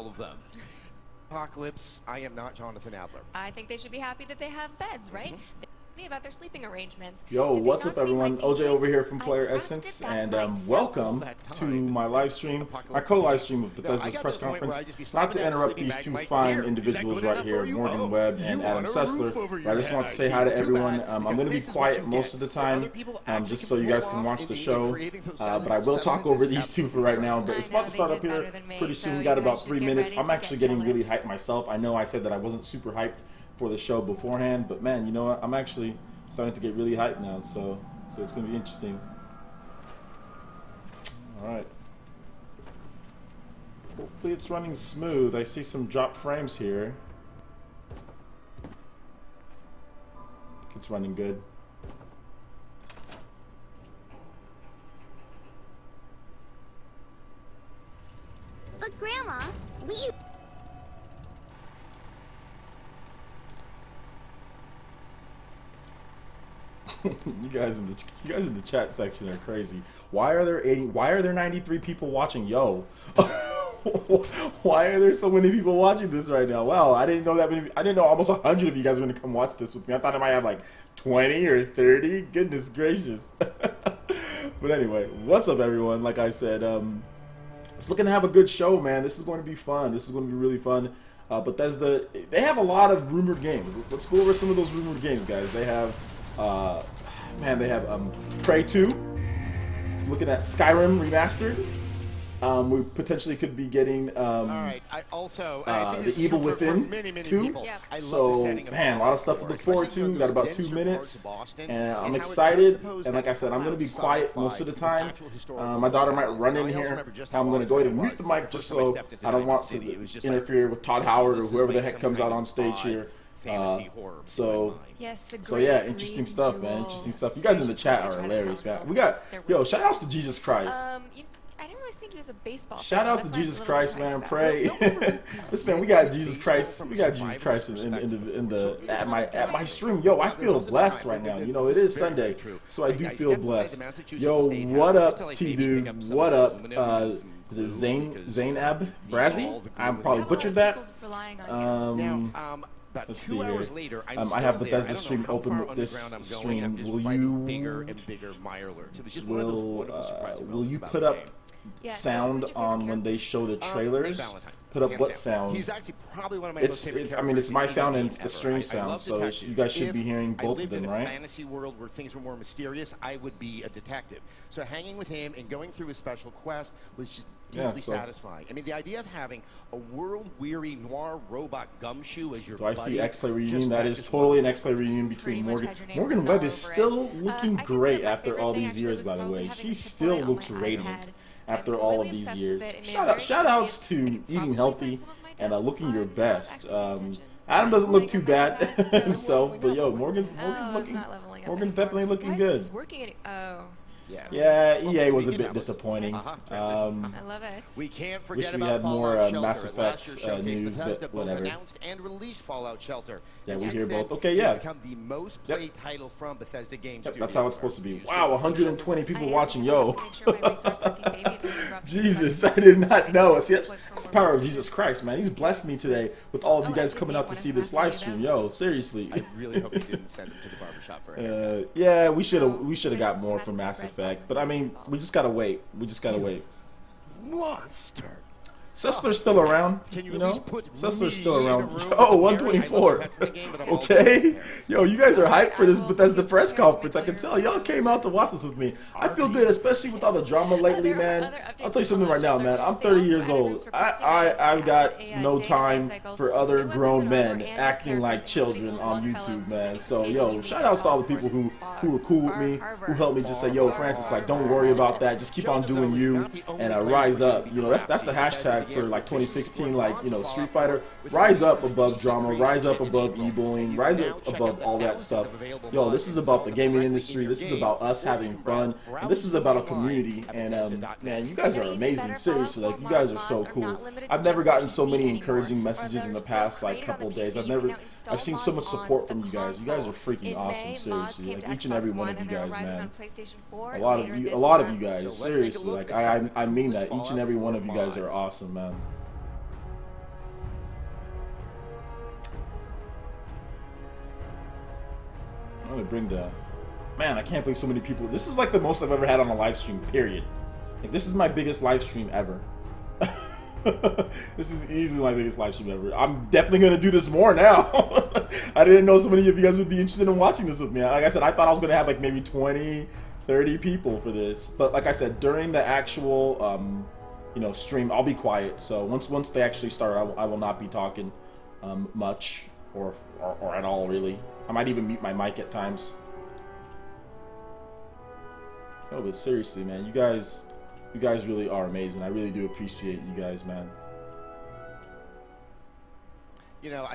all of them. Apocalypse, I am not Jonathan Adler. I think they should be happy that they have beds, right? Me about their sleeping arrangements. Yo, what's up everyone? OJ over here from PlayerEssence, and welcome to my live stream, my co-live stream of Bethesda's press conference. Not to interrupt these two fine individuals right here, Morgan Webb and Adam Sessler, but I just want to say hi to everyone. I'm going to be quiet most of the time, just so you guys can watch the show, but I will talk over these two for right now. But it's about to start up here pretty soon. We got about 3 minutes. I'm actually getting really hyped myself. I know I said that I wasn't super hyped for the show beforehand, but man, you know what? I'm actually starting to get really hyped now, so it's gonna be interesting. All right. Hopefully it's running smooth. I see some drop frames here. It's running good. But Grandma, we... you guys in the chat section are crazy. Why are there 93 people watching? Yo. Why are there so many people watching this right now? Wow, I didn't know that many. I didn't know almost 100 of you guys were going to come watch this with me. I thought I might have like 20 or 30. Goodness gracious. But anyway, what's up everyone? Like I said, it's looking to have a good show, man. This is going to be fun. This is going to be really fun. Bethesda, they have a lot of rumored games. Let's go over some of those rumored games, guys. They have man, they have Prey 2, looking at Skyrim Remastered. We potentially could be getting Alright, I think The Evil Within 2. So, man, a lot of stuff to look forward to. Got about 2 minutes, and I'm excited. And like I said, I'm going to be quiet most of the time. My daughter might run in here. I'm going to go ahead and mute the mic just so I don't want to interfere with Todd Howard or whoever the heck comes out on stage here. So yeah, interesting stuff, man. Interesting stuff. You guys in the chat are hilarious, man. We got, yo, shout outs to Jesus Christ. I didn't really think he was a baseball. Shout outs to Jesus Christ, man. Pray. Listen, man, we got Jesus Christ. We got Jesus Christ at my stream. Yo, I feel blessed right now. You know, it is Sunday, so I do feel blessed. Yo, what up, T dude? What up? Is it Zainab Brazzy? I probably butchered that. Let's see here. I have Bethesda stream open with this stream. Will you put up sound on when they show the trailers? Put up what sound? I mean, it's my sound and it's the stream sound, so you guys should be hearing both of them, right? In a fantasy world where things were more mysterious, I would be a detective. So hanging with him and going through his special quest was just deeply satisfying. I mean, the idea of having a world-weary noir robot gumshoe as your buddy. Do I see X-Play reunion? That is totally an X-Play reunion between Morgan. Morgan Webb is still looking great after all these years, by the way. She still looks radiant after all of these years. Shout outs to eating healthy and looking your best. Adam doesn't look too bad himself, but yo, Morgan's definitely looking good. Yeah, EA was a bit disappointing. I love it. We can't Wish forget we about had more Fallout Mass Shelter. Effect Last year's news, Bethesda but both whatever. announced and released Fallout Shelter. Yeah, And we since hear then, both. Okay, it's yeah. become the most played title from Bethesda Games. Yep, that's how it's supposed to be. Wow, 120 people watching, yo. Jesus, I did not know. See, that's the power of Jesus Christ, man. He's blessed me today with all of you guys coming out to see this live stream. Yo, seriously. I really hope you didn't send him to the barbershop for a haircut. Yeah, we should have got more from Mass Effect, but I mean, we just gotta wait. We just gotta wait. Monster. Sessler's still around, you know? Sessler's still around. Yo, Oh, 124. Okay. Yo, you guys are hyped for this Bethesda press conference. I can tell. Y'all came out to watch this with me. I feel good, especially with all the drama lately, man. I'll tell you something right now, man. I'm 30 years old. I've got no time for other grown men acting like children on YouTube, man. So, yo, shout outs to all the people who were cool with me, who helped me just say, yo, Francis, like, don't worry about that. Just keep on doing you and rise up. You know, that's the hashtag for like 2016, like, you know, Street Fighter. Rise up above drama, rise up above e-bullying, rise up above all that stuff. Yo, this is about the gaming industry. This is about us having fun. And this is about a community. And man, you guys are amazing. Seriously, like, you guys are so cool. I've never gotten so many encouraging messages in the past like couple days. I've seen so much support from you guys. You guys are freaking awesome. Seriously, like each and every one of you guys, man. A lot of you guys. Seriously, like I mean that. Each and every one of you guys are awesome, man. I'm gonna bring the... Man, I can't believe so many people. This is like the most I've ever had on a live stream, period. Like, this is my biggest live stream ever. This is easily my biggest live stream ever. I'm definitely gonna do this more now. I didn't know so many of you guys would be interested in watching this with me. Like I said, I thought I was gonna have like maybe 20, 30 people for this. But like I said, during the actual you know, stream, I'll be quiet. So once they actually start, I will not be talking much or at all, really. I might even mute my mic at times. Oh, but seriously, man, you guys really are amazing. I really do appreciate you guys, man. You know,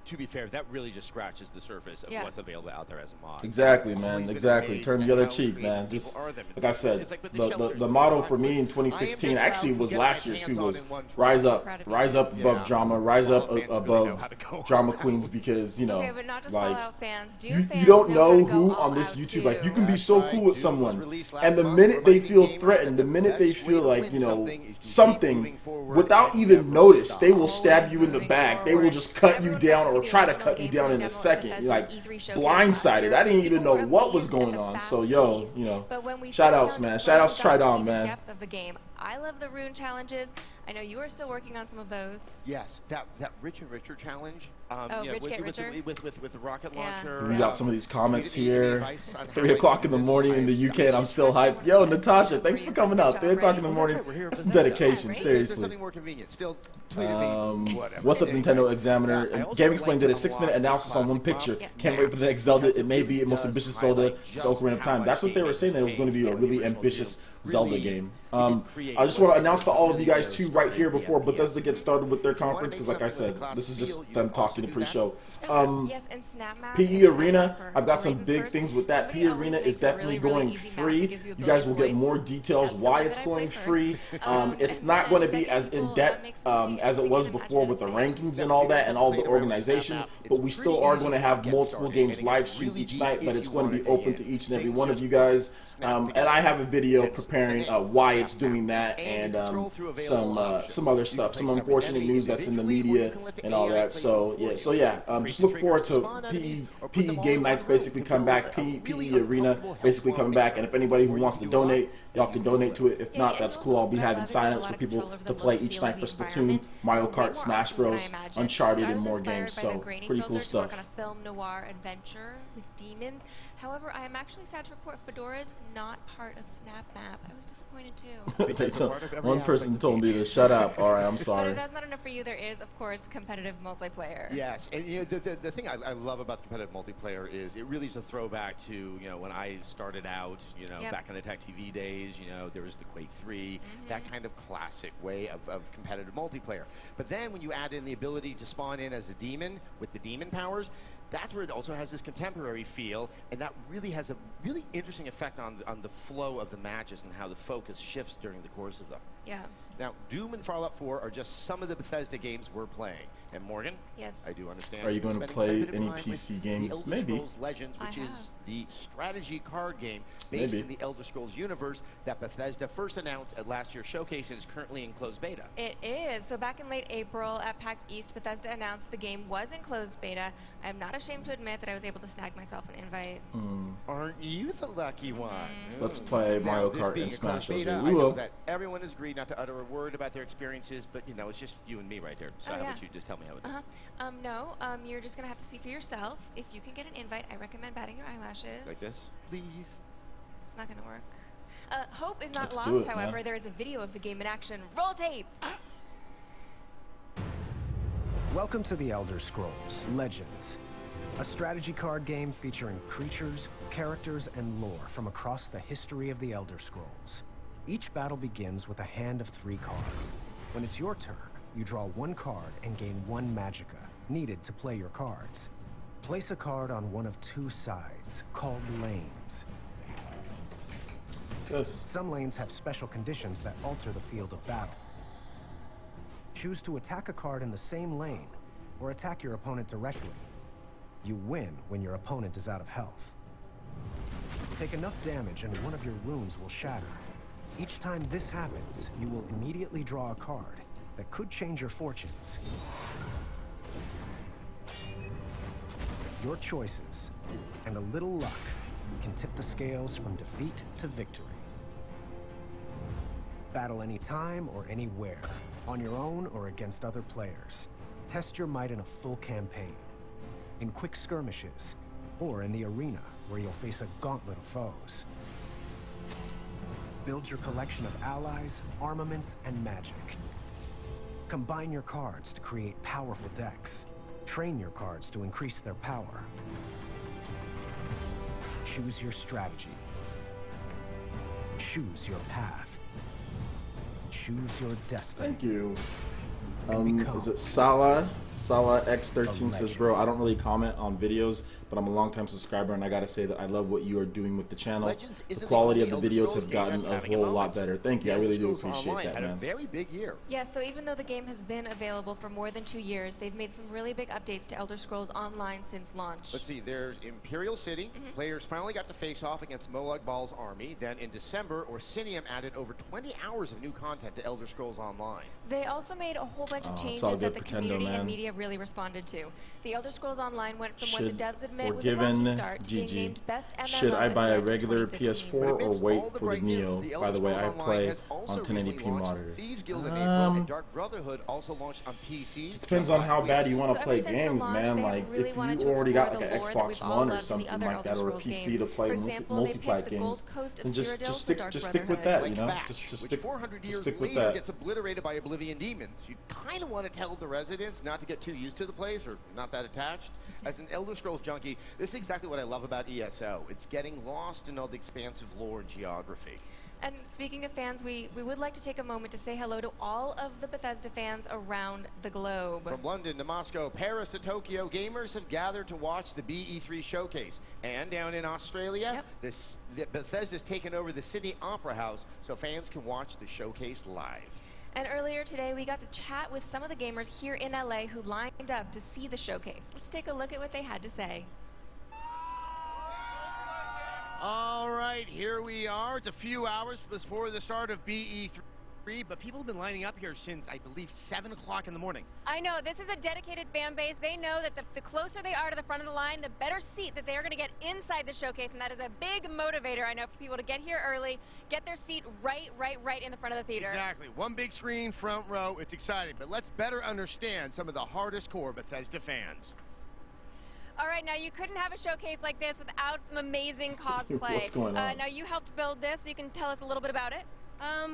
to be fair, that really just scratches the surface of what's available out there as a mod. Exactly, man. Exactly. Turn the other cheek, man. Just like I said, the motto for me in 2016 actually was last year too, was rise up above drama, rise up above drama queens, because you know, like you don't know who on this YouTube, like you can be so cool with someone, and the minute they feel threatened, the minute they feel like, you know, something, without even notice, they will stab you in the back. They will just cut you down or try to cut you down in a second. You're like blindsided. I didn't even know what was going on. So yo, you know, shout outs, man. Shout outs, Tridon, man. I love the rune challenges. I know you are still working on some of those. Yes, that Rich and Richer challenge. With the rocket launcher. We got some of these comments here. 3 o'clock in the morning in the UK, and I'm still hyped. Yo, Natasha, thanks for coming out. 3 o'clock in the morning. That's some dedication, seriously. What's up, Nintendo Examiner? Game Explained did a 6-minute analysis on one picture. Can't wait for the next Zelda. It may be the most ambitious Zelda since Ocarina of Time. That's what they were saying, that it was going to be a really ambitious Zelda game. I just want to announce to all of you guys too right here before Bethesda gets started with their conference, because like I said, this is just them talking the pre-show. PE Arena, I've got some big things with that. PE Arena is definitely going free. You guys will get more details why it's going free. It's not going to be as in-depth as it was before with the rankings and all that and all the organization, but we still are going to have multiple games live streamed each night, but it's going to be open to each and every one of you guys. And I have a video preparing why it's doing that, and some other stuff, some unfortunate news that's in the media and all that. So yeah, just look forward to PE game nights basically come back, PE Arena basically come back, and if anybody who wants to donate, y'all can donate to it. If not, that's cool. I'll be having signups for people to play each night for Splatoon, Mario Kart, Smash Bros, Uncharted, and more games. So pretty cool stuff. Film noir adventure with demons. However, I am actually sad to report Fedora's not part of Snap Map. I was disappointed too. One person told me to shut up. All right, I'm sorry. But if that's not enough for you, there is, of course, competitive multiplayer. Yes, and you know, the thing I love about competitive multiplayer is it really is a throwback to, you know, when I started out, you know, back in the Tech TV days, you know, there was the Quake 3, that kind of classic way of competitive multiplayer. But then when you add in the ability to spawn in as a demon with the demon powers, that's where it also has this contemporary feel, and that really has a really interesting effect on the flow of the matches and how the focus shifts during the course of them. Yeah. Now, Doom and Fallout 4 are just some of the Bethesda games we're playing. And Morgan, yes, I do understand. Are you going to play any PC games? Maybe. Legends, which is the strategy card game based in the Elder Scrolls universe that Bethesda first announced at last year's showcase and is currently in closed beta. It is. So back in late April at PAX East, Bethesda announced the game was in closed beta. I am not ashamed to admit that I was able to snag myself an invite. Aren't you the lucky one? Let's play Mario Kart and Smash Bros. We will. will. That everyone has agreed not to utter a word about their experiences, but you know, it's just you and me right here. So how about you just tell me how it is? You're just gonna have to see for yourself. If you can get an invite, I recommend batting your eyelashes. Like this, please. It's not gonna work. Hope is not lost, however. There is a video of the game in action. Roll tape! Welcome to the Elder Scrolls Legends, a strategy card game featuring creatures, characters, and lore from across the history of the Elder Scrolls. Each battle begins with a hand of 3 cards. When it's your turn, you draw 1 card and gain 1 magicka, needed to play your cards. Place a card on one of 2 sides, called lanes. Some lanes have special conditions that alter the field of battle. Choose to attack a card in the same lane, or attack your opponent directly. You win when your opponent is out of health. Take enough damage and one of your runes will shatter. Each time this happens, you will immediately draw a card that could change your fortunes. Your choices, And a little luck can tip the scales from defeat to victory. Battle anytime or anywhere, on your own or against other players. Test your might in a full campaign, in quick skirmishes, or in the arena where you'll face a gauntlet of foes. Build your collection of allies, armaments, and magic. Combine your cards to create powerful decks. Train your cards to increase their power. Choose your strategy. Choose your path. Choose your destiny. Thank you. Is it Salah? Salah X13 says, bro, I don't really comment on videos, but I'm a long-time subscriber, and I gotta say that I love what you are doing with the channel. The quality of the videos have gotten a whole lot better. Thank you. I really do appreciate that, man. Had a very big year. Yeah, so even though the game has been available for more than 2 years, they've made some really big updates to Elder Scrolls Online since launch. Let's see, there's Imperial City. Players finally got to face off against Molag Bal's army. Then in December, Orsinium added over 20 hours of new content to Elder Scrolls Online. They also made a whole bunch of changes that the community and media really responded to. The Elder Scrolls Online went from what the devs admit was a rocky start to being named best MMO. Should I buy a regular PS4 or wait for the Neo? By the way, I play on 1080p monitor. Thieves Guild in April and Dark Brotherhood also launched on PC. It depends on how bad you want to play games, man. Like, if you already got like an Xbox One or something like that, or a PC to play multiplayer games, then just stick with that, you know? Just stick 400 years with later that. gets obliterated by Oblivion demons. You kind of want to tell the residents not to get too used to the place or not that attached. As an Elder Scrolls junkie, this is exactly what I love about ESO. It's getting lost in all the expansive lore and geography. And speaking of fans, we would like to take a moment to say hello to all of the Bethesda fans around the globe. From London to Moscow, Paris to Tokyo, gamers have gathered to watch the BE3 showcase. And down in Australia, Bethesda's taken over the Sydney Opera House so fans can watch the showcase live. And earlier today, we got to chat with some of the gamers here in LA who lined up to see the showcase. Let's take a look at what they had to say. All right, here we are. It's a few hours before the start of BE3, but people have been lining up here since, I believe, 7 o'clock in the morning. I know. This is a dedicated fan base. They know that the closer they are to the front of the line, the better seat that they're going to get inside the showcase, and that is a big motivator, I know, for people to get here early, get their seat right in the front of the theater. Exactly. One big screen, front row. It's exciting, but let's better understand some of the hardest core Bethesda fans. All right, now you couldn't have a showcase like this without some amazing cosplay. What's going on? Now you helped build this, so you can tell us a little bit about it.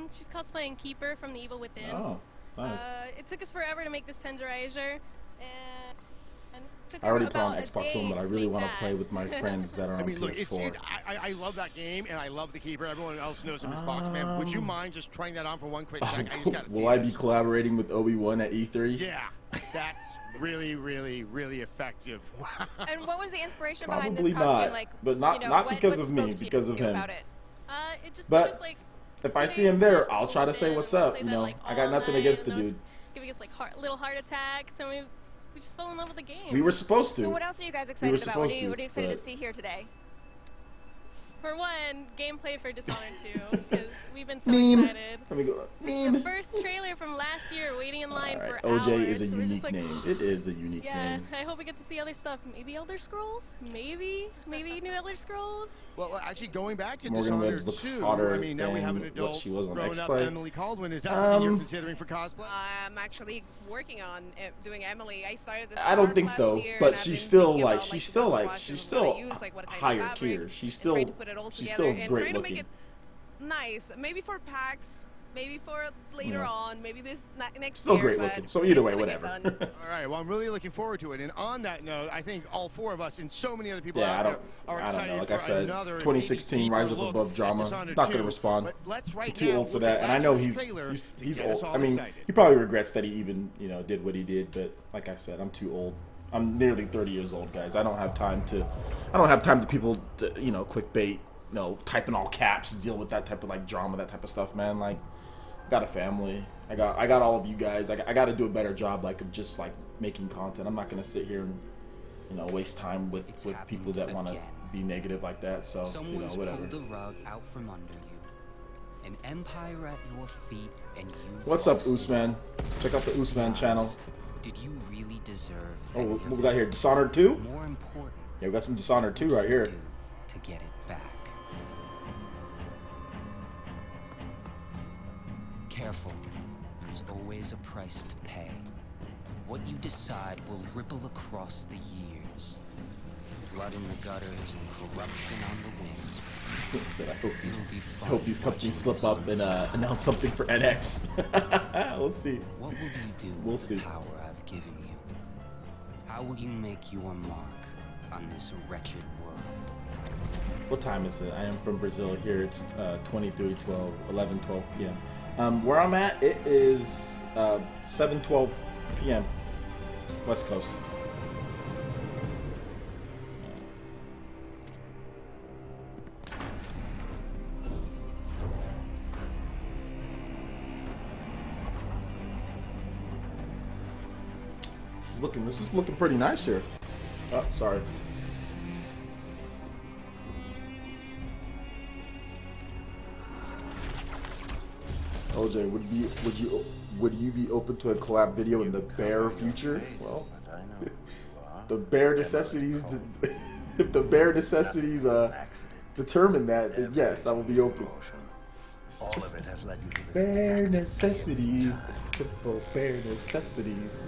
She's cosplaying Keeper from The Evil Within. Oh, nice. It took us forever to make this Tenderizer, and I already put on Xbox One, but I really want to play with my friends that are on PS4. I love that game, and I love the Keeper. Everyone else knows him as Boxman. Would you mind just trying that on for one quick second? I just gotta see Will I be collaborating with Obi-Wan at E3? Yeah, that's really, really, really effective. And what was the inspiration behind this Probably costume? not, Like, but not you know, not what because of me, spoke to because you of him. about it? It just But took us, like, if I 2 see days him to there, finish the I'll try to whole say thing, what's and we up. played You that, know, like, I got all nothing night, against the and it was dude. giving us like little heart attacks, and we just fell in love with the game. We were supposed to. So what else are you guys excited about? What are you excited to but- see here today? For one, gameplay for Dishonored 2, because we've been so Meme. excited. Let me go. This is the first trailer from last year, waiting in line for hours. OJ is a so we're unique just like, name. It is a unique yeah, name. I hope we get to see other stuff. Maybe Elder Scrolls? Maybe new Elder Scrolls? Well, actually, going back to Morgan Dishonored Webb's look 2, hotter I mean, now we have an than adult, what she was on grown-up X-Play. Emily Caldwin. Is that something you're considering for cosplay? I'm actually working on doing Emily. I started this. I don't think last so, year, but and I've she's been still thinking like about, she's the still first like watches, she's what still I use, like what kind of higher fabric, tier. She's and still trying to put it all she's together still and great trying to make looking. it nice. Maybe for PAX, maybe for later on, maybe this next Still year. great but looking. So either it's way, gonna get whatever. done. All right, well, I'm really looking forward to it. And on that note, I think all four of us and so many other people Yeah, out there are I don't excited know. Like for I said, another 2016 deeper Rise Up look Above at drama. Dishonored Not 2. gonna respond. But let's right Too now old for look that, at and I last know year's he's trailer he's to get us old. all I mean, excited. he probably regrets that he even did what he did. But like I said, I'm too old. I'm nearly 30 years old, guys. I don't have time to people to clickbait, type in all caps, deal with that type of like drama, that type of stuff, man. Like, I got a family. I got all of you guys. I got to do a better job, like, of just like making content. I'm not gonna sit here and waste time with people that want to be negative like that. So Someone's whatever. pulled the rug out from under you. An empire at your feet, and you. What's up, Usman? Check out the Usman channel. Did you really deserve? Oh, what we got here? Dishonored 2? More important, Yeah, we got some Dishonored 2 right here. To get it back. Careful. There's always a price to pay. What you decide will ripple across the years. Blood in the gutters and corruption on the wind. I hope these companies slip up and announce something for NX. We'll see. What will you do with the power I've given you? How will you make your mark on this wretched world? What time is it? I am from Brazil here. It's 11:12 p.m. Where I'm at, it is 7:12 p.m. West Coast. This is looking pretty nice here. Oh, sorry. OJ, would you be open to a collab video in the bare future? Well, the bare necessities. If the bare necessities determine that, then yes, I will be open. All of it has led you to this bare necessities, the simple bare necessities.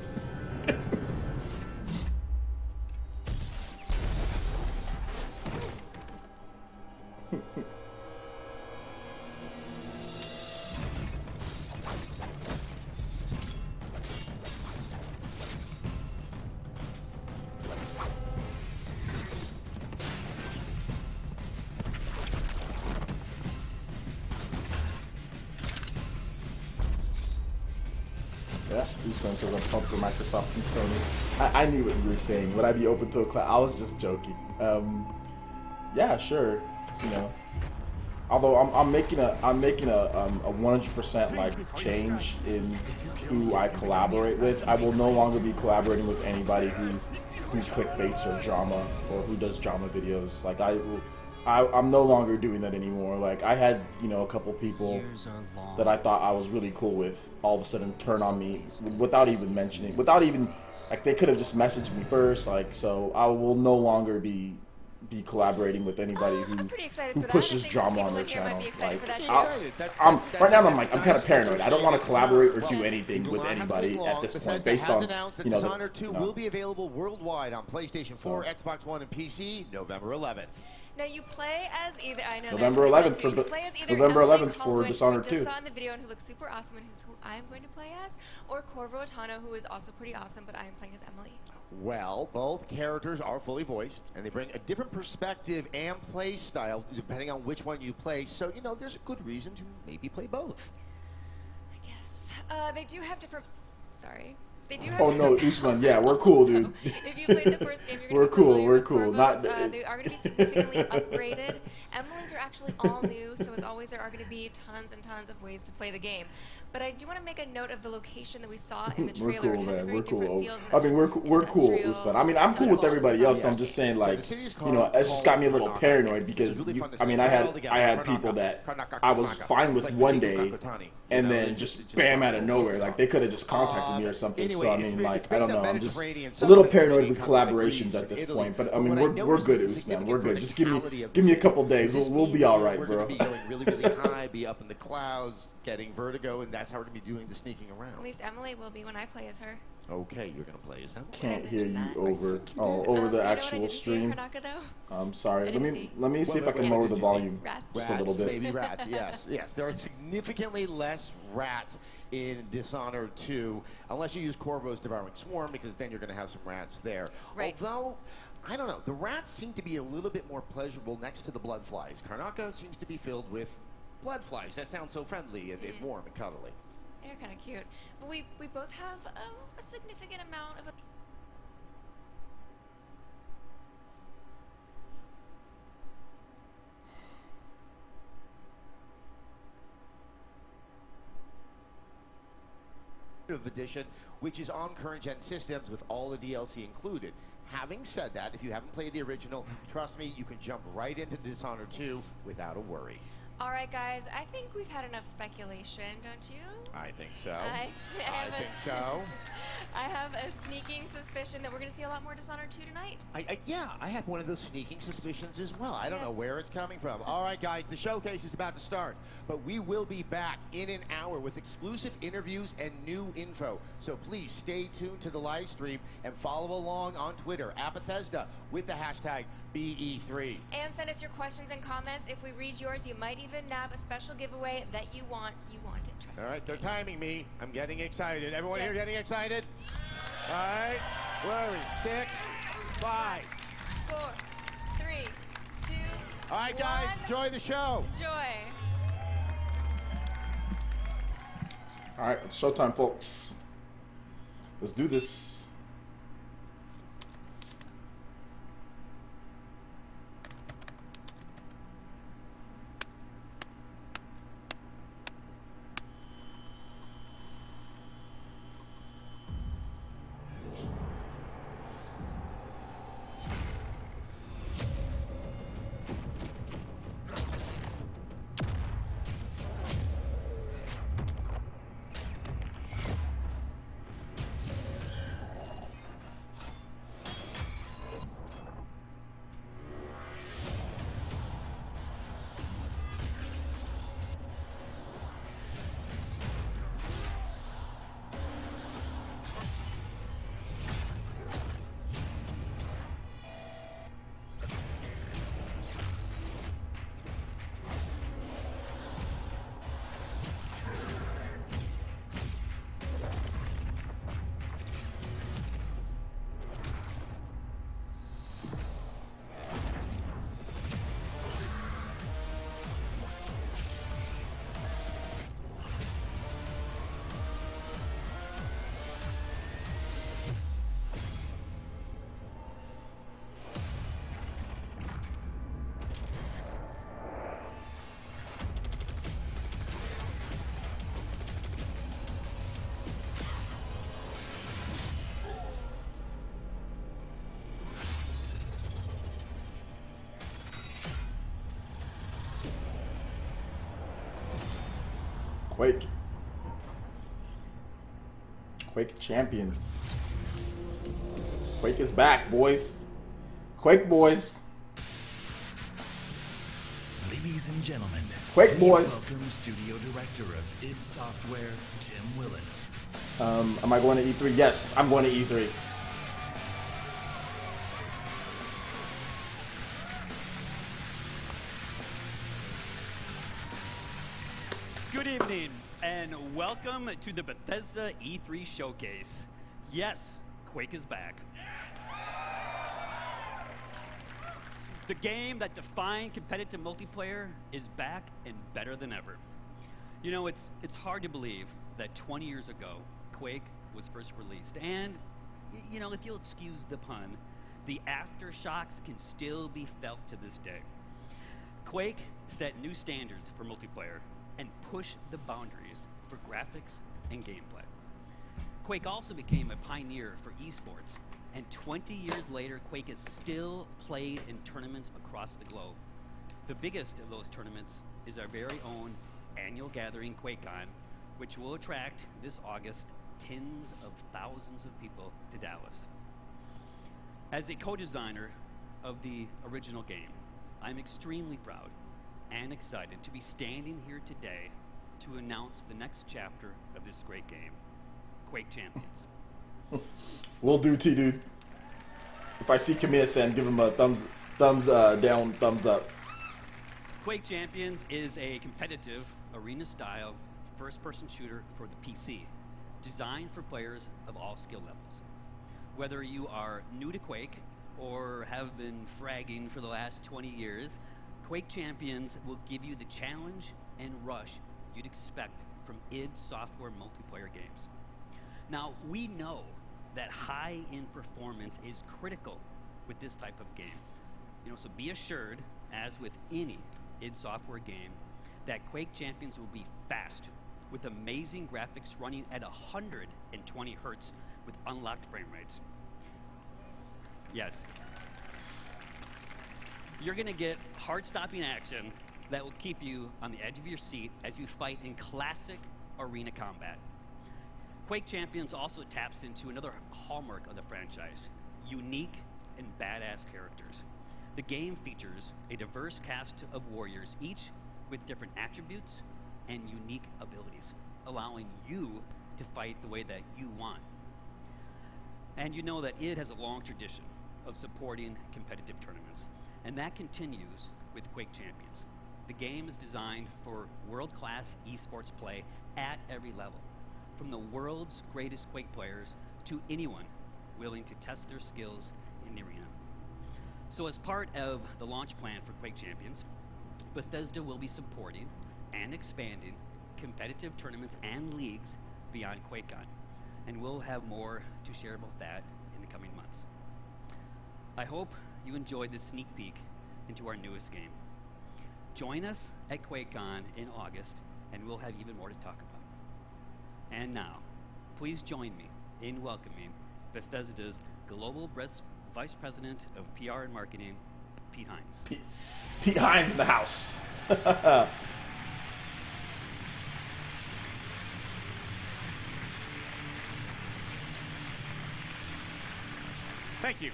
Yeah, these ones are gonna pump for Microsoft and Sony. I knew what you were saying. Would I be open to a collab? I was just joking. Yeah, sure. You know, although I'm making a 100% like change in who I collaborate with. I will no longer be collaborating with anybody who clickbaits or drama or who does drama videos. Like I'm no longer doing that anymore. Like I had, you know, a couple people that I thought I was really cool with all of a sudden turn on me without even mentioning, without even, like they could have just messaged me first. Like, so I will no longer be collaborating with anybody who pushes drama on their channel. Like, I'm right now. I'm kind of paranoid. I don't want to collaborate or do anything with anybody at this point, based on, you know, Dishonored 2 will be available worldwide on PlayStation 4, Xbox One, and PC November 11th. Now you play as either November 11th for Dishonored 2. Just saw in the video and who looks super awesome and who I am going to play as, or Corvo Atano, who is also pretty awesome, but I am playing as Emily. Well, both characters are fully voiced, and they bring a different perspective and play style depending on which one you play. So, you know, there's a good reason to maybe play both. I guess. They do have different... Sorry. They do have oh no, Usman, yeah, we're cool, dude. If you played the first game, you're we're cool. We're cool. Not they are going to be significantly upgraded. Emily's are actually all new, so as always, there are going to be tons and tons of ways to play the game. But I do want to make a note of the location that we saw in the trailer. We're cool, man. We're cool. I mean, we're cool, Usman. I mean, I'm cool with everybody else. But I'm just saying, like, you know, it's just got me a little paranoid because I mean, I had people that I was fine with one day, and then just bam out of nowhere, like they could have just contacted me or something. So I mean, like, I don't know. I'm just a little paranoid with collaborations at this point. But I mean, we're good, Usman. We're good. Just give me a couple days. We'll be all right, bro. We're going to be going really, really high, be up in the clouds, getting vertigo, and that's how we're going to be doing the sneaking around. At least Emily will be when I play as her. Okay, you're going to play as Emily. Can't hear you over the actual stream. I'm sorry. Let me see if I can lower the volume just a little bit. Baby rats, yes. Yes, there are significantly less rats in Dishonored 2, unless you use Corvo's Devouring Swarm, because then you're going to have some rats there. Right. Although, I don't know, the rats seem to be a little bit more pleasurable next to the blood flies. Karnaka seems to be filled with blood flies. That sounds so friendly and warm and cuddly. They're kind of cute. But we both have a significant amount of... Edition, which is on current gen systems with all the DLC included. Having said that, if you haven't played the original, trust me, you can jump right into Dishonored 2 without a worry. All right, guys, I think we've had enough speculation, don't you? I think so. I think so. I have a sneaking suspicion that we're going to see a lot more Dishonored 2 tonight. Yeah, I have one of those sneaking suspicions as well. I don't know where it's coming from. All right, guys, the showcase is about to start, but we will be back in an hour with exclusive interviews and new info. So please stay tuned to the live stream and follow along on Twitter at Bethesda with the hashtag BE3. And send us your questions and comments. If we read yours, you might even nab a special giveaway that you want. You want it, trust me. All right, they're timing me. I'm getting excited. Everyone here getting excited? All right, where are we? 6, 5, 4, 3, 2, all right, guys, enjoy the show. Enjoy. All right, it's showtime, folks. Let's do this. Quake. Quake champions. Quake is back, boys. Quake boys. Ladies and gentlemen, Quake boys. Welcome Studio Director of id Software, Tim Willits. Am I going to E3? Yes, I'm going to E3. Good evening, and welcome to the Bethesda E3 Showcase. Yes, Quake is back. The game that defined competitive multiplayer is back and better than ever. You know, it's hard to believe that 20 years ago, Quake was first released. And, you know, if you'll excuse the pun, the aftershocks can still be felt to this day. Quake set new standards for multiplayer and pushed the boundaries for graphics and gameplay. Quake also became a pioneer for esports, and 20 years later, Quake is still played in tournaments across the globe. The biggest of those tournaments is our very own annual gathering, QuakeCon, which will attract this August tens of thousands of people to Dallas. As a co-designer of the original game, I'm extremely proud and excited to be standing here today to announce the next chapter of this great game, Quake Champions. Will do, T-Dude. If I see Kamiya-san, give him a thumbs down, thumbs up. Quake Champions is a competitive, arena-style, first-person shooter for the PC, designed for players of all skill levels. Whether you are new to Quake or have been fragging for the last 20 years, Quake Champions will give you the challenge and rush you'd expect from id Software multiplayer games. Now, we know that high-end performance is critical with this type of game. You know, so be assured, as with any id Software game, that Quake Champions will be fast, with amazing graphics running at 120 hertz with unlocked frame rates. Yes. You're gonna get heart-stopping action that will keep you on the edge of your seat as you fight in classic arena combat. Quake Champions also taps into another hallmark of the franchise, unique and badass characters. The game features a diverse cast of warriors, each with different attributes and unique abilities, allowing you to fight the way that you want. And you know that id has a long tradition of supporting competitive tournaments, and that continues with Quake Champions. The game is designed for world-class esports play at every level, from the world's greatest Quake players to anyone willing to test their skills in the arena. So as part of the launch plan for Quake Champions, Bethesda will be supporting and expanding competitive tournaments and leagues beyond QuakeCon, and we'll have more to share about that in the coming months. I hope you enjoyed this sneak peek into our newest game. Join us at QuakeCon in August, and we'll have even more to talk about. And now, please join me in welcoming Bethesda's Global Vice President of PR and Marketing, Pete Hines. Pete Hines in the house. Thank you.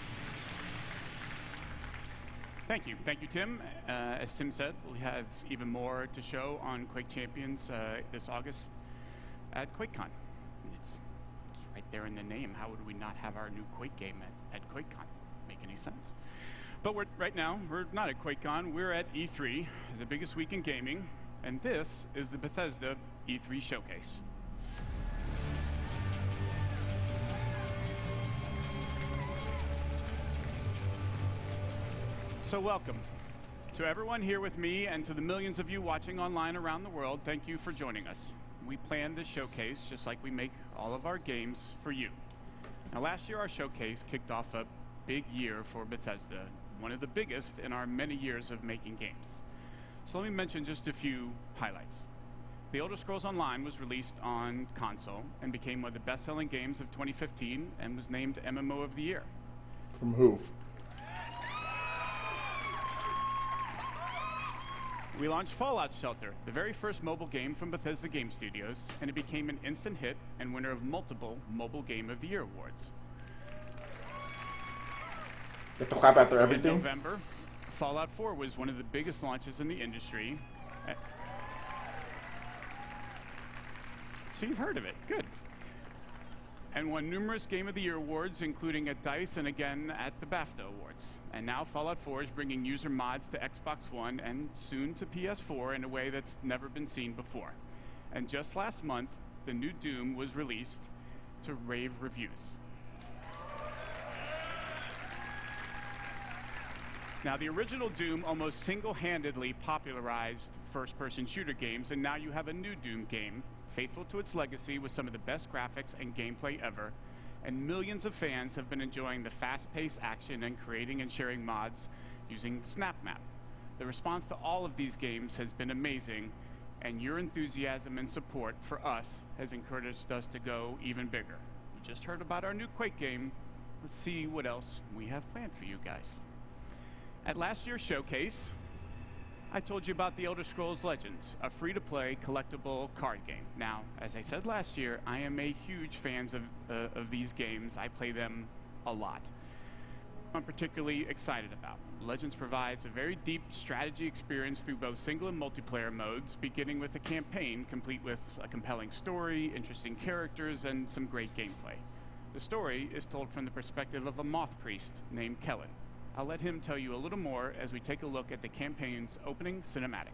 Thank you. Thank you, Tim. As Tim said, we have even more to show on Quake Champions this August at QuakeCon. It's right there in the name. How would we not have our new Quake game at QuakeCon? Make any sense? But right now, we're not at QuakeCon. We're at E3, the biggest week in gaming, and this is the Bethesda E3 showcase. So welcome to everyone here with me and to the millions of you watching online around the world. Thank you for joining us. We planned this showcase just like we make all of our games for you. Now last year our showcase kicked off a big year for Bethesda, one of the biggest in our many years of making games. So let me mention just a few highlights. The Elder Scrolls Online was released on console and became one of the best-selling games of 2015 and was named MMO of the Year. From who? We launched Fallout Shelter, the very first mobile game from Bethesda Game Studios, and it became an instant hit and winner of multiple Mobile Game of the Year awards. You have to clap after everything? In November, Fallout 4 was one of the biggest launches in the industry. So you've heard of it, good. And won numerous Game of the Year awards, including at DICE and again at the BAFTA Awards. And now Fallout 4 is bringing user mods to Xbox One and soon to PS4 in a way that's never been seen before. And just last month, the new Doom was released to rave reviews. Now, the original Doom almost single-handedly popularized first-person shooter games, and now you have a new Doom game, faithful to its legacy with some of the best graphics and gameplay ever, and millions of fans have been enjoying the fast-paced action and creating and sharing mods using SnapMap. The response to all of these games has been amazing, and your enthusiasm and support for us has encouraged us to go even bigger. We just heard about our new Quake game. Let's see what else we have planned for you guys. At last year's showcase, I told you about the Elder Scrolls Legends, a free-to-play collectible card game. Now, as I said last year, I am a huge fan of these games. I play them a lot. I'm particularly excited about. Legends provides a very deep strategy experience through both single and multiplayer modes, beginning with a campaign complete with a compelling story, interesting characters, and some great gameplay. The story is told from the perspective of a moth priest named Kellen. I'll let him tell you a little more as we take a look at the campaign's opening cinematic.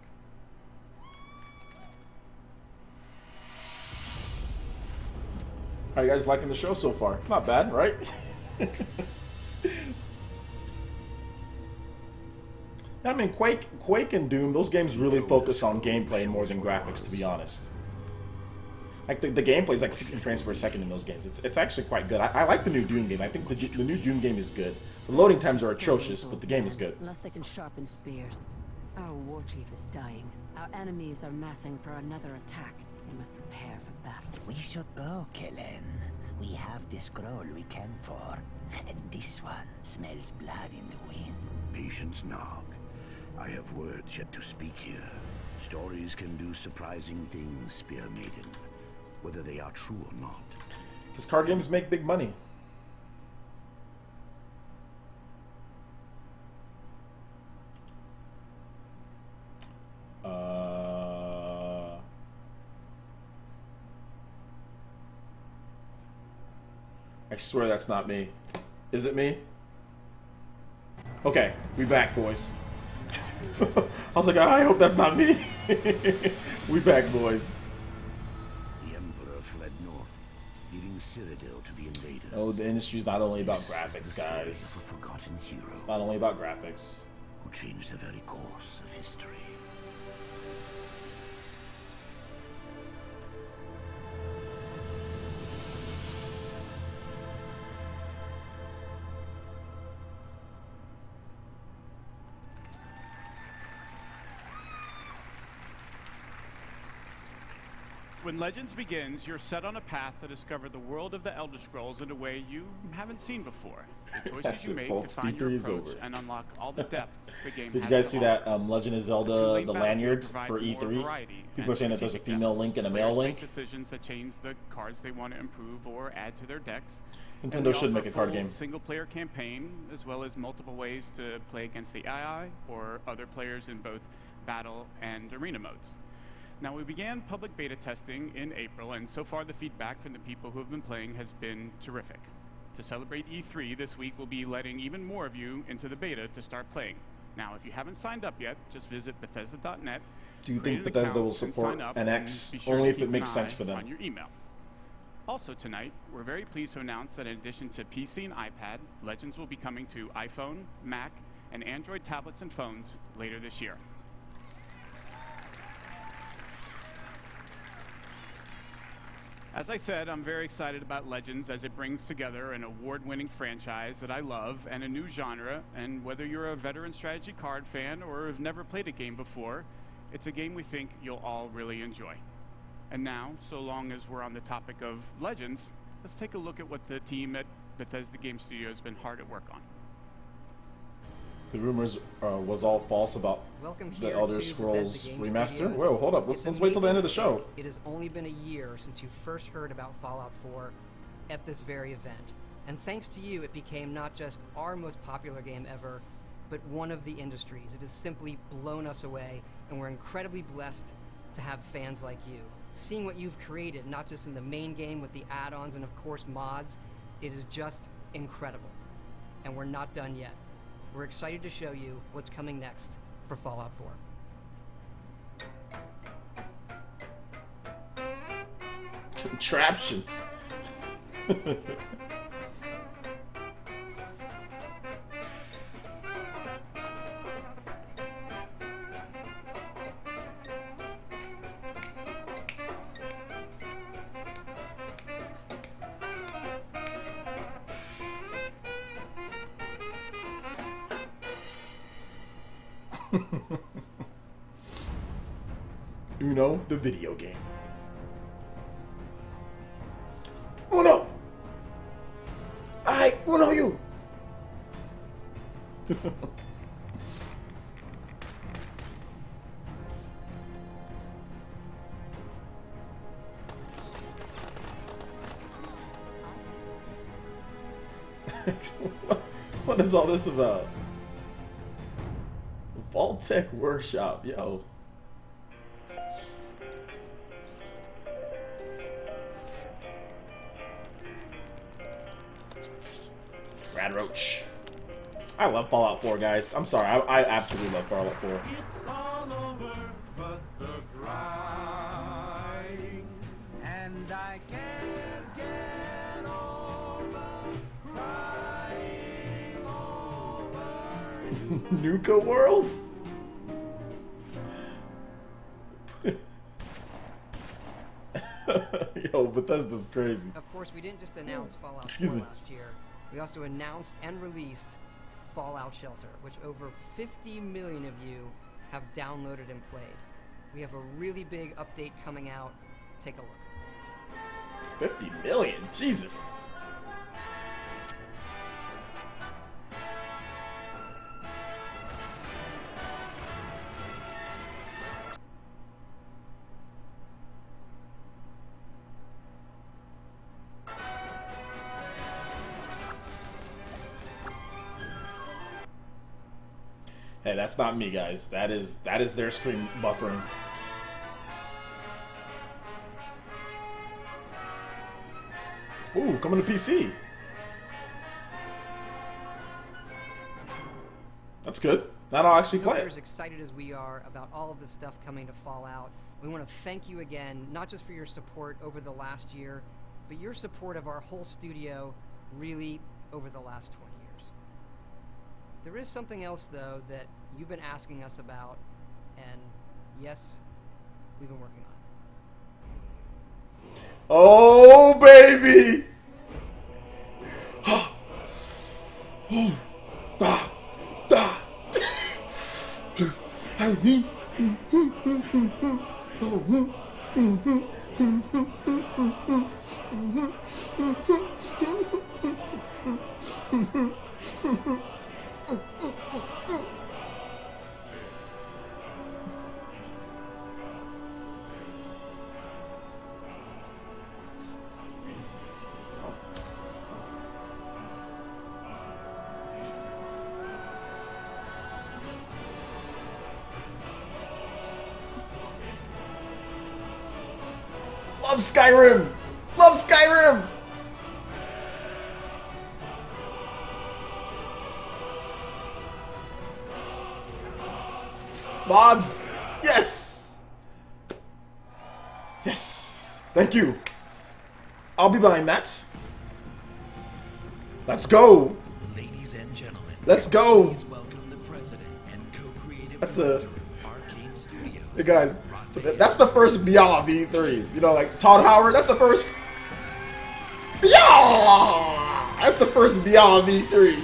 How are you guys liking the show so far? It's not bad, right? I mean, Quake and Doom, those games really focus on gameplay more than graphics, to be honest. Like, the gameplay is like 60 frames per second in those games. It's actually quite good. I like the new Doom game. I think the new Doom game is good. The loading times are atrocious, but the game is good. Unless they can sharpen spears. Our war chief is dying. Our enemies are massing for another attack. We must prepare for battle. We should go, Kellen. We have the scroll we came for. And this one smells blood in the wind. Patience, Nog. I have words yet to speak here. Stories can do surprising things, Spear Maiden, whether they are true or not. Because card games make big money. I swear that's not me. Is it me? Okay, we back, boys. I was like, I hope that's not me. We back, boys. The Emperor fled north, leaving Cyrodiil to the invaders. Oh, the industry's not only about graphics, guys. A forgotten hero. It's not only about graphics. Who changed the very course of history. When Legends begins, you're set on a path to discover the world of the Elder Scrolls in a way you haven't seen before. The choices you make define your approach and unlock all the depth the game has. Did you guys see that Legend of Zelda, the lanyards for E3? People are saying that there's a female Link and a male Link. Decisions that change the cards they want to improve or add to their decks. Nintendo should make a card game. Single-player campaign, as well as multiple ways to play against the AI or other players in both battle and arena modes. Now, we began public beta testing in April, and so far the feedback from the people who have been playing has been terrific. To celebrate E3 this week, we'll be letting even more of you into the beta to start playing. Now, if you haven't signed up yet, just visit Bethesda.net. Do you think Bethesda will support NX only if it makes sense for them? On your email. Also tonight, we're very pleased to announce that in addition to PC and iPad, Legends will be coming to iPhone, Mac, and Android tablets and phones later this year. As I said, I'm very excited about Legends as it brings together an award-winning franchise that I love and a new genre, and whether you're a veteran strategy card fan or have never played a game before, it's a game we think you'll all really enjoy. And now, so long as we're on the topic of Legends, let's take a look at what the team at Bethesda Game Studio has been hard at work on. The rumors was all false about the Elder Scrolls remaster? Whoa, hold up. Let's wait till the end of the show. It has only been a year since you first heard about Fallout 4 at this very event. And thanks to you, it became not just our most popular game ever, but one of the industry's. It has simply blown us away, and we're incredibly blessed to have fans like you. Seeing what you've created, not just in the main game with the add-ons and of course mods, it is just incredible. And we're not done yet. We're excited to show you what's coming next for Fallout 4. Contraptions. Uno, the video game. Uno! I Uno you! What is all this about? Vault-Tec Workshop, yo. Rad Roach. I love Fallout 4, guys. I'm sorry, I absolutely love Fallout 4. It's all over but the crying, and I can't get over crying over Nuka World? Yo, Bethesda's crazy. Of course, we didn't just announce Fallout 4 last year. We also announced and released Fallout Shelter, which over 50 million of you have downloaded and played. We have a really big update coming out. Take a look. 50 million? Jesus. Hey, that's not me, guys. That is their stream buffering. Ooh, coming to PC. That's good. Now I'll actually play it. As excited as we are about all of the stuff coming to Fallout, we want to thank you again, not just for your support over the last year, but your support of our whole studio really over the last 20 years. There is something else, though, that you've been asking us about, and yes, we've been working on it. Oh, baby! Love Skyrim! Love Skyrim! Mods! Yes! Yes! Thank you. I'll be buying that. Let's go! Ladies and gentlemen, let's go! Please welcome the president and co-creative That's director of Arcane Studios. Hey guys, that's the first Beyond V3. You know, like Todd Howard, that's the first. Yeah! That's the first Beyond V3.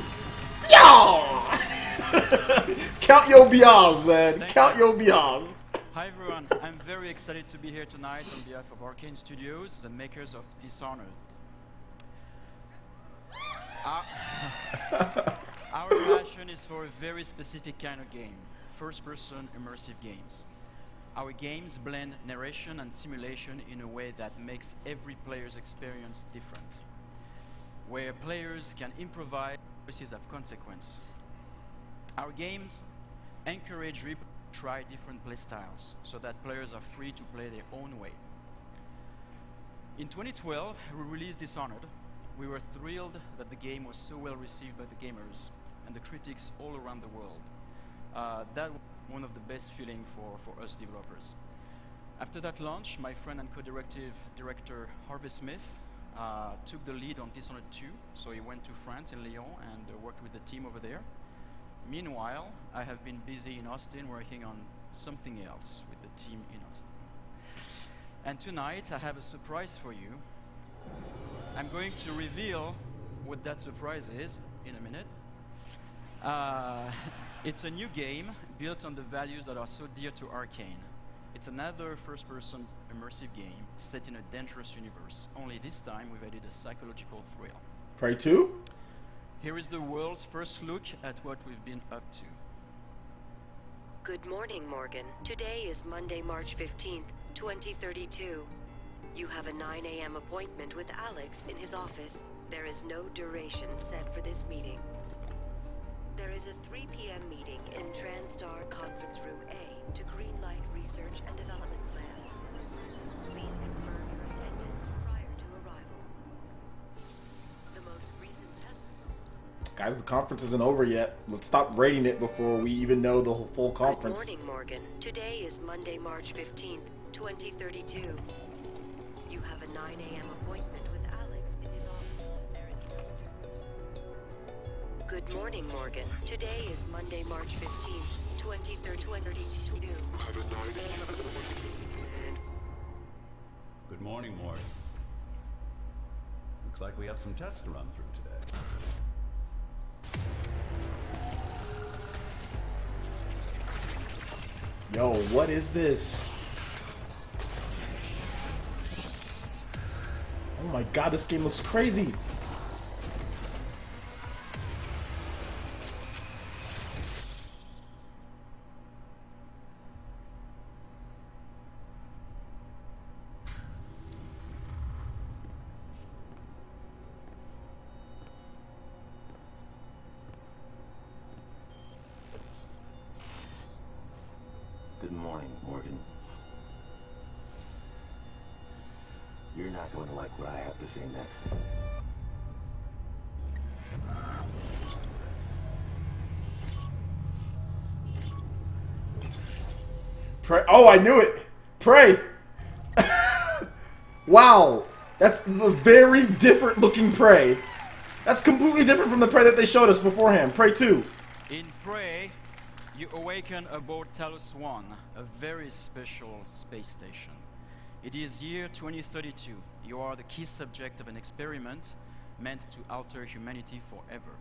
Yeah! Count your Beyonds, man. Count your Beyonds. Hi everyone, I'm very excited to be here tonight on behalf of Arcane Studios, the makers of Dishonored. Our passion is for a very specific kind of game, first-person immersive games. Our games blend narration and simulation in a way that makes every player's experience different, where players can improvise, choices have consequence. Our games encourage people to try different playstyles so that players are free to play their own way. In 2012, we released Dishonored. We were thrilled that the game was so well received by the gamers and the critics all around the world. That was one of the best feelings for us developers. After that launch, my friend and co-director Harvey Smith took the lead on Dishonored 2, so he went to France in Lyon and worked with the team over there. Meanwhile, I have been busy in Austin working on something else with the team in Austin. And tonight I have a surprise for you. I'm going to reveal what that surprise is in a minute. It's a new game built on the values that are so dear to Arcane. It's another first-person immersive game set in a dangerous universe. Only this time we've added a psychological thrill. Prey 2? Here is the world's first look at what we've been up to. Good morning, Morgan. Today is Monday, March 15th, 2032. You have a 9 a.m. appointment with Alex in his office. There is no duration set for this meeting. There is a 3 p.m. meeting in TranStar Conference Room A to greenlight research and development plans. Please confirm your attendance prior to arrival. The most recent test results from this... Guys, the conference isn't over yet. Let's stop rating it before we even know the full conference. Good morning, Morgan. Today is Monday, March 15th, 2032. You have a 9 a.m. appointment with Alex in his office. There is no... Good morning, Morgan. Today is Monday, March 15th, 2032. Good morning, Morgan. Looks like we have some tests to run through today. Yo, what is this? Oh my god, this game looks crazy. morning, Morgan. You're not going to like what I have to say next. Prey. Oh, I knew it. Prey. Wow. That's a very different looking Prey. That's completely different from the Prey that they showed us beforehand. Prey 2. In Prey, you awaken aboard Talos 1, a very special space station. It is year 2032. You are the key subject of an experiment meant to alter humanity forever.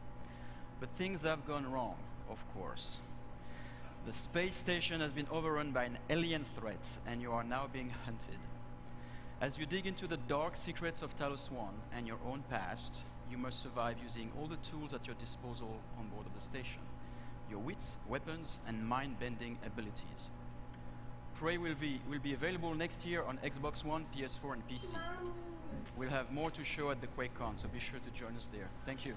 But things have gone wrong, of course. The space station has been overrun by an alien threat, and you are now being hunted. As you dig into the dark secrets of Talos 1 and your own past, you must survive using all the tools at your disposal on board of the station. Your wits, weapons, and mind-bending abilities. Prey will be available next year on Xbox One, PS4, and PC. We'll have more to show at the QuakeCon, so be sure to join us there. Thank you.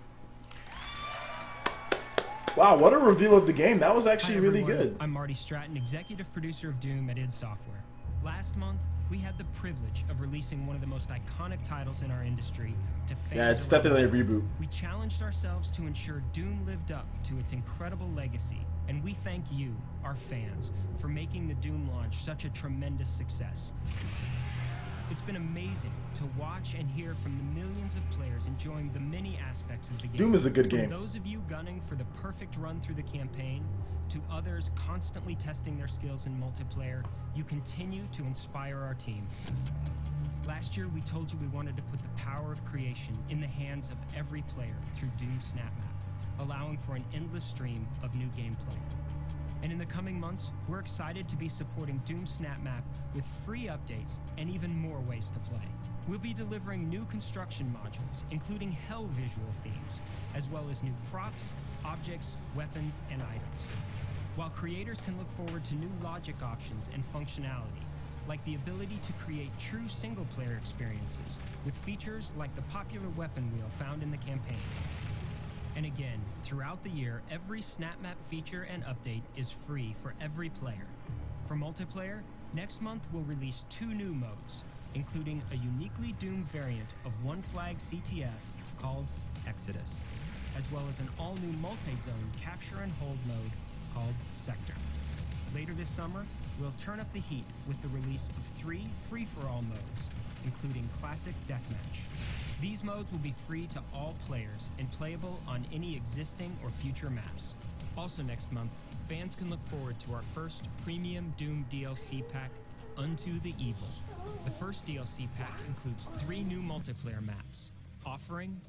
Wow, what a reveal of the game. That was actually really good. I'm Marty Stratton, executive producer of Doom at id Software. Last month, we had the privilege of releasing one of the most iconic titles in our industry to fans. Yeah, it's definitely a reboot. We challenged ourselves to ensure Doom lived up to its incredible legacy, and we thank you, our fans, for making the Doom launch such a tremendous success. It's been amazing to watch and hear from the millions of players enjoying the many aspects of the game. Doom is a good game. From those of you gunning for the perfect run through the campaign, to others constantly testing their skills in multiplayer, you continue to inspire our team. Last year, we told you we wanted to put the power of creation in the hands of every player through Doom SnapMap, allowing for an endless stream of new gameplay. And in the coming months, we're excited to be supporting Doom SnapMap with free updates and even more ways to play. We'll be delivering new construction modules, including hell visual themes, as well as new props, objects, weapons, and items. While creators can look forward to new logic options and functionality, like the ability to create true single-player experiences with features like the popular weapon wheel found in the campaign. And again, throughout the year, every SnapMap feature and update is free for every player. For multiplayer, next month we'll release 2 new modes, including a uniquely Doom variant of One Flag CTF called Exodus, as well as an all-new multi-zone capture and hold mode called Sector. Later this summer, we'll turn up the heat with the release of 3 free-for-all modes, including Classic Deathmatch. These modes will be free to all players and playable on any existing or future maps. Also next month, fans can look forward to our first premium Doom DLC pack, Unto the Evil. The first DLC pack includes 3 new multiplayer maps, Offering,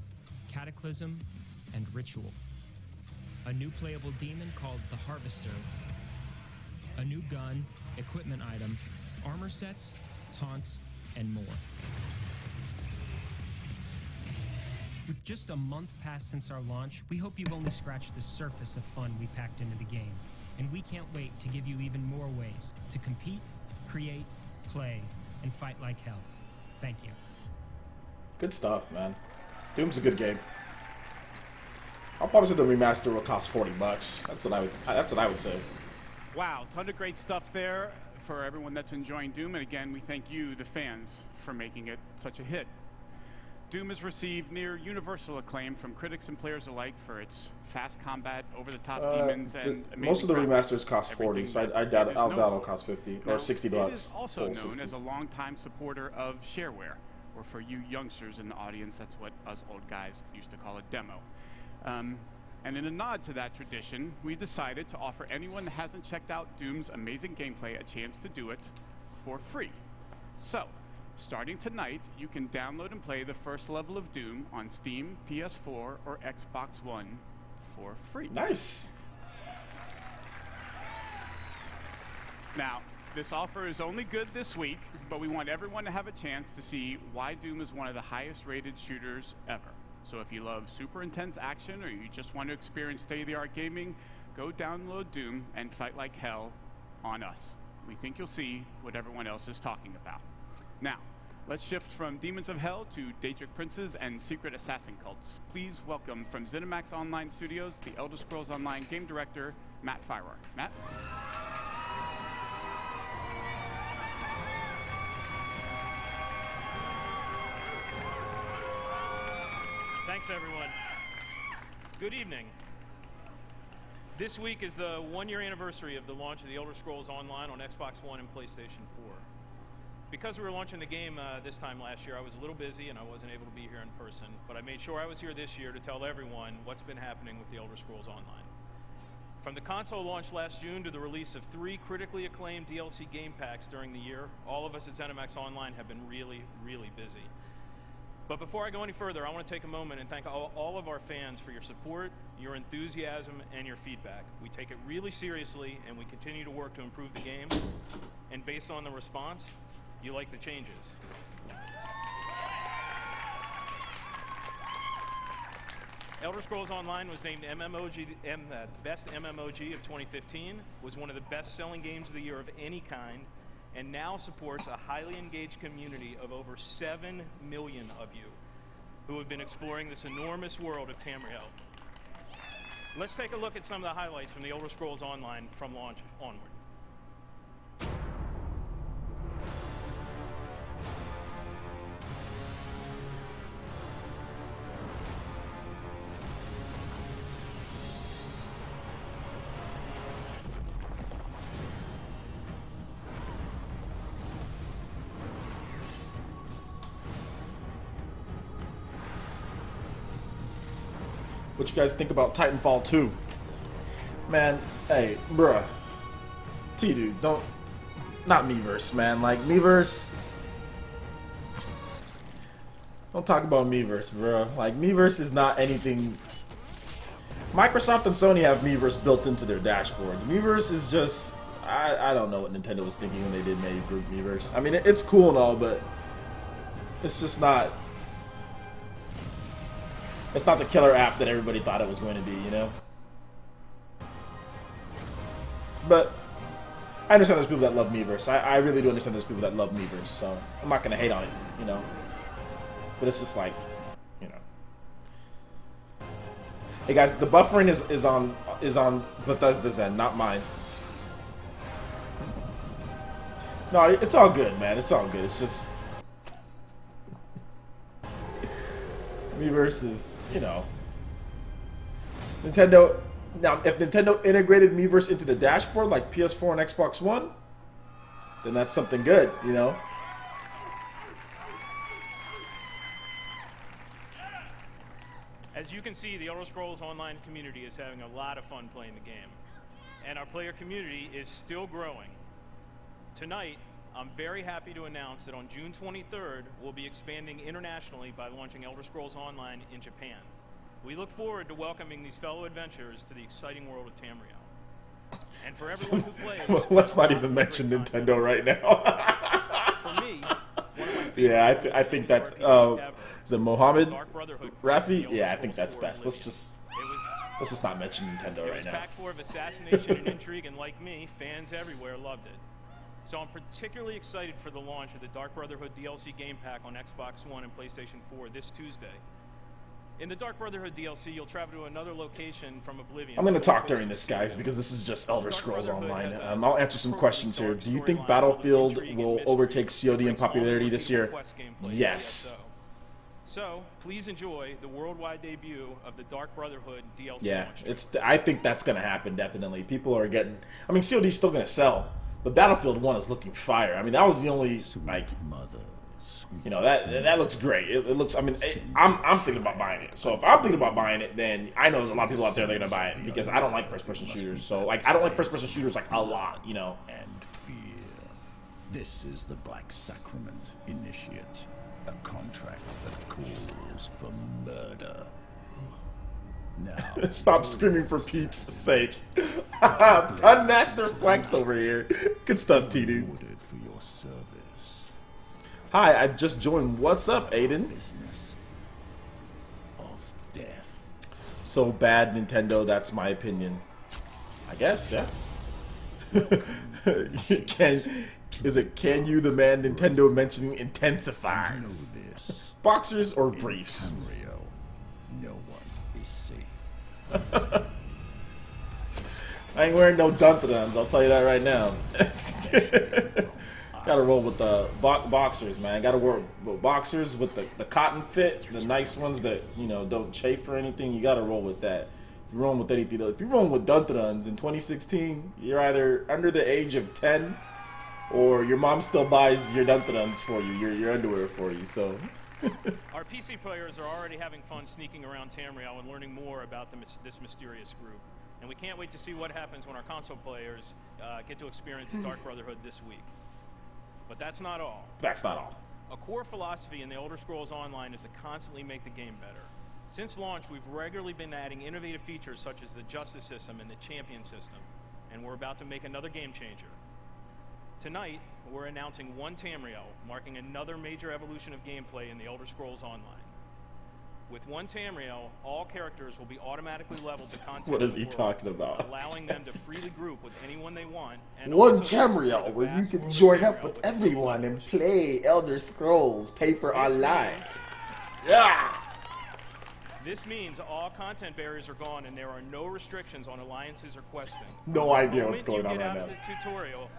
Cataclysm, and Ritual. A new playable demon called the Harvester, a new gun, equipment item, armor sets, taunts, and more. With just a month past since our launch, we hope you've only scratched the surface of fun we packed into the game, and we can't wait to give you even more ways to compete, create, play, and fight like hell. Thank you. Good stuff, man. Doom's a good game. I'll probably say the remaster will cost $40. That's what I would say. Wow, ton of great stuff there for everyone that's enjoying Doom, and again, we thank you, the fans, for making it such a hit. Doom has received near universal acclaim from critics and players alike for its fast combat, over-the-top demons, and amazing most of the graphics, remasters cost $40, so I doubt it'll cost $50 or $60. It is also known as a longtime supporter of shareware, or for you youngsters in the audience, that's what us old guys used to call a demo. And in a nod to that tradition, we decided to offer anyone that hasn't checked out Doom's amazing gameplay a chance to do it for free. So, starting tonight, you can download and play the first level of Doom on Steam, PS4, or Xbox One for free. Nice. Now, this offer is only good this week, but we want everyone to have a chance to see why Doom is one of the highest rated shooters ever. So if you love super intense action or you just want to experience state-of-the-art gaming, go download Doom and fight like hell on us. We think you'll see what everyone else is talking about. Now, let's shift from Demons of Hell to Daedric Princes and Secret Assassin Cults. Please welcome from ZeniMax Online Studios, the Elder Scrolls Online game director, Matt FIROR. Matt? Thanks, everyone. Good evening. This week is the one-year anniversary of the launch of The Elder Scrolls Online on Xbox One and PlayStation 4. Because we were launching the game this time last year, I was a little busy and I wasn't able to be here in person, but I made sure I was here this year to tell everyone what's been happening with The Elder Scrolls Online. From the console launch last June to the release of 3 critically acclaimed DLC game packs during the year, all of us at ZeniMax Online have been really, really busy. But before I go any further, I want to take a moment and thank all of our fans for your support, your enthusiasm, and your feedback. We take it really seriously, and we continue to work to improve the game. And based on the response, you like the changes. Elder Scrolls Online was named Best MMOG of 2015, was one of the best-selling games of the year of any kind, and now supports a highly engaged community of over 7 million of you who have been exploring this enormous world of Tamriel. Let's take a look at some of the highlights from the Elder Scrolls Online from launch onward. What you guys think about Titanfall 2? Man, hey, bruh. T-Dude, don't... Not Miiverse, man. Like, Miiverse... Don't talk about Miiverse, bruh. Like, Miiverse is not anything... Microsoft and Sony have Miiverse built into their dashboards. Miiverse is just... I don't know what Nintendo was thinking when they did make Group Miiverse. I mean, it's cool and all, but... It's just not... It's not the killer app that everybody thought it was going to be, you know? But I understand there's people that love Miiverse. I really do understand there's people that love Miiverse, so I'm not going to hate on it, you know? But it's just like, you know. Hey guys, the buffering is on Bethesda's end, not mine. No, it's all good, man. It's all good. It's just... Miiverse is, you know, Nintendo. Now, if Nintendo integrated Miiverse into the dashboard like PS4 and Xbox One, then that's something good, you know. As you can see, the Elder Scrolls Online community is having a lot of fun playing the game, and our player community is still growing. Tonight, I'm very happy to announce that on June 23rd, we'll be expanding internationally by launching Elder Scrolls Online in Japan. We look forward to welcoming these fellow adventurers to the exciting world of Tamriel. And for everyone who plays... Let's not even mention Nintendo right now. For me, one of my yeah, I think that's... is it Mohammed? RAPHAEL? Yeah, I think that's best. Let's just not mention Nintendo right now. It was packed full of assassination and intrigue, and like me, fans everywhere loved it. So I'm particularly excited for the launch of the Dark Brotherhood DLC game pack on Xbox One and PlayStation 4 this Tuesday. In the Dark Brotherhood DLC, you'll travel to another location from Oblivion. I'm going to talk during this, guys, because this is just Elder Scrolls Online. I'll answer some questions here. Do you think Battlefield will overtake COD in popularity this year? Yes. So, please enjoy the worldwide debut of the Dark Brotherhood DLC. Yeah, I think that's going to happen, definitely. People are getting... I mean, COD's still going to sell. But Battlefield 1 is looking fire. I mean, that was the only, like, you know, that looks great. It looks, I mean, I'm thinking about buying it. So if I'm thinking about buying it, then I know there's a lot of people out there that are going to buy it. Because I don't like first-person shooters. So, like, I don't like first-person shooters, like, a lot, you know. And fear. This is the Black Sacrament Initiate. A contract that calls for murder. Now, stop screaming for Pete's sake. Unmaster Flex over here. Good stuff, T-Dude. For your service. Hi, I've just joined. What's up, Aiden? Business of death. So bad, Nintendo. That's my opinion. I guess, yeah. Can you, the man Nintendo mentioning intensifies? Boxers or briefs? No one is safe. I ain't wearing no dun-dun-duns, I'll tell you that right now. Gotta roll with the boxers, man. Gotta wear boxers with the cotton fit, the nice ones that, you know, don't chafe or anything. You gotta roll with that. If you're rolling with anything else, if you're rolling with Duntaduns in 2016, you're either under the age of 10 or your mom still buys your Duntaduns for you, your underwear for you. So. Our PC players are already having fun sneaking around Tamriel and learning more about this mysterious group. And we can't wait to see what happens when our console players get to experience the Dark Brotherhood this week. But that's not all. That's not all. A core philosophy in the Elder Scrolls Online is to constantly make the game better. Since launch, we've regularly been adding innovative features such as the Justice System and the Champion System, and we're about to make another game changer. Tonight, we're announcing One Tamriel, marking another major evolution of gameplay in the Elder Scrolls Online. With One Tamriel, all characters will be automatically leveled to content. What is he talking about? Allowing them to freely group with anyone they want. And One Tamriel, where you can join up with everyone and play Elder Scrolls Paper Online. Yeah! This means all content barriers are gone and there are no restrictions on alliances or questing. No idea what's going on right now. When you get out of the tutorial,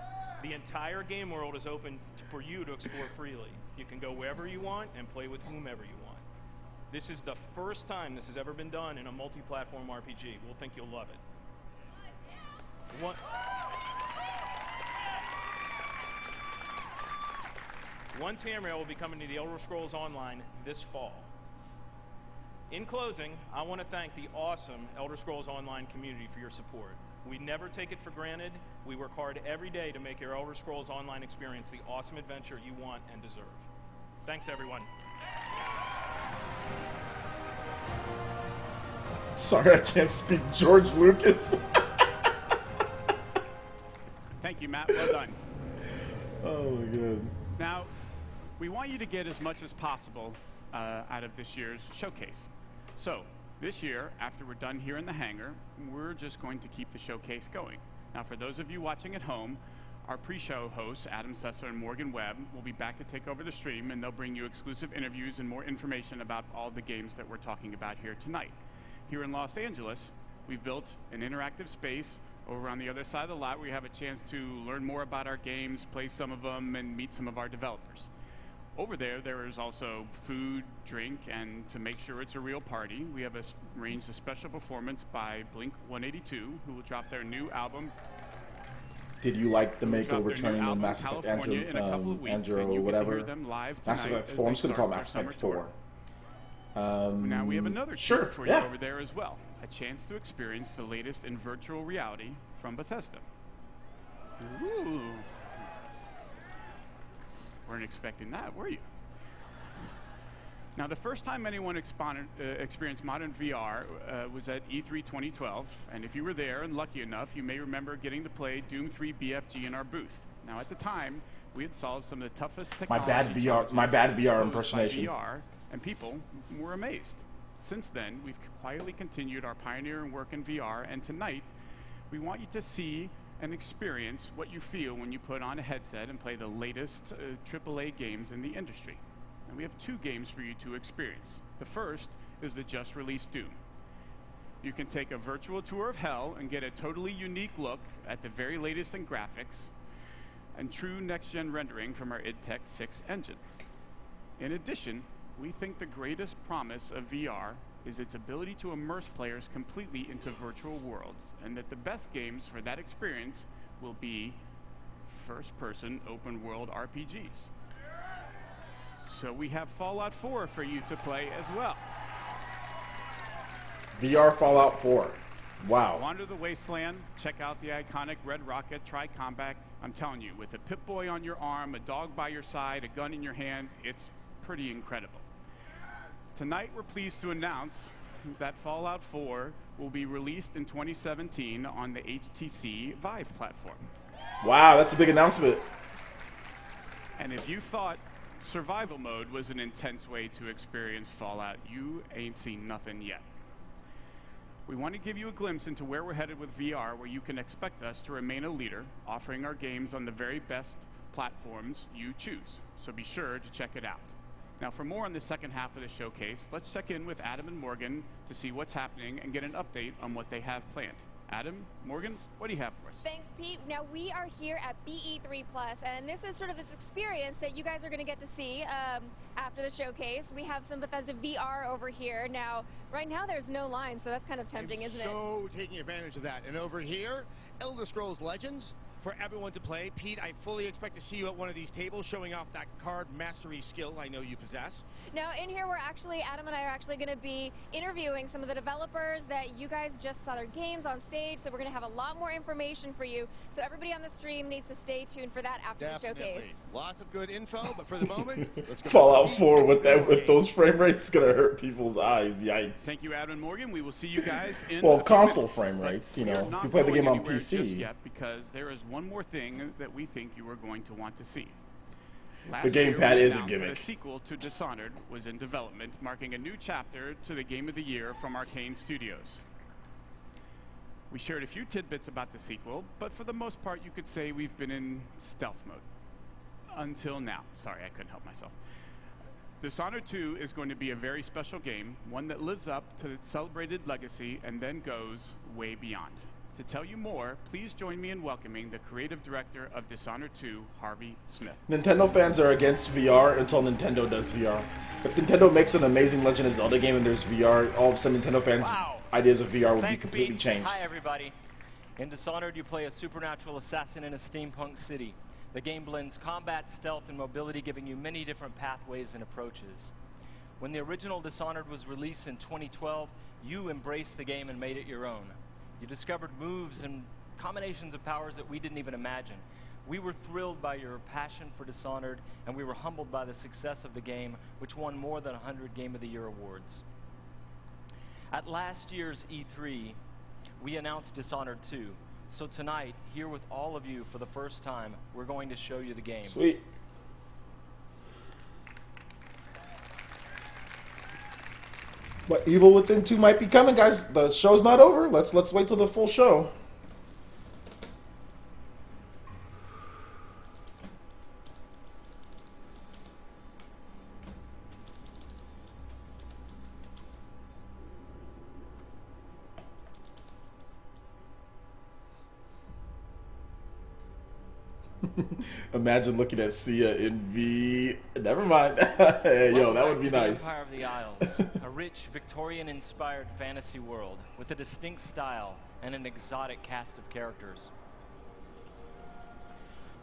the entire game world is open for you to explore freely. You can go wherever you want and play with whomever you want. This is the first time this has ever been done in a multi-platform RPG. We'll think you'll love it. One Tamriel will be coming to the Elder Scrolls Online this fall. In closing, I want to thank the awesome Elder Scrolls Online community for your support. We never take it for granted. We work hard every day to make your Elder Scrolls Online experience the awesome adventure you want and deserve. Thanks, everyone. Sorry, I can't speak George Lucas. Thank you, Matt. Well done. Oh, my God. Now, we want you to get as much as possible out of this year's showcase. So, this year, after we're done here in the hangar, we're just going to keep the showcase going. Now, for those of you watching at home, our pre-show hosts, Adam Sessler and Morgan Webb, will be back to take over the stream, and they'll bring you exclusive interviews and more information about all the games that we're talking about here tonight. Here in Los Angeles, we've built an interactive space over on the other side of the lot where you have a chance to learn more about our games, play some of them, and meet some of our developers. Over there, there is also food, drink, and to make sure it's a real party, we have arranged a special performance by Blink-182, who will drop their new album. Did you like the makeover turning in Mass Effect Andrew or whatever? Mass Effect 4. I'm just going to call it Mass Effect 4. Now we have another treat for you over there as well. A chance to experience the latest in virtual reality from Bethesda. Ooh. Weren't expecting that, were you? Now, the first time anyone experienced modern VR was at E3 2012, and if you were there and lucky enough, you may remember getting to play Doom 3 BFG in our booth. Now, at the time, we had solved some of the toughest technology my bad VR impersonation. VR, and people were amazed. Since then, we've quietly continued our pioneering work in VR, and tonight, we want you to see and experience what you feel when you put on a headset and play the latest AAA games in the industry. And we have two games for you to experience. The first is the just released Doom. You can take a virtual tour of hell and get a totally unique look at the very latest in graphics and true next-gen rendering from our id Tech 6 engine. In addition, we think the greatest promise of VR is its ability to immerse players completely into virtual worlds, and that the best games for that experience will be first-person open-world RPGs. So we have Fallout 4 for you to play as well. VR Fallout 4. Wow. Wander the Wasteland, check out the iconic Red Rocket Tri-Combat. I'm telling you, with a Pip-Boy on your arm, a dog by your side, a gun in your hand, it's pretty incredible. Tonight, we're pleased to announce that Fallout 4 will be released in 2017 on the HTC Vive platform. Wow, that's a big announcement. And if you thought survival mode was an intense way to experience Fallout, you ain't seen nothing yet. We want to give you a glimpse into where we're headed with VR, where you can expect us to remain a leader, offering our games on the very best platforms you choose. So be sure to check it out. Now, for more on the second half of the showcase, let's check in with Adam and Morgan to see what's happening and get an update on what they have planned. Adam, Morgan, what do you have for us? Thanks, Pete. Now, we are here at BE3+, and this is sort of this experience that you guys are going to get to see after the showcase. We have some Bethesda VR over here. Now, right now there's no line, so that's kind of tempting, isn't it? So taking advantage of that. And over here, Elder Scrolls Legends for everyone to play. Pete, I fully expect to see you at one of these tables showing off that card mastery skill I know you possess. Now, in here, Adam and I are actually going to be interviewing some of the developers that you guys just saw their games on stage, so we're going to have a lot more information for you. So everybody on the stream needs to stay tuned for that after the showcase. Lots of good info, but for the moment, let's go. Fallout 4 with those frame rates is gonna hurt people's eyes. Yikes. Thank you, Adam and Morgan. We will see you guys in well, a few console minutes, frame rates, you we are know, not if you play the going game on anywhere just PC. yet, because there is one more thing that we think you are going to want to see. The gamepad is a announced that gimmick. A sequel to Dishonored was in development, marking a new chapter to the Game of the Year from Arcane Studios. We shared a few tidbits about the sequel, but for the most part, you could say we've been in stealth mode. Until now. Sorry, I couldn't help myself. Dishonored 2 is going to be a very special game, one that lives up to its celebrated legacy and then goes way beyond. To tell you more, please join me in welcoming the creative director of Dishonored 2, Harvey Smith. Nintendo fans are against VR until Nintendo does VR. If Nintendo makes an amazing Legend of Zelda game and there's VR, all of a sudden Nintendo fans' ideas of VR will be completely changed. Hi everybody. In Dishonored, you play a supernatural assassin in a steampunk city. The game blends combat, stealth, and mobility, giving you many different pathways and approaches. When the original Dishonored was released in 2012, you embraced the game and made it your own. You discovered moves and combinations of powers that we didn't even imagine. We were thrilled by your passion for Dishonored, and we were humbled by the success of the game, which won more than 100 Game of the Year awards. At last year's E3, we announced Dishonored 2. So tonight, here with all of you for the first time, we're going to show you the game. Sweet. But Evil Within 2 might be coming, guys. The show's not over. Let's wait till the full show. Imagine looking at Sia in V. Never mind. Hey, yo, that would be nice. Empire of the Isles, a rich Victorian-inspired fantasy world with a distinct style and an exotic cast of characters.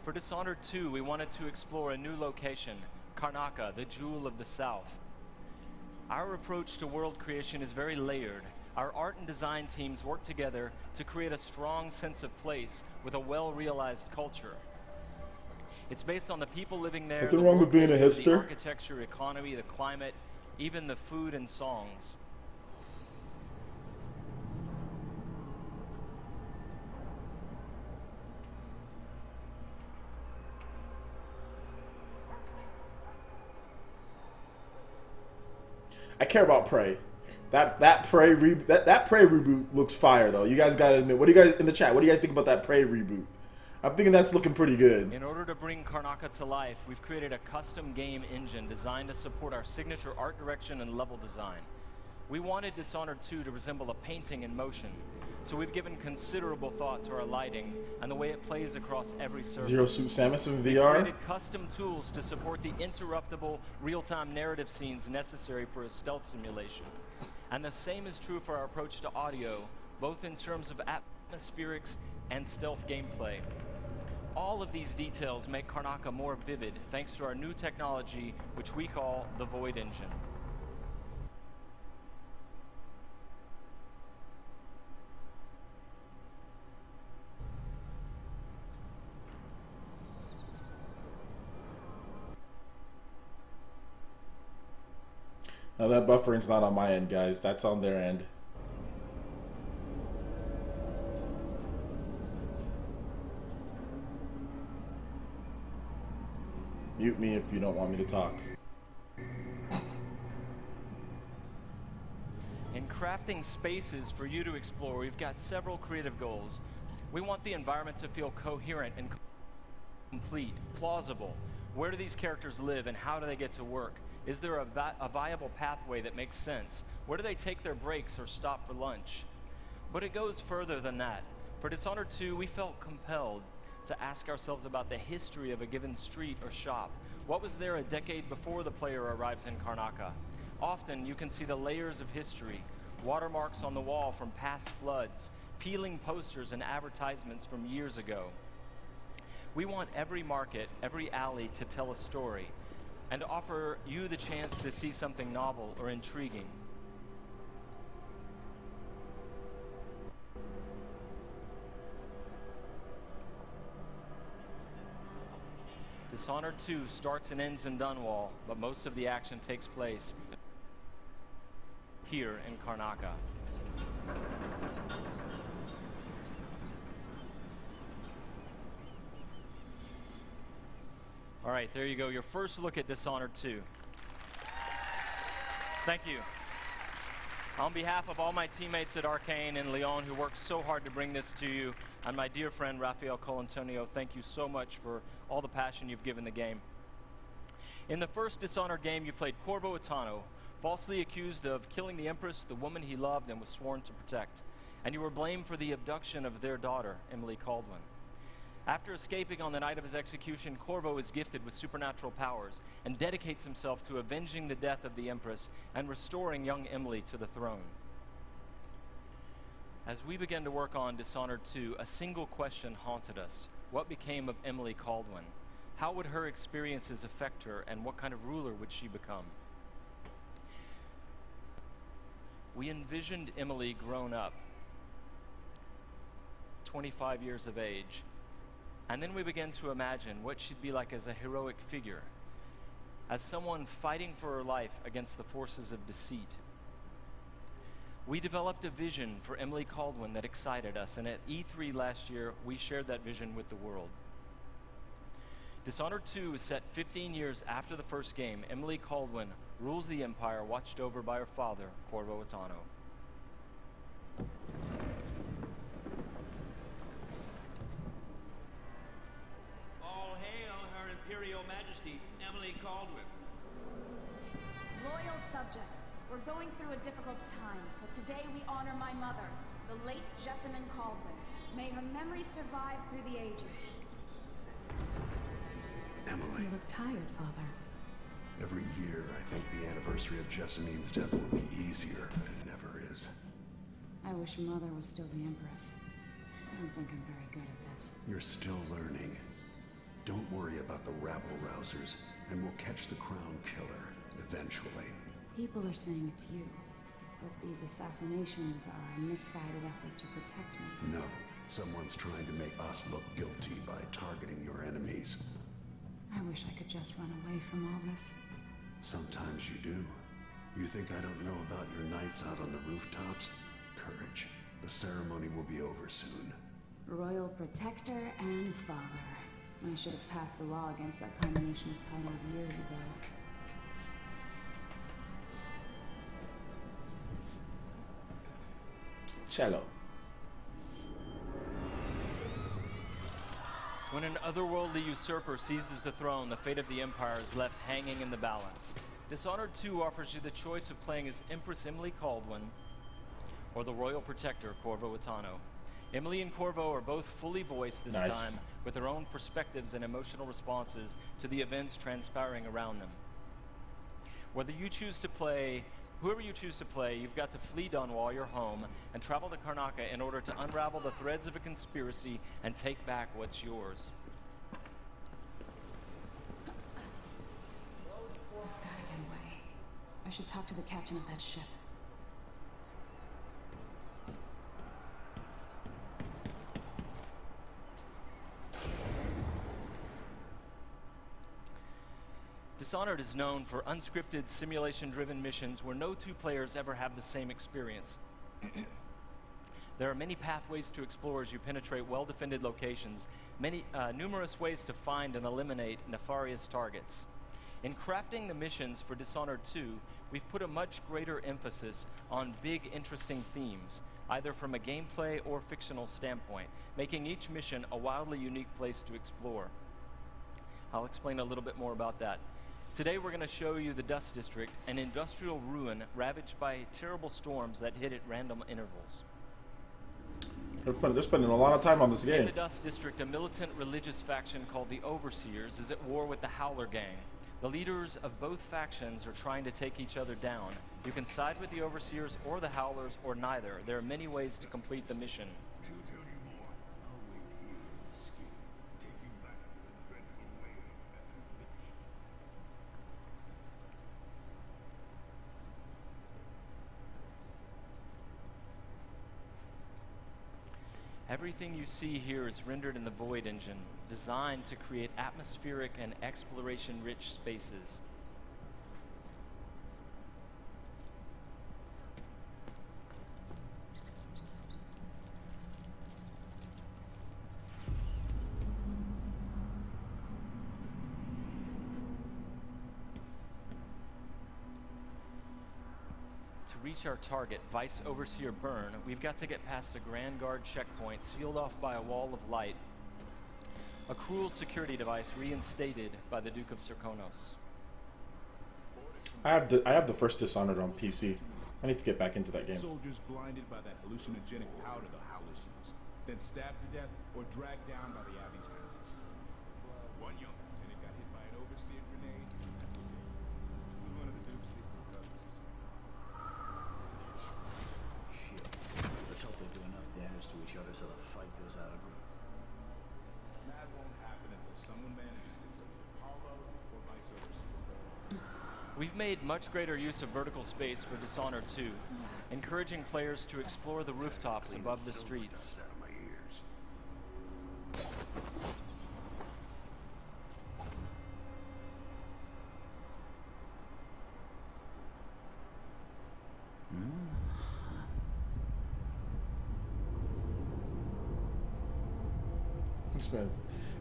For Dishonored 2, we wanted to explore a new location, Karnaca, the jewel of the South. Our approach to world creation is very layered. Our art and design teams work together to create a strong sense of place with a well-realized culture. It's based on the people living there, nothing wrong with being a hipster. The architecture, economy, the climate, even the food and songs. I care about Prey. That Prey reboot looks fire though. You guys gotta admit. What do you guys in the chat? What do you guys think about that Prey reboot? I'm thinking that's looking pretty good. In order to bring Karnaca to life, we've created a custom game engine designed to support our signature art direction and level design. We wanted Dishonored 2 to resemble a painting in motion, so we've given considerable thought to our lighting and the way it plays across every surface. Zero Suit Samus in We VR. created custom tools to support the interruptible, real-time narrative scenes necessary for a stealth simulation. And the same is true for our approach to audio, both in terms of atmospherics and stealth gameplay. All of these details make Karnaca more vivid thanks to our new technology, which we call the Void Engine. Now that buffering's not on my end, guys. That's on their end. Mute me if you don't want me to talk. In crafting spaces for you to explore, we've got several creative goals. We want the environment to feel coherent and complete, plausible. Where do these characters live and how do they get to work? Is there a viable pathway that makes sense? Where do they take their breaks or stop for lunch? But it goes further than that. For Dishonored 2, we felt compelled to ask ourselves about the history of a given street or shop. What was there a decade before the player arrives in Karnaca? Often you can see the layers of history, watermarks on the wall from past floods, peeling posters and advertisements from years ago. We want every market, every alley to tell a story and to offer you the chance to see something novel or intriguing. Dishonored 2 starts and ends in Dunwall, but most of the action takes place here in Karnaca. All right, there you go, your first look at Dishonored 2. Thank you. On behalf of all my teammates at Arcane and Lyon who worked so hard to bring this to you, and my dear friend RAPHAEL COLANTONIO, thank you so much for all the passion you've given the game. In the first Dishonored game, you played Corvo Attano, falsely accused of killing the Empress, the woman he loved and was sworn to protect. And you were blamed for the abduction of their daughter, Emily Caldwin. After escaping on the night of his execution, Corvo is gifted with supernatural powers and dedicates himself to avenging the death of the Empress and restoring young Emily to the throne. As we began to work on Dishonored 2, a single question haunted us. What became of Emily Caldwin? How would her experiences affect her, and what kind of ruler would she become? We envisioned Emily grown up, 25 years of age, and then we began to imagine what she'd be like as a heroic figure, as someone fighting for her life against the forces of deceit. We developed a vision for Emily Caldwin that excited us, and at E3 last year, we shared that vision with the world. Dishonored 2 is set 15 years after the first game. Emily Caldwin rules the Empire, watched over by her father, Corvo Attano. All hail Her Imperial Majesty, Emily Caldwin. Loyal subjects, we're going through a difficult time, but today we honor my mother, the late Jessamine Caldwin. May her memory survive through the ages. Emily. You look tired, Father. Every year, I think the anniversary of Jessamine's death will be easier, but it never is. I wish Mother was still the Empress. I don't think I'm very good at this. You're still learning. Don't worry about the rabble-rousers, and we'll catch the Crown Killer, eventually. People are saying it's you, that these assassinations are a misguided effort to protect me. No, someone's trying to make us look guilty by targeting your enemies. I wish I could just run away from all this. Sometimes you do. You think I don't know about your nights out on the rooftops? Courage. The ceremony will be over soon. Royal Protector and Father. I should have passed a law against that combination of titles years ago. Cello. When an otherworldly usurper seizes the throne, the fate of the Empire is left hanging in the balance. Dishonored 2 offers you the choice of playing as Empress Emily Caldwin or the Royal Protector, Corvo Attano. Emily and Corvo are both fully voiced this time, with their own perspectives and emotional responses to the events transpiring around them. Whoever you choose to play, you've got to flee Dunwall, your home, and travel to Karnaca in order to unravel the threads of a conspiracy and take back what's yours. Gotta get away. I should talk to the captain of that ship. Dishonored is known for unscripted, simulation-driven missions where no two players ever have the same experience. There are many pathways to explore as you penetrate well-defended locations, numerous ways to find and eliminate nefarious targets. In crafting the missions for Dishonored 2, we've put a much greater emphasis on big, interesting themes, either from a gameplay or fictional standpoint, making each mission a wildly unique place to explore. I'll explain a little bit more about that. Today we're going to show you the Dust District, an industrial ruin ravaged by terrible storms that hit at random intervals. They're spending a lot of time on this game. In the Dust District, a militant religious faction called the Overseers is at war with the Howler Gang. The leaders of both factions are trying to take each other down. You can side with the Overseers or the Howlers or neither. There are many ways to complete the mission. Everything you see here is rendered in the Void engine, designed to create atmospheric and exploration-rich spaces. To reach our target, Vice Overseer Byrne, we've got to get past a Grand Guard checkpoint sealed off by a wall of light. A cruel security device reinstated by the Duke of Serkonos. I have the first Dishonored on PC. I need to get back into that game. Soldiers blinded by that hallucinogenic powder the Howlers use, then stabbed to death or dragged down by the Abbey's HINES. One young lieutenant got hit by an Overseer grenade. That was it. One of the Duke's distant cousins. Shit. Let's hope they do enough damage to each other so the fight goes out of reach. That won't happen until someone manages to kill either Paulo or Vice Overseer. We've made much greater use of vertical space for Dishonored 2, encouraging players to explore the rooftops above the streets.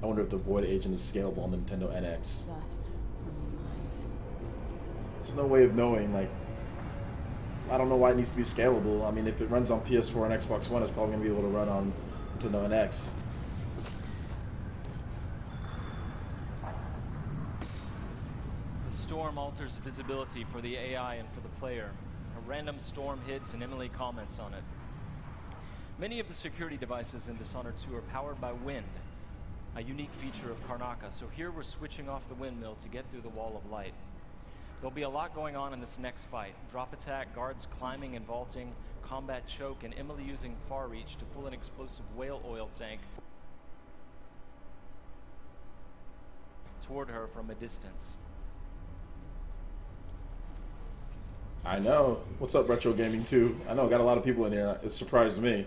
I wonder if the Void Agent is scalable on the Nintendo NX. There's no way of knowing, like, I don't know why it needs to be scalable. I mean, if it runs on PS4 and Xbox One, it's probably going to be able to run on Nintendo NX. The storm alters visibility for the AI and for the player. A random storm hits and Emily comments on it. Many of the security devices in Dishonored 2 are powered by wind, a unique feature of Karnaca, so here we're switching off the windmill to get through the wall of light. There'll be a lot going on in this next fight. Drop attack, guards climbing and vaulting, combat choke, and Emily using far reach to pull an explosive whale oil tank toward her from a distance. I know. What's up, Retro Gaming 2? I know, got a lot of people in here. It surprised me.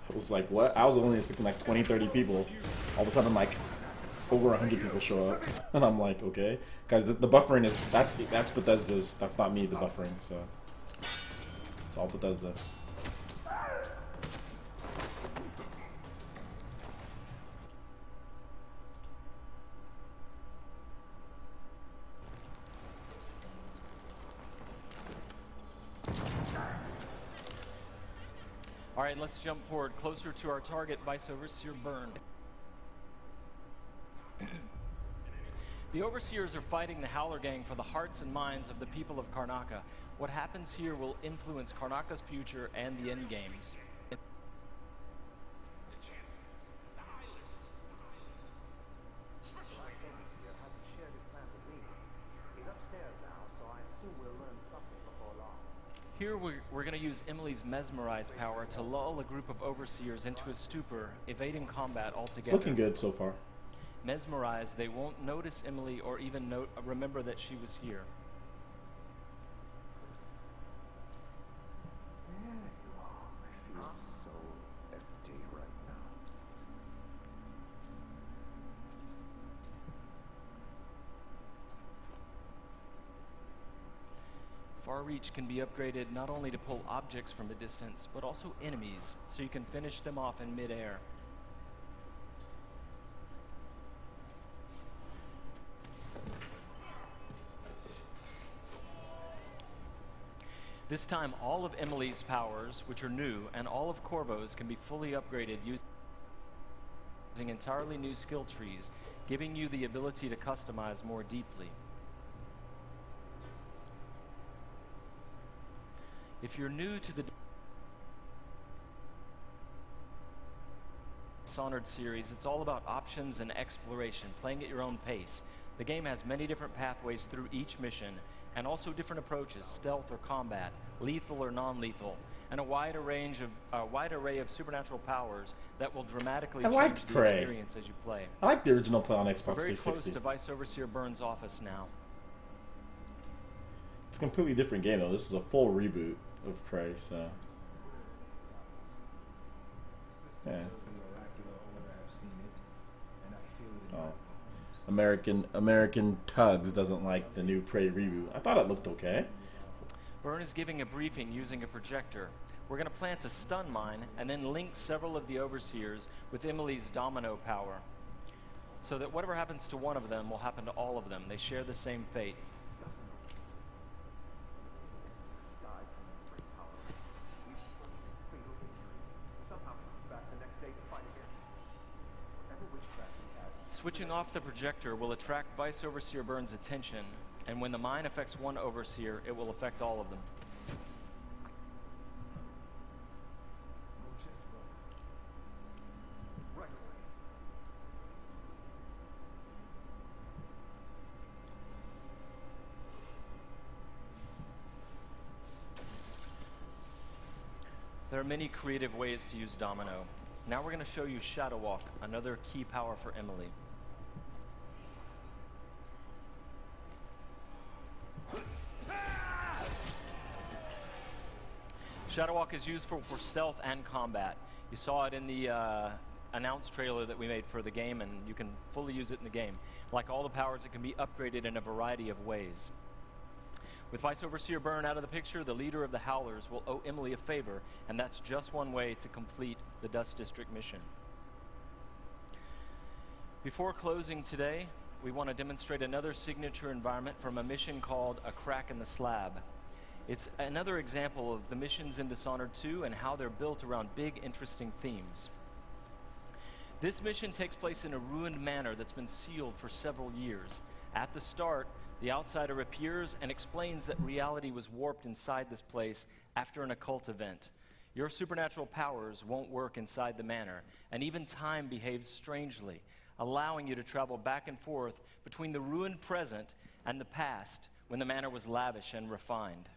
I was like, what? I was only expecting like 20, 30 people. All of a sudden, like, over 100 people show up. And I'm like, okay. Guys, the buffering is, that's Bethesda's. That's not me, the buffering, so. It's all Bethesda. All right, let's jump forward closer to our target, Vice Overseer Byrne. The Overseers are fighting the Howler Gang for the hearts and minds of the people of Karnaca. What happens here will influence Karnaca's future and the endgames. Here we're going to use Emily's Mesmerize power to lull a group of Overseers into a stupor, evading combat altogether. It's looking good so far. Mesmerized, they won't notice Emily or even remember that she was here. There you are. I feel so empty right now. Far Reach can be upgraded not only to pull objects from a distance, but also enemies, so you can finish them off in mid-air. This time, all of Emily's powers, which are new, and all of Corvo's can be fully upgraded using entirely new skill trees, giving you the ability to customize more deeply. If you're new to the Dishonored series, it's all about options and exploration, playing at your own pace. The game has many different pathways through each mission, and also different approaches, stealth or combat, lethal or non-lethal, and a wide array of supernatural powers that will dramatically change the experience as you play. I like the original play on Xbox 360. We're very close to Vice Overseer Burns' office now. It's a completely different game, though. This is a full reboot of Prey, so... Yeah. Oh. American Tugs doesn't like the new Prey reboot. I thought it looked okay. Byrne is giving a briefing using a projector. We're going to plant a stun mine and then link several of the Overseers with Emily's domino power, so that whatever happens to one of them will happen to all of them. They share the same fate. Switching off the projector will attract Vice Overseer Burns' attention, and when the mine affects one Overseer, it will affect all of them. There are many creative ways to use Domino. Now we're going to show you Shadow Walk, another key power for Emily. Shadow Walk is used for stealth and combat. You saw it in the announced trailer that we made for the game, and you can fully use it in the game. Like all the powers, it can be upgraded in a variety of ways. With Vice Overseer Byrne out of the picture, the leader of the Howlers will owe Emily a favor, and that's just one way to complete the Dust District mission. Before closing today, we want to demonstrate another signature environment from a mission called A Crack in the Slab. It's another example of the missions in Dishonored 2 and how they're built around big, interesting themes. This mission takes place in a ruined manor that's been sealed for several years. At the start, the outsider appears and explains that reality was warped inside this place after an occult event. Your supernatural powers won't work inside the manor, and even time behaves strangely, allowing you to travel back and forth between the ruined present and the past when the manor was lavish and refined.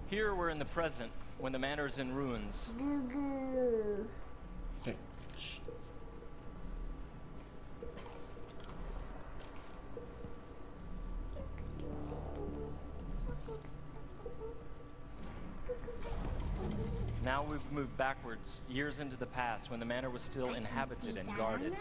Here we're in the present, when the manor is in ruins. Okay. Shh. Now we've moved backwards, years into the past, when the manor was still inhabited and guarded.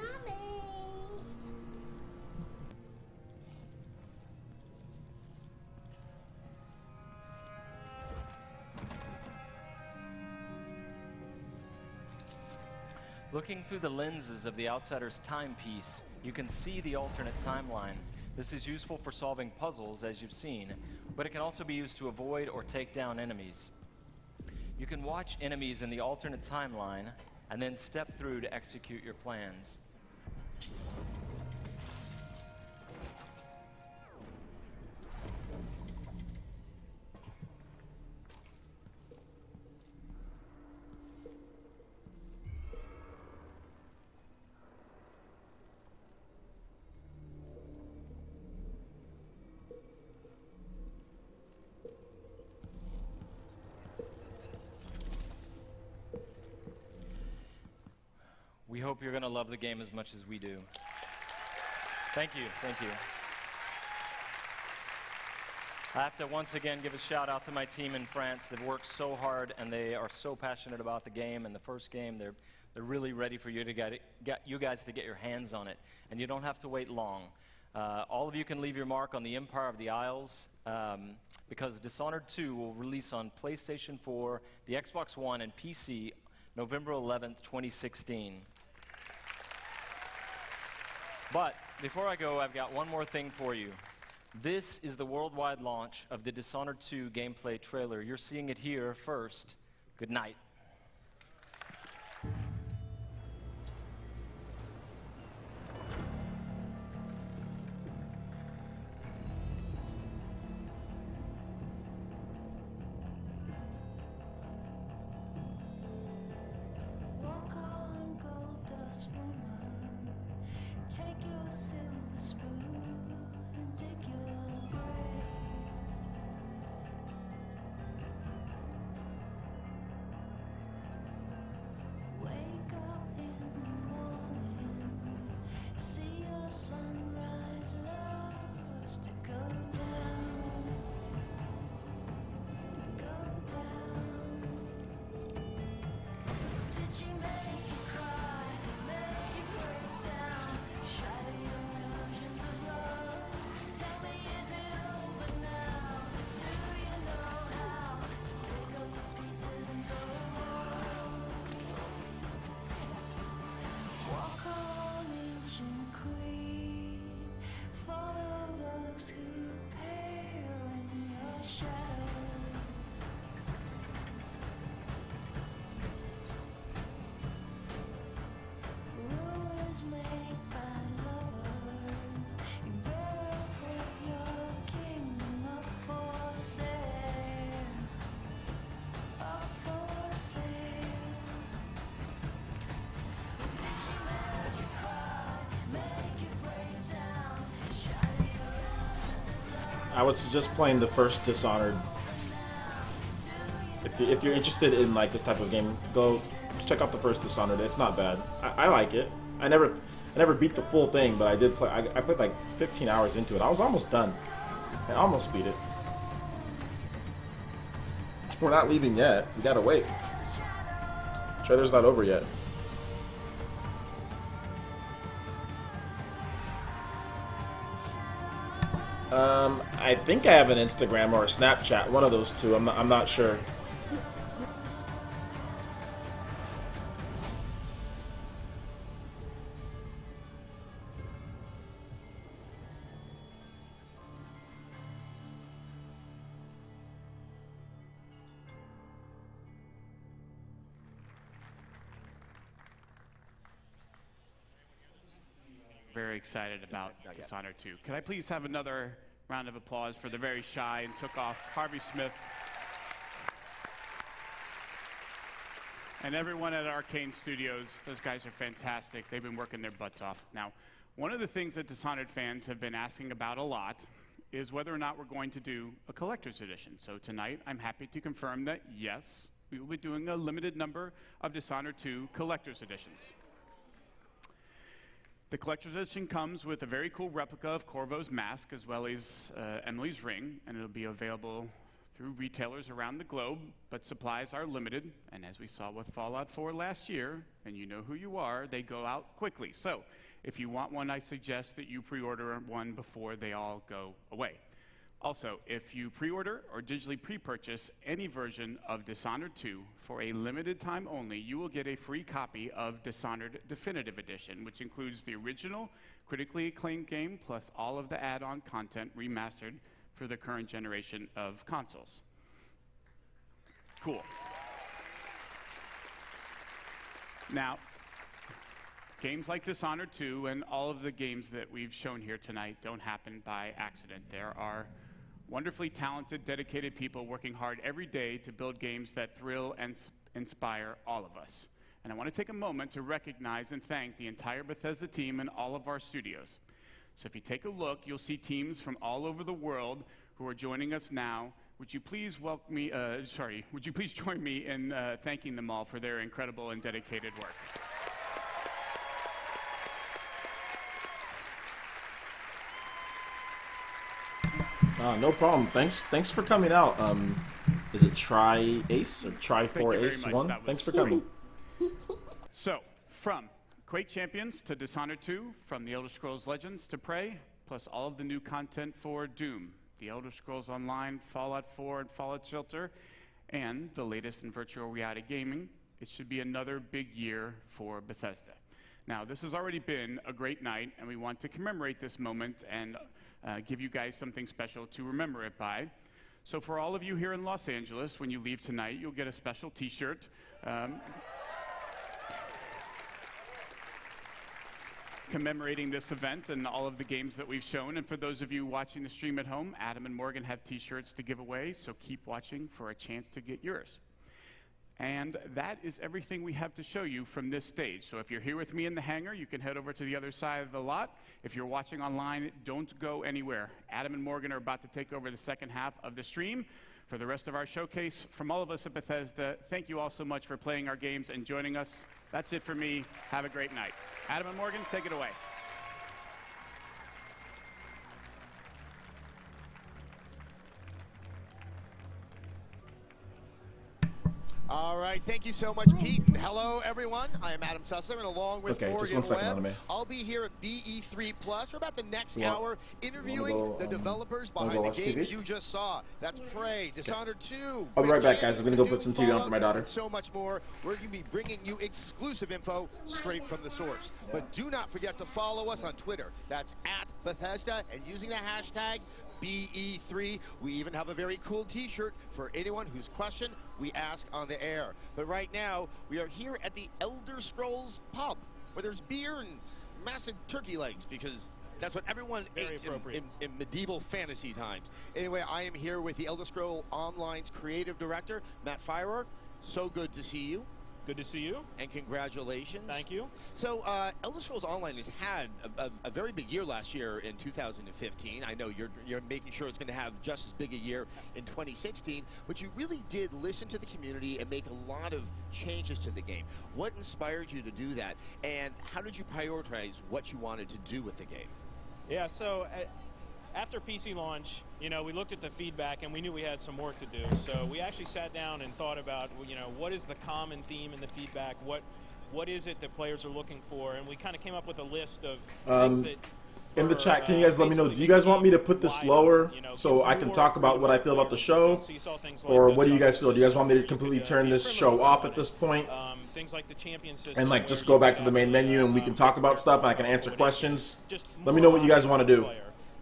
Looking through the lenses of the outsider's timepiece, you can see the alternate timeline. This is useful for solving puzzles, as you've seen, but it can also be used to avoid or take down enemies. You can watch enemies in the alternate timeline and then step through to execute your plans. We hope you're going to love the game as much as we do. Thank you, thank you. I have to once again give a shout out to my team in France. They've worked so hard and they are so passionate about the game. And the first game, they're really ready for you to get you guys to get your hands on it. And you don't have to wait long. All of you can leave your mark on the Empire of the Isles because Dishonored 2 will release on PlayStation 4, the Xbox One, and PC November 11th, 2016. But before I go, I've got one more thing for you. This is the worldwide launch of the Dishonored 2 gameplay trailer. You're seeing it here first. Good night. I would suggest playing the first Dishonored. If you're interested in like this type of game, go check out the first Dishonored. It's not bad. I like it. I never beat the full thing, but I did play. I played like 15 hours into it. I was almost done. I almost beat it. We're not leaving yet. We gotta wait. Trailer's not over yet. I think I have an Instagram or a Snapchat, one of those two. I'm not sure. Very excited about Dishonored 2. Could I please have another round of applause for the very shy and took off Harvey Smith and everyone at Arcane Studios. Those guys are fantastic. They've been working their butts off. Now, one of the things that Dishonored fans have been asking about a lot is whether or not we're going to do a collector's edition. So tonight, I'm happy to confirm that yes, we will be doing a limited number of Dishonored 2 collector's editions. The collector's edition comes with a very cool replica of Corvo's mask as well as Emily's ring, and it'll be available through retailers around the globe, but supplies are limited, and as we saw with Fallout 4 last year, and you know who you are, they go out quickly. So if you want one, I suggest that you pre-order one before they all go away. Also, if you pre-order or digitally pre-purchase any version of Dishonored 2 for a limited time only, you will get a free copy of Dishonored Definitive Edition, which includes the original critically acclaimed game plus all of the add-on content remastered for the current generation of consoles. Cool. Now, games like Dishonored 2 and all of the games that we've shown here tonight don't happen by accident. There are wonderfully talented, dedicated people working hard every day to build games that thrill and inspire all of us. And I want to take a moment to recognize and thank the entire Bethesda team and all of our studios. So if you take a look, you'll see teams from all over the world who are joining us now. Would you please welcome me, would you please join me in thanking them all for their incredible and dedicated work. No problem. Thanks for coming out. Is it Tri-Ace or Tri-4-Ace-1? Thanks for coming. So, from Quake Champions to Dishonored 2, from The Elder Scrolls Legends to Prey, plus all of the new content for Doom, The Elder Scrolls Online, Fallout 4, and Fallout Shelter, and the latest in virtual reality gaming, it should be another big year for Bethesda. Now, this has already been a great night, and we want to commemorate this moment and give you guys something special to remember it by. So for all of you here in Los Angeles, when you leave tonight, you'll get a special t-shirt. Commemorating this event and all of the games that we've shown. And for those of you watching the stream at home, Adam and Morgan have t-shirts to give away, so keep watching for a chance to get yours. And that is everything we have to show you from this stage. So if you're here with me in the hangar, you can head over to the other side of the lot. If you're watching online, don't go anywhere. Adam and Morgan are about to take over the second half of the stream for the rest of our showcase. From all of us at Bethesda, thank you all so much for playing our games and joining us. That's it for me. Have a great night. Adam and Morgan, take it away. All right, thank you so much, Pete. And hello, everyone. I am Adam Sussman, and along with Morgan Webb, I'll be here at BE3 Plus for about the next hour, interviewing the developers behind the games you just saw. That's Prey, Dishonored 2. I'll be right back, guys. I'm going to go put some TV on for my daughter. So much more. We're going to be bringing you exclusive info straight from the source. But do not forget to follow us on Twitter. That's @Bethesda, and using the hashtag BE3. We even have a very cool t-shirt for anyone whose question we ask on the air. But right now, we are here at the Elder Scrolls pub, where there's beer and massive turkey legs, because that's what everyone ate in medieval fantasy times. Anyway, I am here with the Elder Scrolls Online's creative director, Matt FIROR. So good to see you. Good to see you. And congratulations. Thank you. So, Elder Scrolls Online has had a very big year last year in 2015. I know you're making sure it's going to have just as big a year in 2016, but you really did listen to the community and make a lot of changes to the game. What inspired you to do that, and how did you prioritize what you wanted to do with the game? Yeah, so after PC launch, you know, we looked at the feedback and we knew we had some work to do. So we actually sat down and thought about, you know, what is the common theme in the feedback? What is it that players are looking for? And we kind of came up with a list of things that... In the chat, can you guys let me know, do you guys want me to put this lower so I can talk about what I feel about the show? Or what do you guys feel? Do you guys want me to completely turn this show off at this point? Things like the champion system, and like just go back to the main menu and we can talk about stuff and I can answer questions? Let me know what you guys want to do.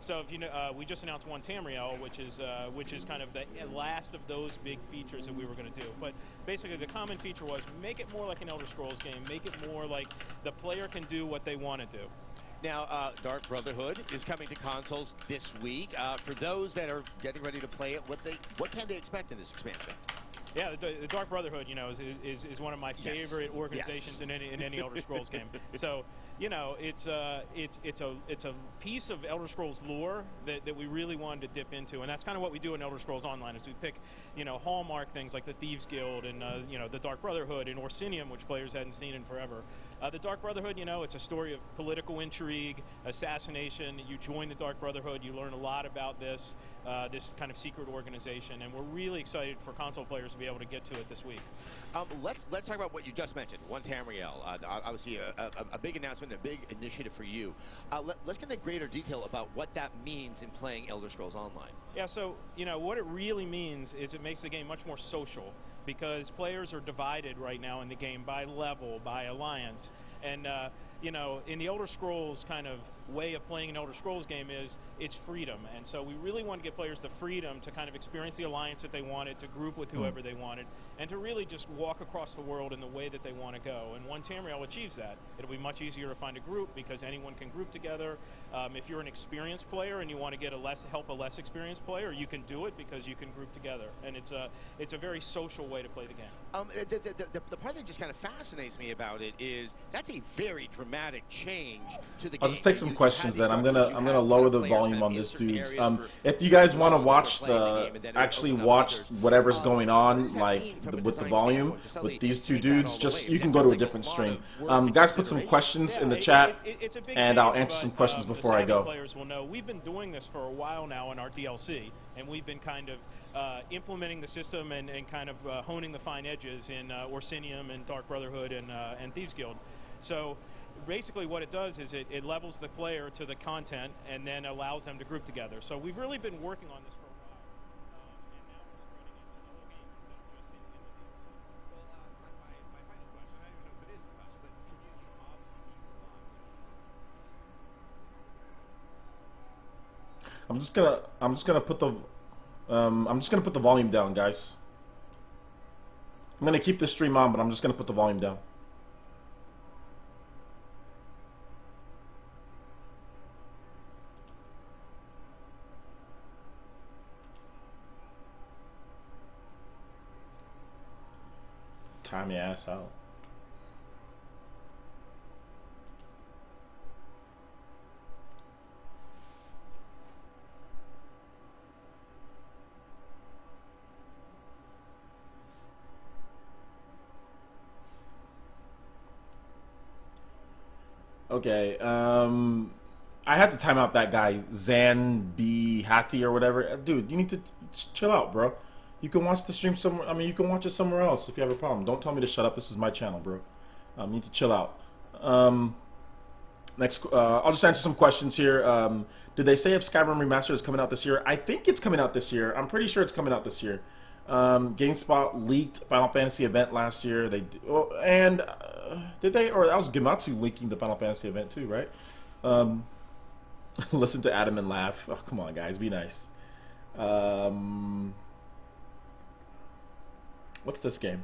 So if you know, we just announced one Tamriel, which is kind of the last of those big features that we were going to do. But basically, the common feature was make it more like an Elder Scrolls game, make it more like the player can do what they want to do. Now, Dark Brotherhood is coming to consoles this week. For those that are getting ready to play it, what can they expect in this expansion? Yeah, the Dark Brotherhood, you know, is one of my favorite organizations in any Elder Scrolls game. So, you know, it's a piece of Elder Scrolls lore that we really wanted to dip into, and that's kind of what we do in Elder Scrolls Online. Is we pick, you know, hallmark things like the Thieves Guild and you know, the Dark Brotherhood and Orsinium, which players hadn't seen in forever. The Dark Brotherhood, you know, it's a story of political intrigue, assassination. You join the Dark Brotherhood, you learn a lot about this kind of secret organization, and we're really excited for console players to be able to get to it this week. Let's talk about what you just mentioned. One Tamriel, obviously a big announcement, a big initiative for you. Let's get into greater detail about what that means in playing Elder Scrolls Online. Yeah, so you know what it really means is it makes the game much more social, because players are divided right now in the game by level, by alliance, and you know, in the Elder Scrolls kind of way of playing an Elder Scrolls game is it's freedom, and so we really want to give players the freedom to kind of experience the alliance that they wanted, to group with whoever they wanted, and to really just walk across the world in the way that they want to go. And One Tamriel achieves that. It'll be much easier to find a group because anyone can group together. If you're an experienced player and you want to get help a less experienced player, you can do it because you can group together, and it's a very social way to play the game. The part that just kind of fascinates me about it is that's a very dramatic change to the game. I'll just take some questions then. I'm gonna lower the volume on this, dudes. If you guys want to watch actually watch whatever's going on, like with the volume with these two dudes, just you can go to a different stream. Guys, put some questions in the chat, and I'll answer some questions before I go. Players will know we've been doing this for a while now in our DLC, and we've been kind of implementing the system and kind of honing the fine edges in Orsinium and Dark Brotherhood and Thieves Guild. So basically what it does is it levels the player to the content and then allows them to group together. So we've really been working on this for a while. I'm just gonna put the volume down, guys. I'm gonna keep the stream on, but I'm just gonna put the volume down. Time your ass out. Okay, I had to time out that guy, Zan B. Hattie or whatever. Dude, you need to chill out, bro. You can watch the stream somewhere. I mean, you can watch it somewhere else if you have a problem. Don't tell me to shut up. This is my channel, bro. You need to chill out. Next, I'll just answer some questions here. Did they say if Skyrim Remastered is coming out this year? I think it's coming out this year. I'm pretty sure it's coming out this year. GameSpot leaked Final Fantasy event last year. They did they? Or that was Gematsu leaking the Final Fantasy event too, right? Listen to Adam and laugh. Oh, come on, guys, be nice. What's this game?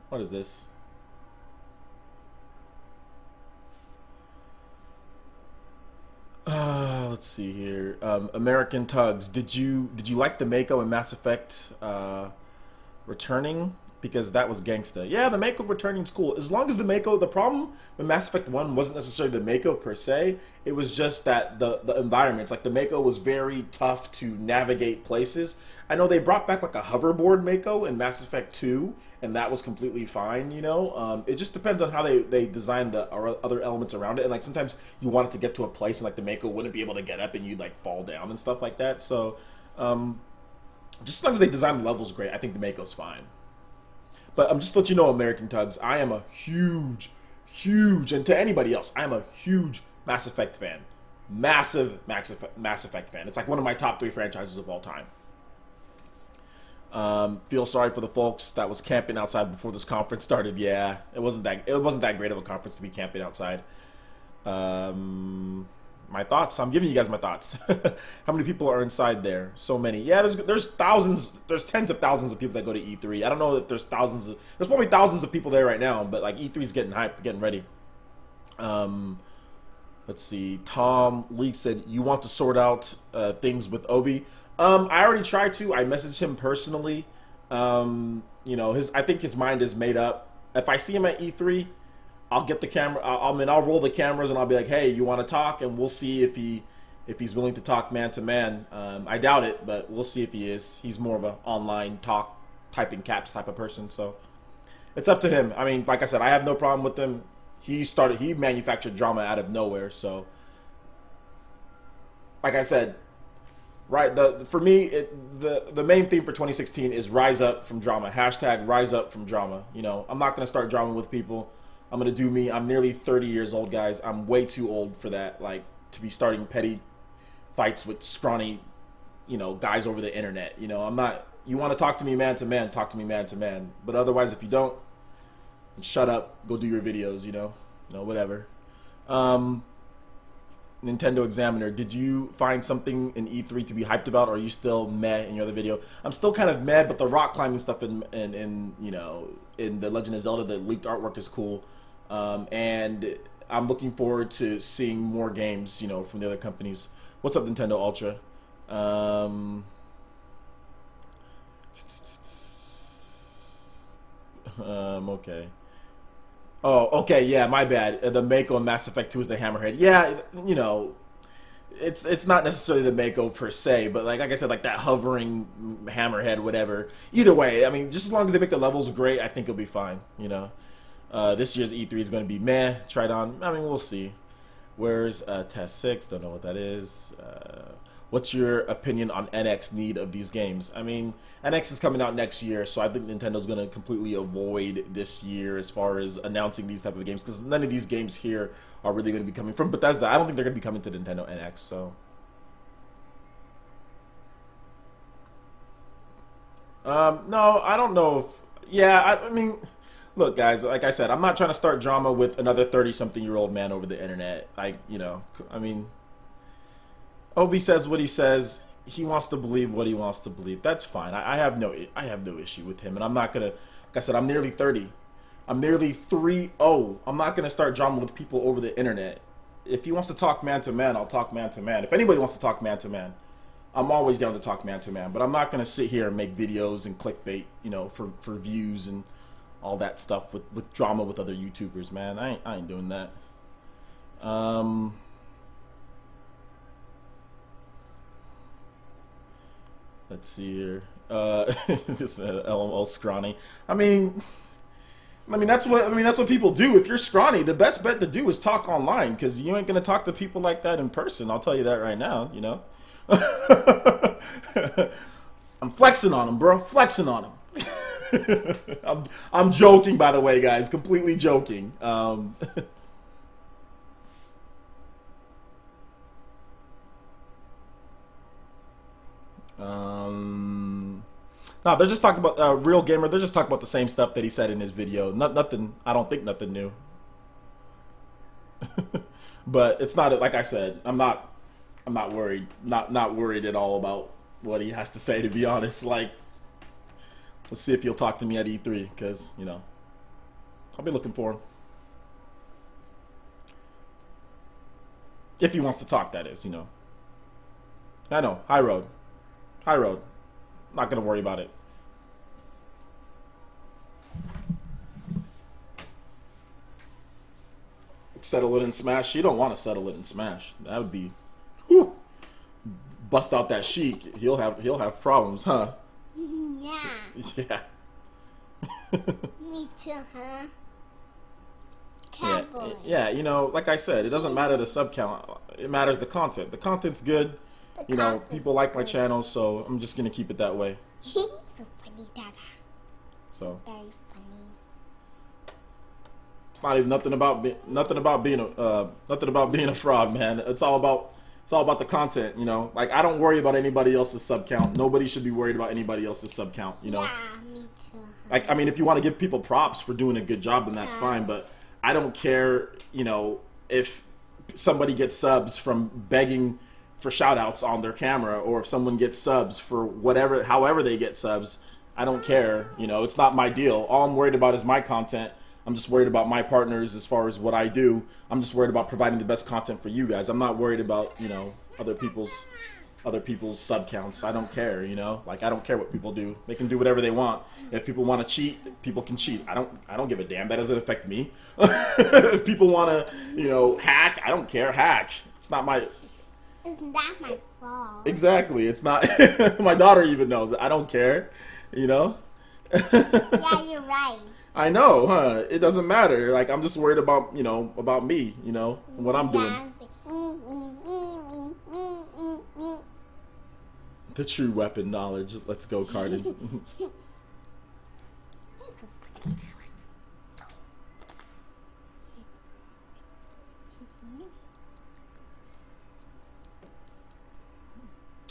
What is this? Let's see here. American Tugs. Did you like the Mako and Mass Effect returning because that was gangsta. Yeah, the Mako returning is cool. As long as the Mako, the problem with Mass Effect 1 wasn't necessarily the Mako per se. It was just that the environments, like the Mako was very tough to navigate places. I know they brought back like a hoverboard Mako in Mass Effect 2, and that was completely fine, you know. It just depends on how they design the other elements around it. And like sometimes you want it to get to a place and like the Mako wouldn't be able to get up and you'd like fall down and stuff like that. So just as long as they design the levels great, I think the Mako's fine. But I'm just to let you know, American Tugs, I am a huge, and to anybody else, I am a huge Mass Effect fan. Massive Mass Effect fan. It's like one of my top 3 franchises of all time. Feel sorry for the folks that was camping outside before this conference started. Yeah, it wasn't that great of a conference to be camping outside. My thoughts. I'm giving you guys my thoughts. How many people are inside there? So many. Yeah, there's thousands. There's tens of thousands of people that go to E3. I don't know if there's thousands. There's probably thousands of people there right now. But like E3's getting hyped, getting ready. Let's see. Tom Leek said you want to sort out things with Obi. I already tried to. I messaged him personally. You know, I think his mind is made up. If I see him at E3, I'll get the camera. I'll roll the cameras and I'll be like, "Hey, you want to talk?" And we'll see if he's willing to talk man to man. I doubt it, but we'll see if he is. He's more of an online talk, typing caps type of person. So it's up to him. I mean, like I said, I have no problem with him. He manufactured drama out of nowhere. So, like I said. Right, for me, the main theme for 2016 is rise up from drama. Hashtag rise up from drama. You know, I'm not going to start drama with people. I'm going to do me. I'm nearly 30 years old, guys. I'm way too old for that, like, to be starting petty fights with scrawny, you know, guys over the internet. You know, I'm not, you want to talk to me man to man, talk to me man to man. But otherwise, if you don't, shut up, go do your videos, you know, whatever. Nintendo Examiner, did you find something in E3 to be hyped about, or are you still meh in your other video? I'm still kind of meh, but the rock climbing stuff in you know, in the Legend of Zelda, the leaked artwork is cool, and I'm looking forward to seeing more games, you know, from the other companies. What's up, Nintendo Ultra? Okay. Oh, okay, yeah, my bad. The Mako in Mass Effect 2 is the Hammerhead. Yeah, you know, it's not necessarily the Mako per se, but like I said, like that hovering Hammerhead, whatever. Either way, I mean, just as long as they make the levels great, I think it'll be fine, you know. This year's E3 is going to be meh, tried on. I mean, we'll see. Where's Test 6? Don't know what that is. What's your opinion on NX need of these games? I mean, NX is coming out next year, so I think Nintendo's going to completely avoid this year as far as announcing these type of games, because none of these games here are really going to be coming from Bethesda. I don't think they're going to be coming to Nintendo NX, so. No, I don't know if, yeah, I mean, look, guys, like I said, I'm not trying to start drama with another 30-something-year-old man over the internet. Like, you know, I mean, Obi says what he says. He wants to believe what he wants to believe. That's fine. I have no issue with him, and I'm not gonna. Like I said, I'm nearly 30. I'm nearly 3-0. I'm not gonna start drama with people over the internet. If he wants to talk man to man, I'll talk man to man. If anybody wants to talk man to man, I'm always down to talk man to man. But I'm not gonna sit here and make videos and clickbait, you know, for views and all that stuff with drama with other YouTubers, man. I ain't doing that. Let's see here. This LOL scrawny. I mean that's what people do. If you're scrawny, the best bet to do is talk online, because you ain't gonna talk to people like that in person. I'll tell you that right now. You know. I'm flexing on him, bro. Flexing on him. I'm joking, by the way, guys. Completely joking. No, they're just talking about Real Gamer. They're just talking about the same stuff that he said in his video. Nothing. I don't think nothing new. But it's not, like I said. I'm not worried. Not worried at all about what he has to say. To be honest, like, let's see if he'll talk to me at E3, because you know, I'll be looking for him. If he wants to talk, that is, you know. I know. High road. Not gonna worry about it. settle it in Smash. She don't want to settle it in Smash. That would be, whew, bust out that Sheik. He'll have problems, huh? Yeah. Yeah. Me too, huh? Cowboy. Yeah, you know, like I said, it doesn't matter the sub count. It matters the content. The content's good. You know, people like my channel, so I'm just gonna keep it that way. So funny, Dada. So Very funny. it's not even nothing about being a fraud, man. It's all about the content, you know. Like I don't worry about anybody else's sub count. Nobody should be worried about anybody else's sub count, you know. Yeah, me too. Like I mean, if you want to give people props for doing a good job, then that's fine. But I don't care, you know, if somebody gets subs from begging for shout-outs on their camera, or if someone gets subs for however they get subs. I don't care, you know, it's not my deal. All I'm worried about is my content. I'm just worried about my partners as far as what I do. I'm just worried about providing the best content for you guys. I'm not worried about, you know, other people's sub counts. I don't care, you know. Like I don't care what people do. They can do whatever they want. If people want to cheat, people can cheat. I don't give a damn. That doesn't affect me. If people want to, you know, hack, I don't care. Hack. It's not my. It's not my fault. Exactly. It's not. My daughter even knows it. I don't care. You know. Yeah, you're right. I know, huh? It doesn't matter. Like I'm just worried about, you know, about me. You know what I'm doing. Me. The true weapon knowledge. Let's go, Cardi.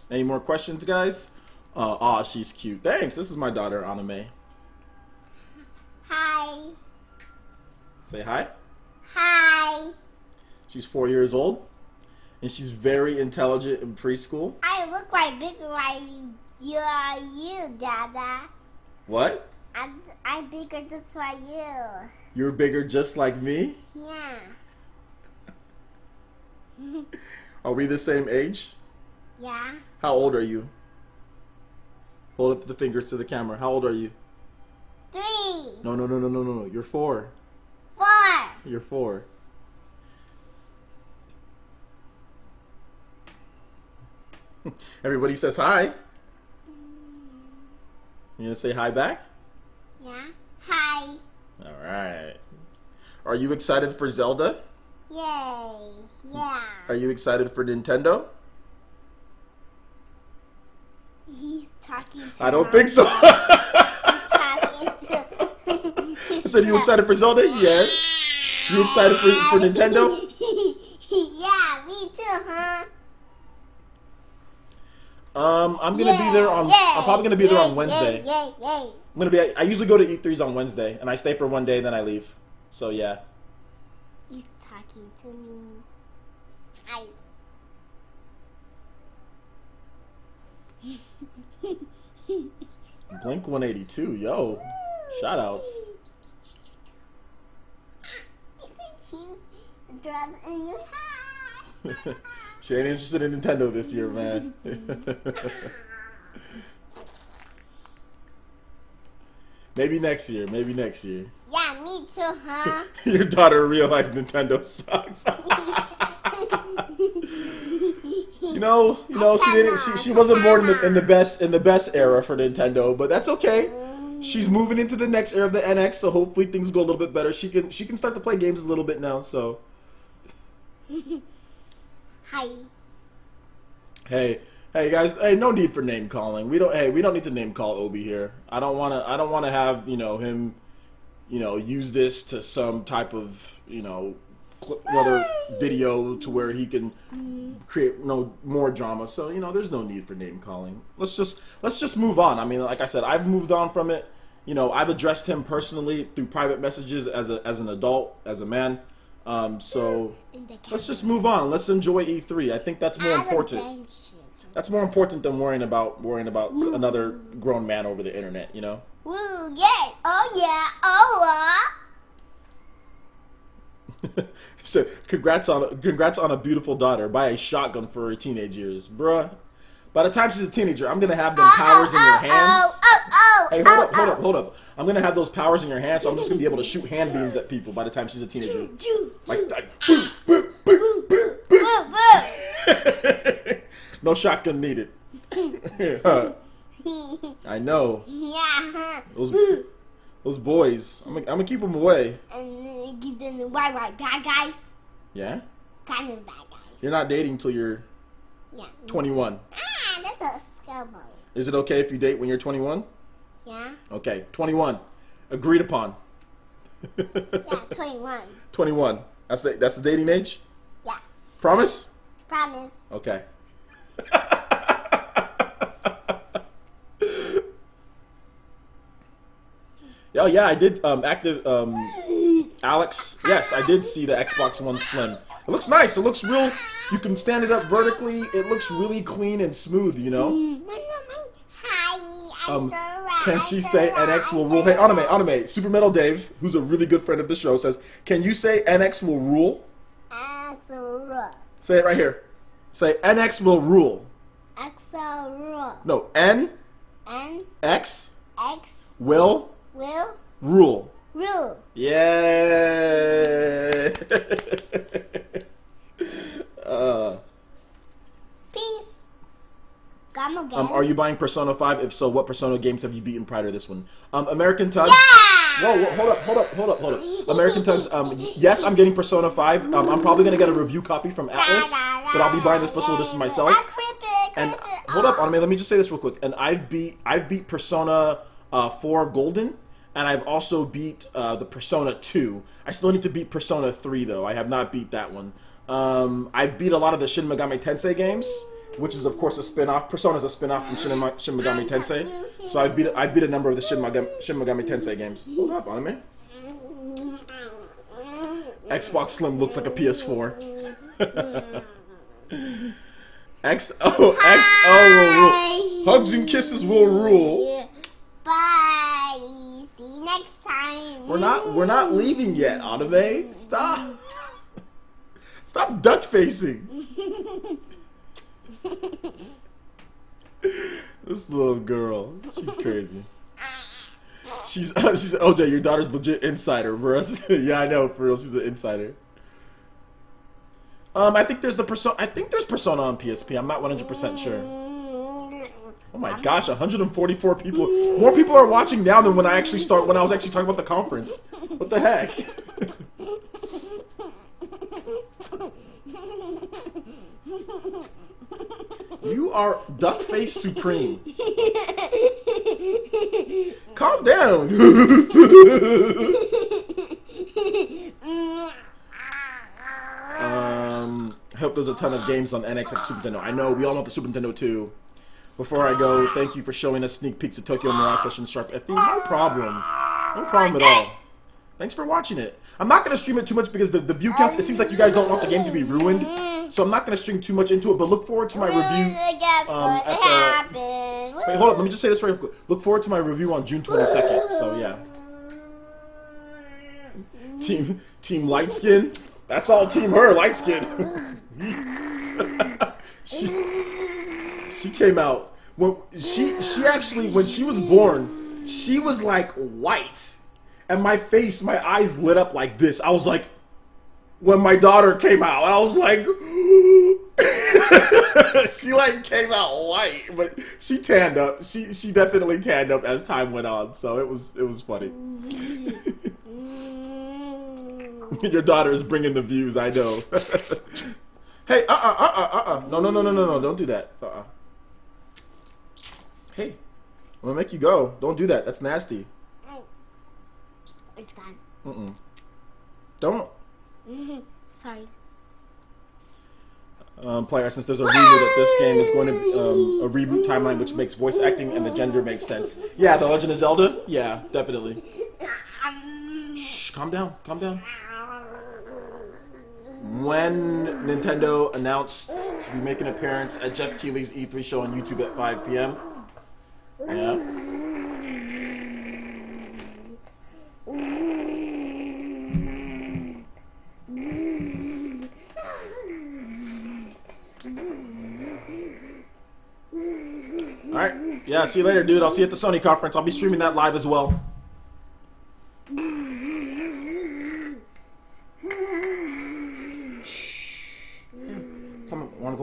Any more questions, guys? Aw, she's cute. Thanks. This is my daughter, Anime. Hi. Say hi. Hi. She's 4 years old, and she's very intelligent in preschool. I look quite bigger like you, Dada. What? I'm bigger just like you. You're bigger just like me? Yeah. Are we the same age? Yeah. How old are you? Hold up the fingers to the camera. How old are you? 3. No. You're 4. 4. You're 4. Everybody says hi. You gonna say hi back? Yeah. Hi. All right. Are you excited for Zelda? Yay. Yeah. Are you excited for Nintendo? He's talking to I don't think so. I said, you excited for Zelda? Yes. You excited for Nintendo? Yeah, me too, huh? I'm gonna be there on. I'm probably gonna be there on Wednesday. I'm gonna be. I usually go to E3s on Wednesday, and I stay for one day, then I leave. So yeah. He's talking to me. Blink 182, yo. Shout outs. She ain't interested in Nintendo this year, man. Maybe next year. Yeah, me too, huh? Your daughter realized Nintendo sucks. You know, she wasn't born in the best era for Nintendo, but that's okay. She's moving into the next era of the NX, so hopefully things go a little bit better. She can start to play games a little bit now, so. Hi. Hey guys, no need for name calling. We don't need to name call Obi here. I don't wanna have, him, use this to some type of, another video to where he can create more drama. So there's no need for name calling. Let's just move on. I mean, like I said, I've moved on from it. I've addressed him personally through private messages as an adult, as a man. So let's just move on. Let's enjoy E3. I think that's more important. That's more important than worrying about another grown man over the internet. Woo! Yeah! Oh yeah! Oh. He said, "Congrats on a beautiful daughter. Buy a shotgun for her teenage years, bruh. By the time she's a teenager, I'm gonna have them powers in your hands." Hey, hold up. I'm gonna have those powers in your hand, so I'm just gonna be able to shoot hand beams at people by the time she's a teenager. Like no shotgun needed. I know. Yeah. Those boys. I'm gonna keep them away. And give them the white bad guys. Yeah. Kind of bad guys. You're not dating till you're 21. That's a scumbo. Is it okay if you date when you're 21? Yeah. Okay, 21. Agreed upon. Yeah, 21. 21. That's the dating age? Yeah. Promise? Promise. Okay. Oh yeah, I did active Alex. Yes, I did see the Xbox One Slim. It looks nice. It looks real. You can stand it up vertically. It looks really clean and smooth, you know. Can she say NX will rule? Hey, Anime, Super Metal Dave, who's a really good friend of the show, says, can you say NX will rule? NX will rule. Say it right here. Say NX will rule. X will rule. No, N. X. Will. Rule. Rule. Yeah. Peace. Come again. Are you buying Persona 5? If so, what Persona games have you beaten prior to this one? American Tugs. Yeah! Whoa, hold up. American Tugs. Yes, I'm getting Persona 5. I'm probably gonna get a review copy from Atlas, but I'll be buying the special edition myself. And hold up, Anime. Let me just say this real quick. And I've beat Persona 4 Golden, and I've also beat the Persona 2. I still need to beat Persona 3 though. I have not beat that one. I've beat a lot of the Shin Megami Tensei games, which is of course a spin-off. Persona's a spin-off from Shin Megami Tensei. So I beat a number of the Shin Megami Tensei games. Hold up, Anime. Xbox Slim looks like a PS4. XO will rule. Hugs and kisses will rule. Bye. See you next time. We're not leaving yet, Anime. Stop. Stop duck facing. This little girl, she's crazy. She's OJ. Your daughter's legit insider for us. Yeah, I know, for real. She's an insider. I think there's Persona on PSP. I'm not 100% sure. Oh my gosh, 144 people. More people are watching now than when I was actually talking about the conference. What the heck? You are Duckface Supreme. Calm down. I hope there's a ton of games on NX at Super Nintendo. I know, we all want the Super Nintendo too. Before I go, thank you for showing us sneak peeks of Tokyo Mirage Session Sharp FE. No problem. No problem at all. Thanks for watching it. I'm not going to stream it too much because the view counts, it seems like you guys don't want the game to be ruined. So I'm not going to stream too much into it, but look forward to my review. Wait, hold up. Let me just say this real quick. Look forward to my review on June 22nd. So yeah. Team Light Skin. That's all Team her, Light Skin. She came out when she actually, when she was born, she was like white, and my eyes lit up like this. I was like, when my daughter came out, I was like, she like came out white, but she tanned up. She definitely tanned up as time went on, so it was funny. Your daughter is bringing the views, I know. Hey, no, don't do that. Hey, I'm gonna make you go. Don't do that. That's nasty. It's gone. Don't. Sorry. PlayerEssence, there's a rumor that this game is going to a reboot timeline, which makes voice acting and the gender make sense. Yeah, The Legend of Zelda. Yeah, definitely. Shh, calm down. Calm down. When Nintendo announced to be making an appearance at Jeff Keighley's E3 show on YouTube at 5 p.m. Yeah. Alright. Yeah, see you later, dude. I'll see you at the Sony conference. I'll be streaming that live as well.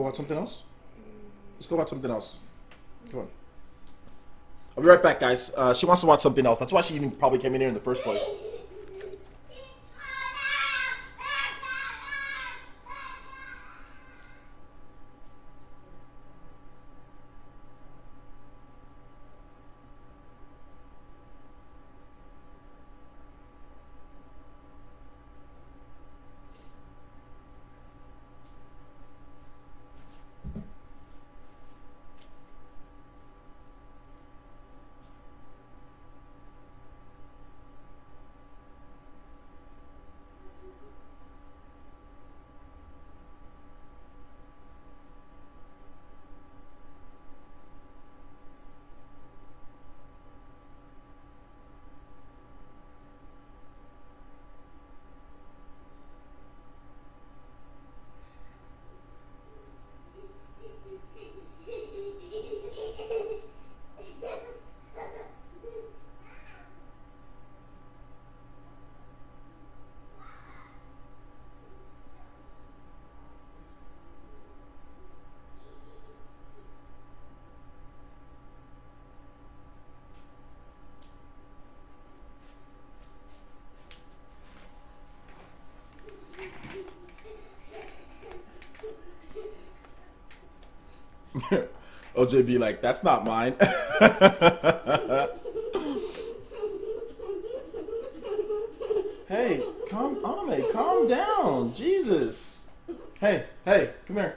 go watch something else? Let's go watch something else. Come on. I'll be right back, guys. She wants to watch something else. That's why she even probably came in here in the first place. OJ be like, that's not mine. Hey, calm down. Jesus. Hey, come here.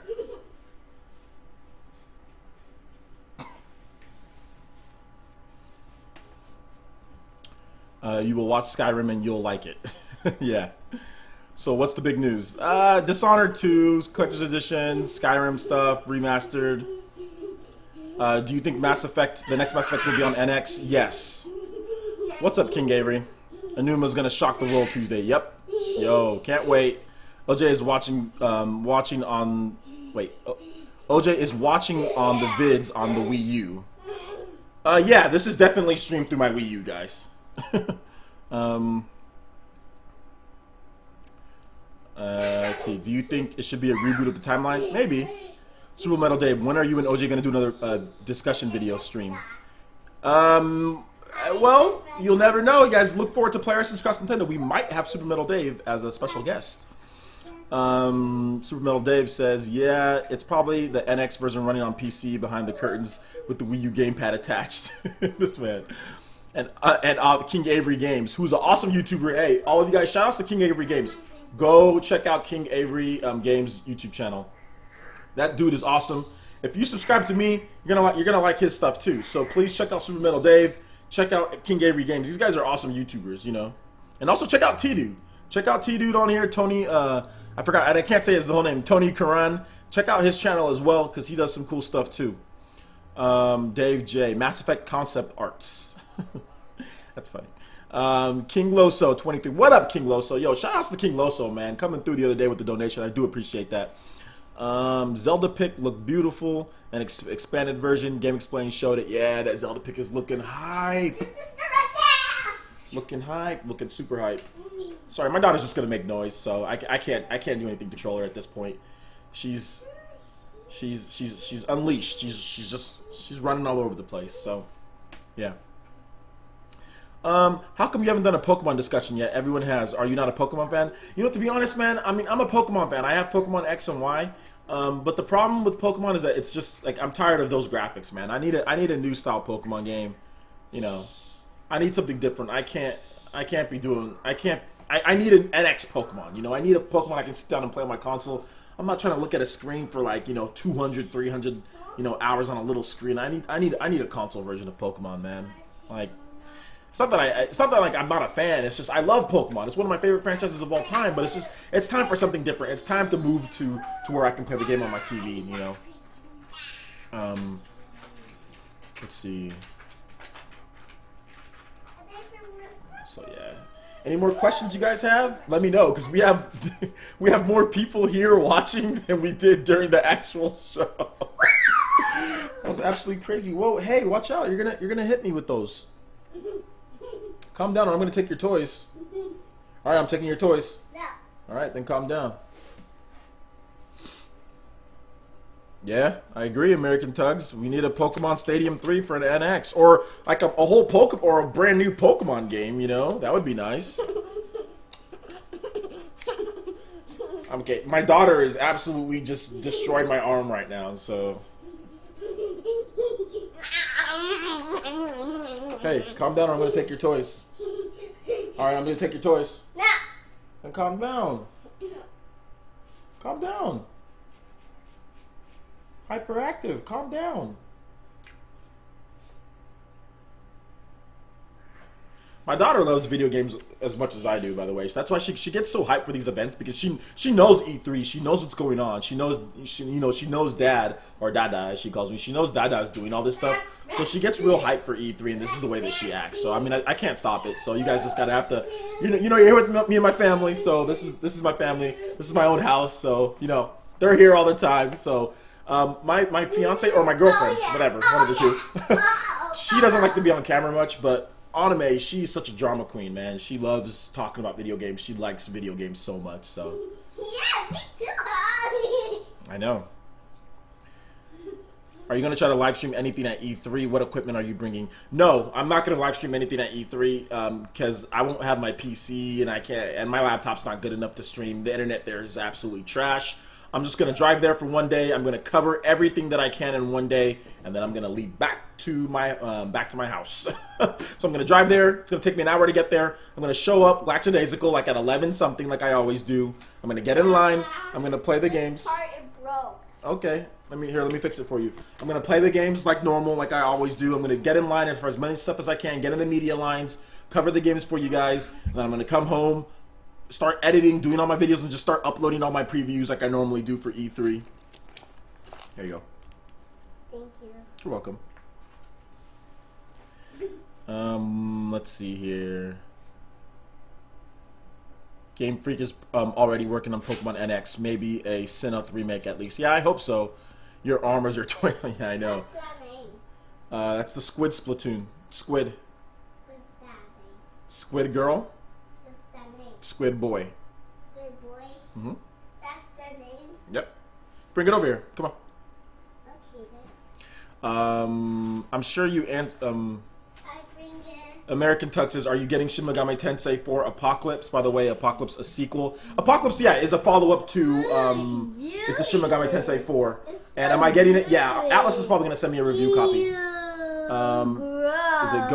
You will watch Skyrim and you'll like it. Yeah. So what's the big news? Dishonored 2's Collector's Edition, Skyrim stuff, remastered. Do you think Mass Effect, the next Mass Effect will be on NX? Yes. What's up, King Avery? Anuma's gonna shock the world Tuesday. Yep. Yo, can't wait. OJ is watching on OJ is watching on the vids on the Wii U. Yeah, this is definitely streamed through my Wii U, guys. Let's see. Do you think it should be a reboot of the timeline? Maybe. Super Metal Dave, when are you and OJ going to do another discussion video stream? Well, you'll never know. You guys look forward to PlayerEssence Cross Nintendo. We might have Super Metal Dave as a special guest. Super Metal Dave says, yeah, it's probably the NX version running on PC behind the curtains with the Wii U gamepad attached. This man. And King Avery Games, who's an awesome YouTuber. Hey, all of you guys, shout outs to King Avery Games. Go check out King Avery Games YouTube channel. That dude is awesome. If you subscribe to me, you're gonna like his stuff too. So please check out Super Metal Dave. Check out King Avery Games. These guys are awesome YouTubers, you know. And also check out T-Dude. Check out T-Dude on here. Tony, I forgot. I can't say his whole name. Tony Karan. Check out his channel as well because he does some cool stuff too. Dave J. Mass Effect Concept Arts. That's funny. King Loso 23. What up, King Loso? Yo, shout outs to King Loso, man. Coming through the other day with the donation. I do appreciate that. Zelda pick looked beautiful. An expanded version. Game Explain showed it. Yeah, that Zelda pick is looking hype. Looking hype. Looking super hype. Sorry, my daughter's just gonna make noise, so I can't do anything to control her at this point. She's unleashed. She's running all over the place. So, yeah. How come you haven't done a Pokemon discussion yet? Everyone has. Are you not a Pokemon fan? You know, to be honest, man, I mean, I'm a Pokemon fan. I have Pokemon X and Y. But the problem with Pokemon is that it's just like I'm tired of those graphics, man. I need a new style Pokemon game. You know, I need something different. I need an NX Pokemon. You know, I need a Pokemon I can sit down and play on my console. I'm not trying to look at a screen for like, you know, 200, 300, you know, hours on a little screen. I need a console version of Pokemon, man. Like, it's not that like I'm not a fan. It's just I love Pokemon. It's one of my favorite franchises of all time. But it's time for something different. It's time to move to where I can play the game on my TV. You know. Let's see. So yeah. Any more questions you guys have? Let me know because we have more people here watching than we did during the actual show. That was absolutely crazy. Whoa! Hey, watch out! You're gonna hit me with those. Calm down or I'm going to take your toys. Alright, I'm taking your toys. No. Alright, then calm down. Yeah, I agree, American Tugs. We need a Pokemon Stadium 3 for an NX. Or like a whole Pokemon, or a brand new Pokemon game, you know? That would be nice. Okay, my daughter is absolutely just destroyed my arm right now, so... Hey, calm down or I'm going to take your toys. Alright, I'm going to take your toys. No. And calm down. Calm down. Hyperactive, calm down. My daughter loves video games as much as I do, by the way. So that's why she gets so hyped for these events, because she knows E3, she knows what's going on. She knows she knows Dad, or Dada as she calls me. She knows Dada is doing all this stuff. So she gets real hyped for E3, and this is the way that she acts. So I mean, I can't stop it. So you guys just gotta have to, you're here with me and my family. So this is my family. This is my own house. So they're here all the time. So my fiance or my girlfriend, whatever, one of the two. She doesn't like to be on camera much, but Anime, she's such a drama queen, man. She loves talking about video games. She likes video games so much, so. Yeah, me too. I know. Are you going to try to live stream anything at E3? What equipment are you bringing? No, I'm not going to live stream anything at E3 because I won't have my PC and I can't, and my laptop's not good enough to stream. The internet there is absolutely trash. I'm just going to drive there for one day. I'm going to cover everything that I can in one day, and then I'm going to leave back to my house. So I'm going to drive there. It's going to take me an hour to get there. I'm going to show up lackadaisical like at 11 something like I always do. I'm going to get in line. I'm going to play the games. Okay. Let me fix it for you. I'm going to play the games like normal, like I always do. I'm going to get in line and for as many stuff as I can, get in the media lines, cover the games for you guys, and then I'm going to come home, start editing, doing all my videos, and just start uploading all my previews like I normally do for E3. There you go. Thank you. You're welcome. Let's see here. Game Freak is already working on Pokemon NX. Maybe a Sinnoh remake at least. Yeah, I hope so. Your armors are toiling. Yeah, I know. What's that name? That's the Squid Splatoon. Squid. What's that name? Squid Girl. What's that name? Squid Boy. Squid Boy? Mm-hmm. That's their names? Yep. Bring it over here. Come on. Okay, then. I'm sure you American Tux says, are you getting Shin Megami Tensei 4 Apocalypse? By the way, Apocalypse a sequel. Apocalypse, yeah, is a follow-up to is the Shin Megami Tensei 4. And am I getting it? Yeah, Atlas is probably gonna send me a review copy. Is it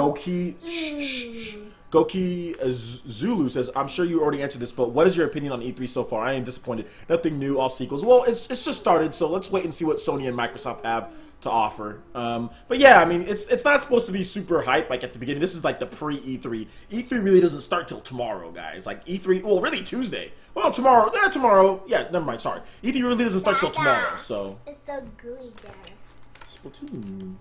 Goki Zulu says, I'm sure you already answered this, but what is your opinion on E3 so far? I am disappointed. Nothing new, all sequels. Well, it's just started, so let's wait and see what Sony and Microsoft have to offer. But yeah, I mean, it's not supposed to be super hype like at the beginning. This is like the pre-E3. E3 really doesn't start till tomorrow, guys. Like E3, well, really Tuesday. Well, tomorrow. Yeah, never mind. Sorry, E3 really doesn't start till tomorrow. So. It's so gooey there. Splatoon.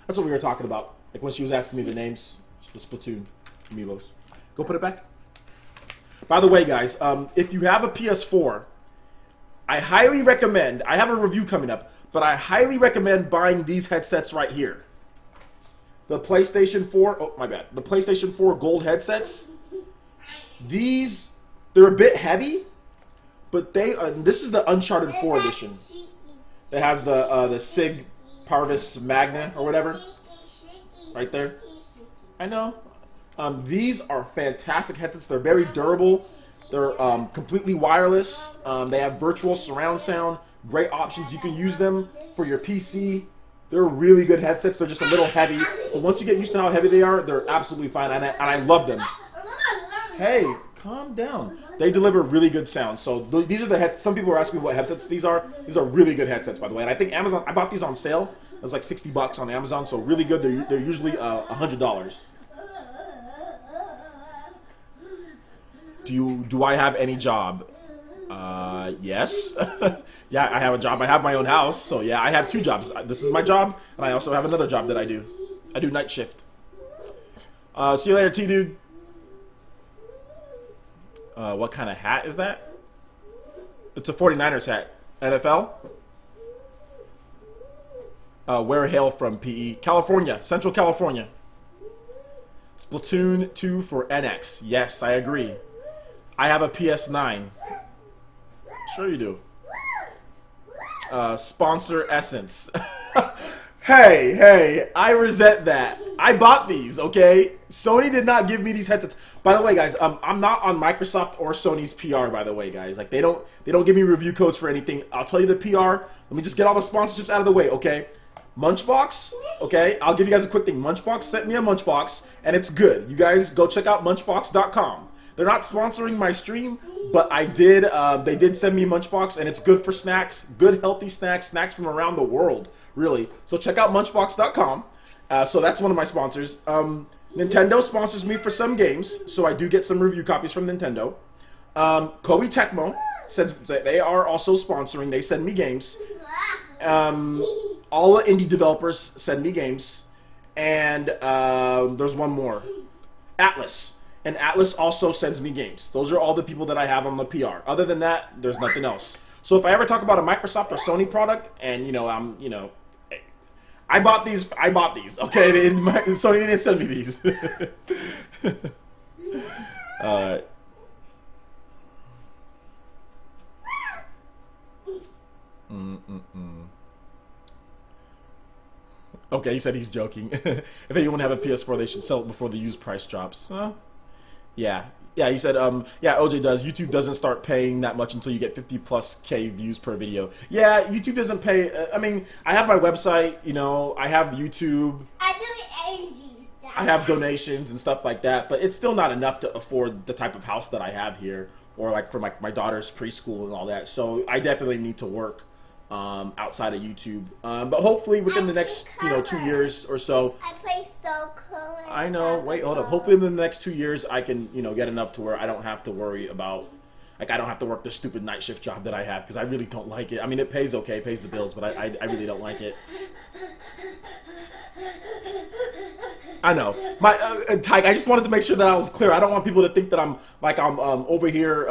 That's what we were talking about. Like when she was asking me the names, the Splatoon, Milos. Go put it back. By the way, guys, if you have a PS4. I highly recommend, I have a review coming up, but I highly recommend buying these headsets right here. The PlayStation 4, oh my bad, the PlayStation 4 gold headsets. These, they're a bit heavy, but this is the Uncharted 4 edition. It has the Sig Parvis Magna or whatever, right there. I know. These are fantastic headsets. They're very durable. They're completely wireless. They have virtual surround sound. Great options. You can use them for your PC. They're really good headsets. They're just a little heavy. But once you get used to how heavy they are, they're absolutely fine. And I love them. Hey, calm down. They deliver really good sound. So these are the headsets. Some people are asking me what headsets these are. These are really good headsets, by the way. And I think Amazon, I bought these on sale. It was like $60 on Amazon. So really good. They're usually $100. Do I have any job? Yes. Yeah, I have a job. I have my own house. So yeah, I have 2 jobs. This is my job, and I also have another job that I do. I do night shift. See you later, T-Dude. What kind of hat is that? It's a 49ers hat. NFL? Where hail from, PE? California. Central California. Splatoon 2 for NX. Yes, I agree. I have a PS9. Sure you do. sponsor Essence. Hey, I resent that. I bought these, okay? Sony did not give me these headsets. By the way, guys, I'm not on Microsoft or Sony's PR, by the way, guys. Like, they don't give me review codes for anything. I'll tell you the PR. Let me just get all the sponsorships out of the way, okay? Munchbox, okay? I'll give you guys a quick thing. Munchbox sent me a Munchbox, and it's good. You guys go check out Munchbox.com. They're not sponsoring my stream, but I did. They did send me Munchbox, and it's good for snacks, good healthy snacks from around the world, really. So check out Munchbox.com. So that's one of my sponsors. Nintendo sponsors me for some games, so I do get some review copies from Nintendo. Koei Tecmo says that they are also sponsoring. They send me games. All the indie developers send me games, and there's one more, Atlas. And Atlas also sends me games. Those are all the people that I have on the PR. Other than that, there's nothing else. So if I ever talk about a Microsoft or Sony product, and I bought these. Okay, Sony didn't send me these. Okay, he said he's joking. If anyone have a PS4, they should sell it before the used price drops. Yeah, he said, yeah, OJ does. YouTube doesn't start paying that much until you get 50+K views per video. Yeah, YouTube doesn't pay. I mean, I have my website, I have YouTube. I have donations and stuff like that, but it's still not enough to afford the type of house that I have here, or like for my daughter's preschool and all that. So I definitely need to work outside of YouTube. But hopefully within the next, 2 years or so. I play so cool. I know. Wait, hold up. Hopefully in the next 2 years I can, get enough to where I don't have to worry about, like, I don't have to work the stupid night shift job that I have, because I really don't like it. I mean, it pays okay, it pays the bills, but I really don't like it. I know. Tyke, I just wanted to make sure that I was clear. I don't want people to think that I'm over here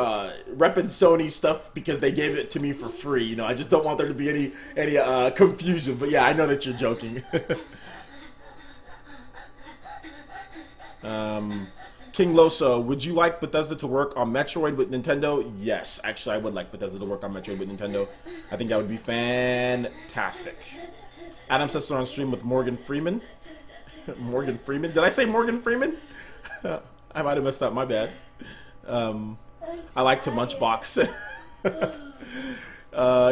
repping Sony stuff because they gave it to me for free. I just don't want there to be any confusion. But yeah, I know that you're joking. King Loso, would you like Bethesda to work on Metroid with Nintendo? Yes, actually, I would like Bethesda to work on Metroid with Nintendo. I think that would be fantastic. Adam says they're on stream with Morgan Freeman. Morgan Freeman? Did I say Morgan Freeman? I might have messed up. My bad. I like to Munchbox.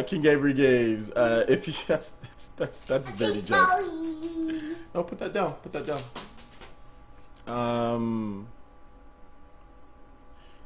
King Avery Games. If you, that's a dirty joke. No, put that down. Put that down.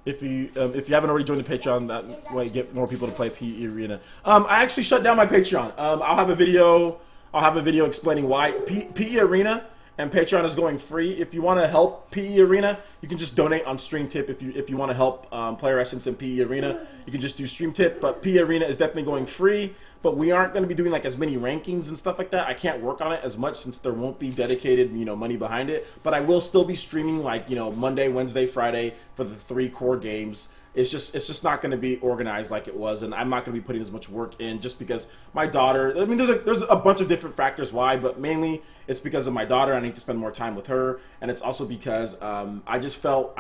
If you haven't already joined the Patreon, that way get more people to play PE Arena. I actually shut down my Patreon. I'll have a video explaining why PE Arena and Patreon is going free. If you want to help PE Arena, you can just donate on StreamTip. If you want to help PlayerEssence and PE Arena, you can just do StreamTip. But PE Arena is definitely going free. But we aren't going to be doing like as many rankings and stuff like that. I can't work on it as much since there won't be dedicated money behind it. But I will still be streaming like Monday, Wednesday, Friday for the 3 core games. It's just not going to be organized like it was, and I'm not going to be putting as much work in just because my daughter. I mean, there's a bunch of different factors why, but mainly it's because of my daughter. I need to spend more time with her, and it's also because I felt.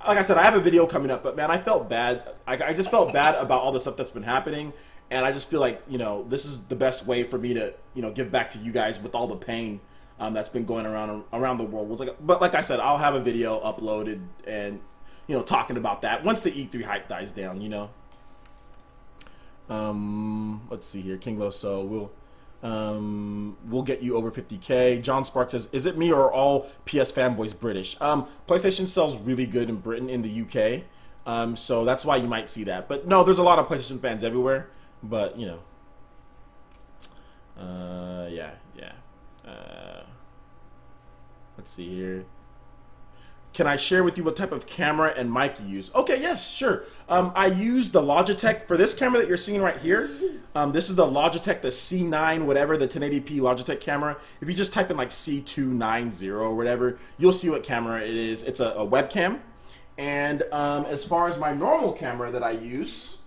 Like I said, I have a video coming up, but man, I felt bad. I just felt bad about all the stuff that's been happening, and I just feel like this is the best way for me to give back to you guys with all the pain that's been going around the world. But like I said, I'll have a video uploaded and. Talking about that once the E3 hype dies down, Let's see here, King Loso, we'll get you over 50K. John Spark says, is it me or are all PS fanboys British? PlayStation sells really good in Britain, in the UK, so that's why you might see that. But no, there's a lot of PlayStation fans everywhere. But yeah. Let's see here. Can I share with you what type of camera and mic you use? Okay, yes, sure. I use the Logitech for this camera that you're seeing right here. This is the Logitech, the C9, whatever, the 1080p Logitech camera. If you just type in like C290 or whatever, you'll see what camera it is. It's a webcam. And as far as my normal camera that I use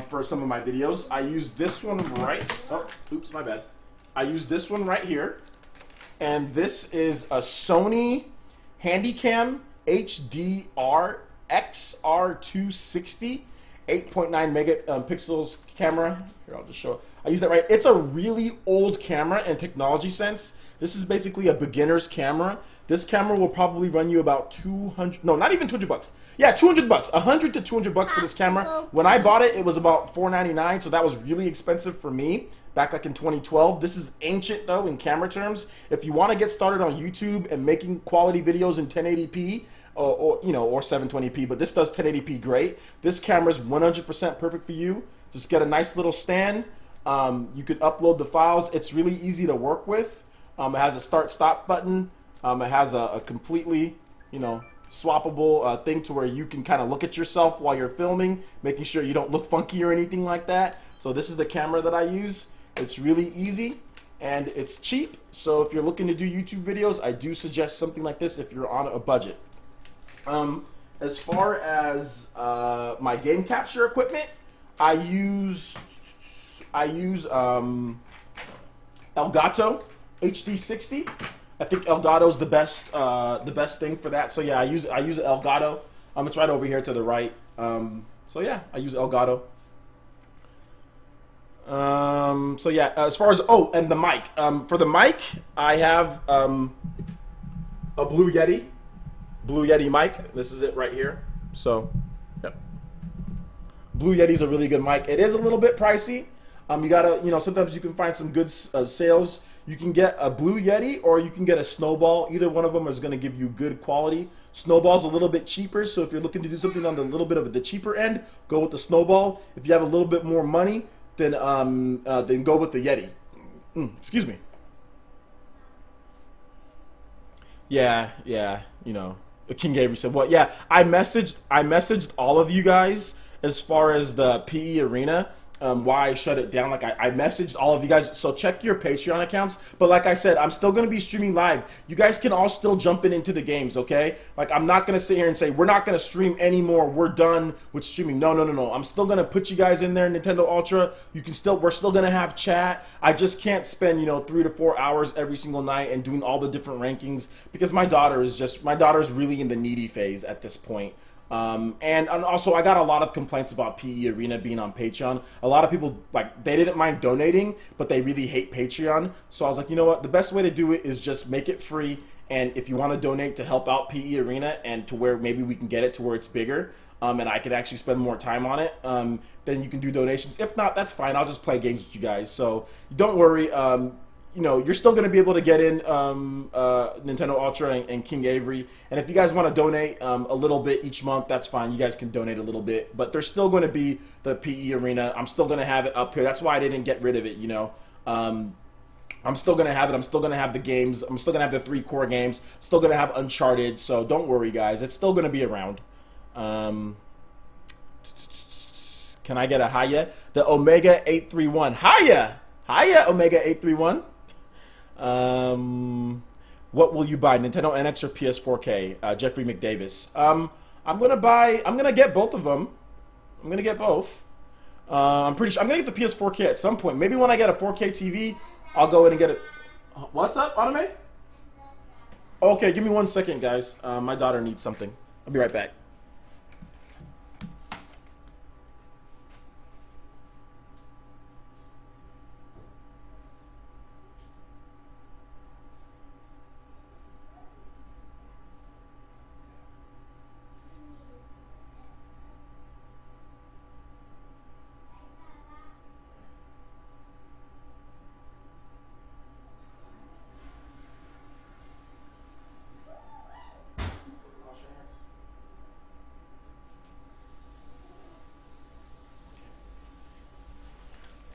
for some of my videos, I use this one right. Oh, oops, my bad. I use this one right here. And this is a Sony Handycam HDR XR260, 8.9 megapixels camera. Here, I'll just show it. I use that right. It's a really old camera in technology sense. This is basically a beginner's camera. This camera will probably run you about 200, no, not even 200 bucks. Yeah, 200 bucks, 100 to 200 bucks for this camera. When I bought it, it was about $499, so that was really expensive for me back like in 2012. This is ancient though in camera terms. If you want to get started on YouTube and making quality videos in 1080p or 720p, but this does 1080p great. This camera is 100% perfect for you. Just get a nice little stand. You could upload the files. It's really easy to work with. It has a start-stop button. It has a completely, swappable thing to where you can kind of look at yourself while you're filming, making sure you don't look funky or anything like that. So this is the camera that I use. It's really easy and it's cheap. So if you're looking to do YouTube videos, I do suggest something like this if you're on a budget. As far as my game capture equipment, I use Elgato HD60. I think Elgato's the best thing for that. So yeah, I use Elgato. It's right over here to the right. So yeah, I use Elgato. So yeah, as far as and the mic. For the mic, I have a Blue Yeti mic. This is it right here. So, yep. Blue Yeti's a really good mic. It is a little bit pricey. You gotta, sometimes you can find some good sales. You can get a Blue Yeti or you can get a Snowball. Either one of them is going to give you good quality. Snowball's a little bit cheaper, so if you're looking to do something on the little bit of the cheaper end, go with the Snowball. If you have a little bit more money, then go with the Yeti. Excuse me. Yeah, King Avery said, "What? Yeah, I messaged all of you guys as far as the PE Arena." Why I shut it down. Like I messaged all of you guys, so check your Patreon accounts. But like I said, I'm still going to be streaming live. You guys can all still jump into the games, okay? Like I'm not going to sit here and say we're not going to stream anymore. We're done with streaming. No. I'm still going to put you guys in there, Nintendo Ultra. We're still going to have chat. I just can't spend 3 to 4 hours every single night and doing all the different rankings because my daughter is really in the needy phase at this point. And also I got a lot of complaints about PE Arena being on Patreon. A lot of people, they didn't mind donating, but they really hate Patreon. So I was like, you know what? The best way to do it is just make it free. And if you want to donate to help out PE Arena and to where maybe we can get it to where it's bigger, and I could actually spend more time on it, then you can do donations. If not, that's fine. I'll just play games with you guys. So don't worry. You're still going to be able to get in Nintendo Ultra and King Avery. And if you guys want to donate a little bit each month, that's fine. You guys can donate a little bit. But there's still going to be the PE Arena. I'm still going to have it up here. That's why I didn't get rid of it, I'm still going to have it. I'm still going to have the games. I'm still going to have the 3 core games. Still going to have Uncharted. So don't worry, guys. It's still going to be around. Can I get a Hiya? The Omega 831. Hiya! Hiya, Omega 831. What will you buy, Nintendo NX or PS4K? Jeffrey McDavis. I'm gonna get both of them. I'm gonna get both. I'm pretty sure I'm gonna get the PS4K at some point. Maybe when I get a 4K TV, I'll go in and get it. What's up, Anime? Okay, give me 1 second, guys. My daughter needs something. I'll be right back.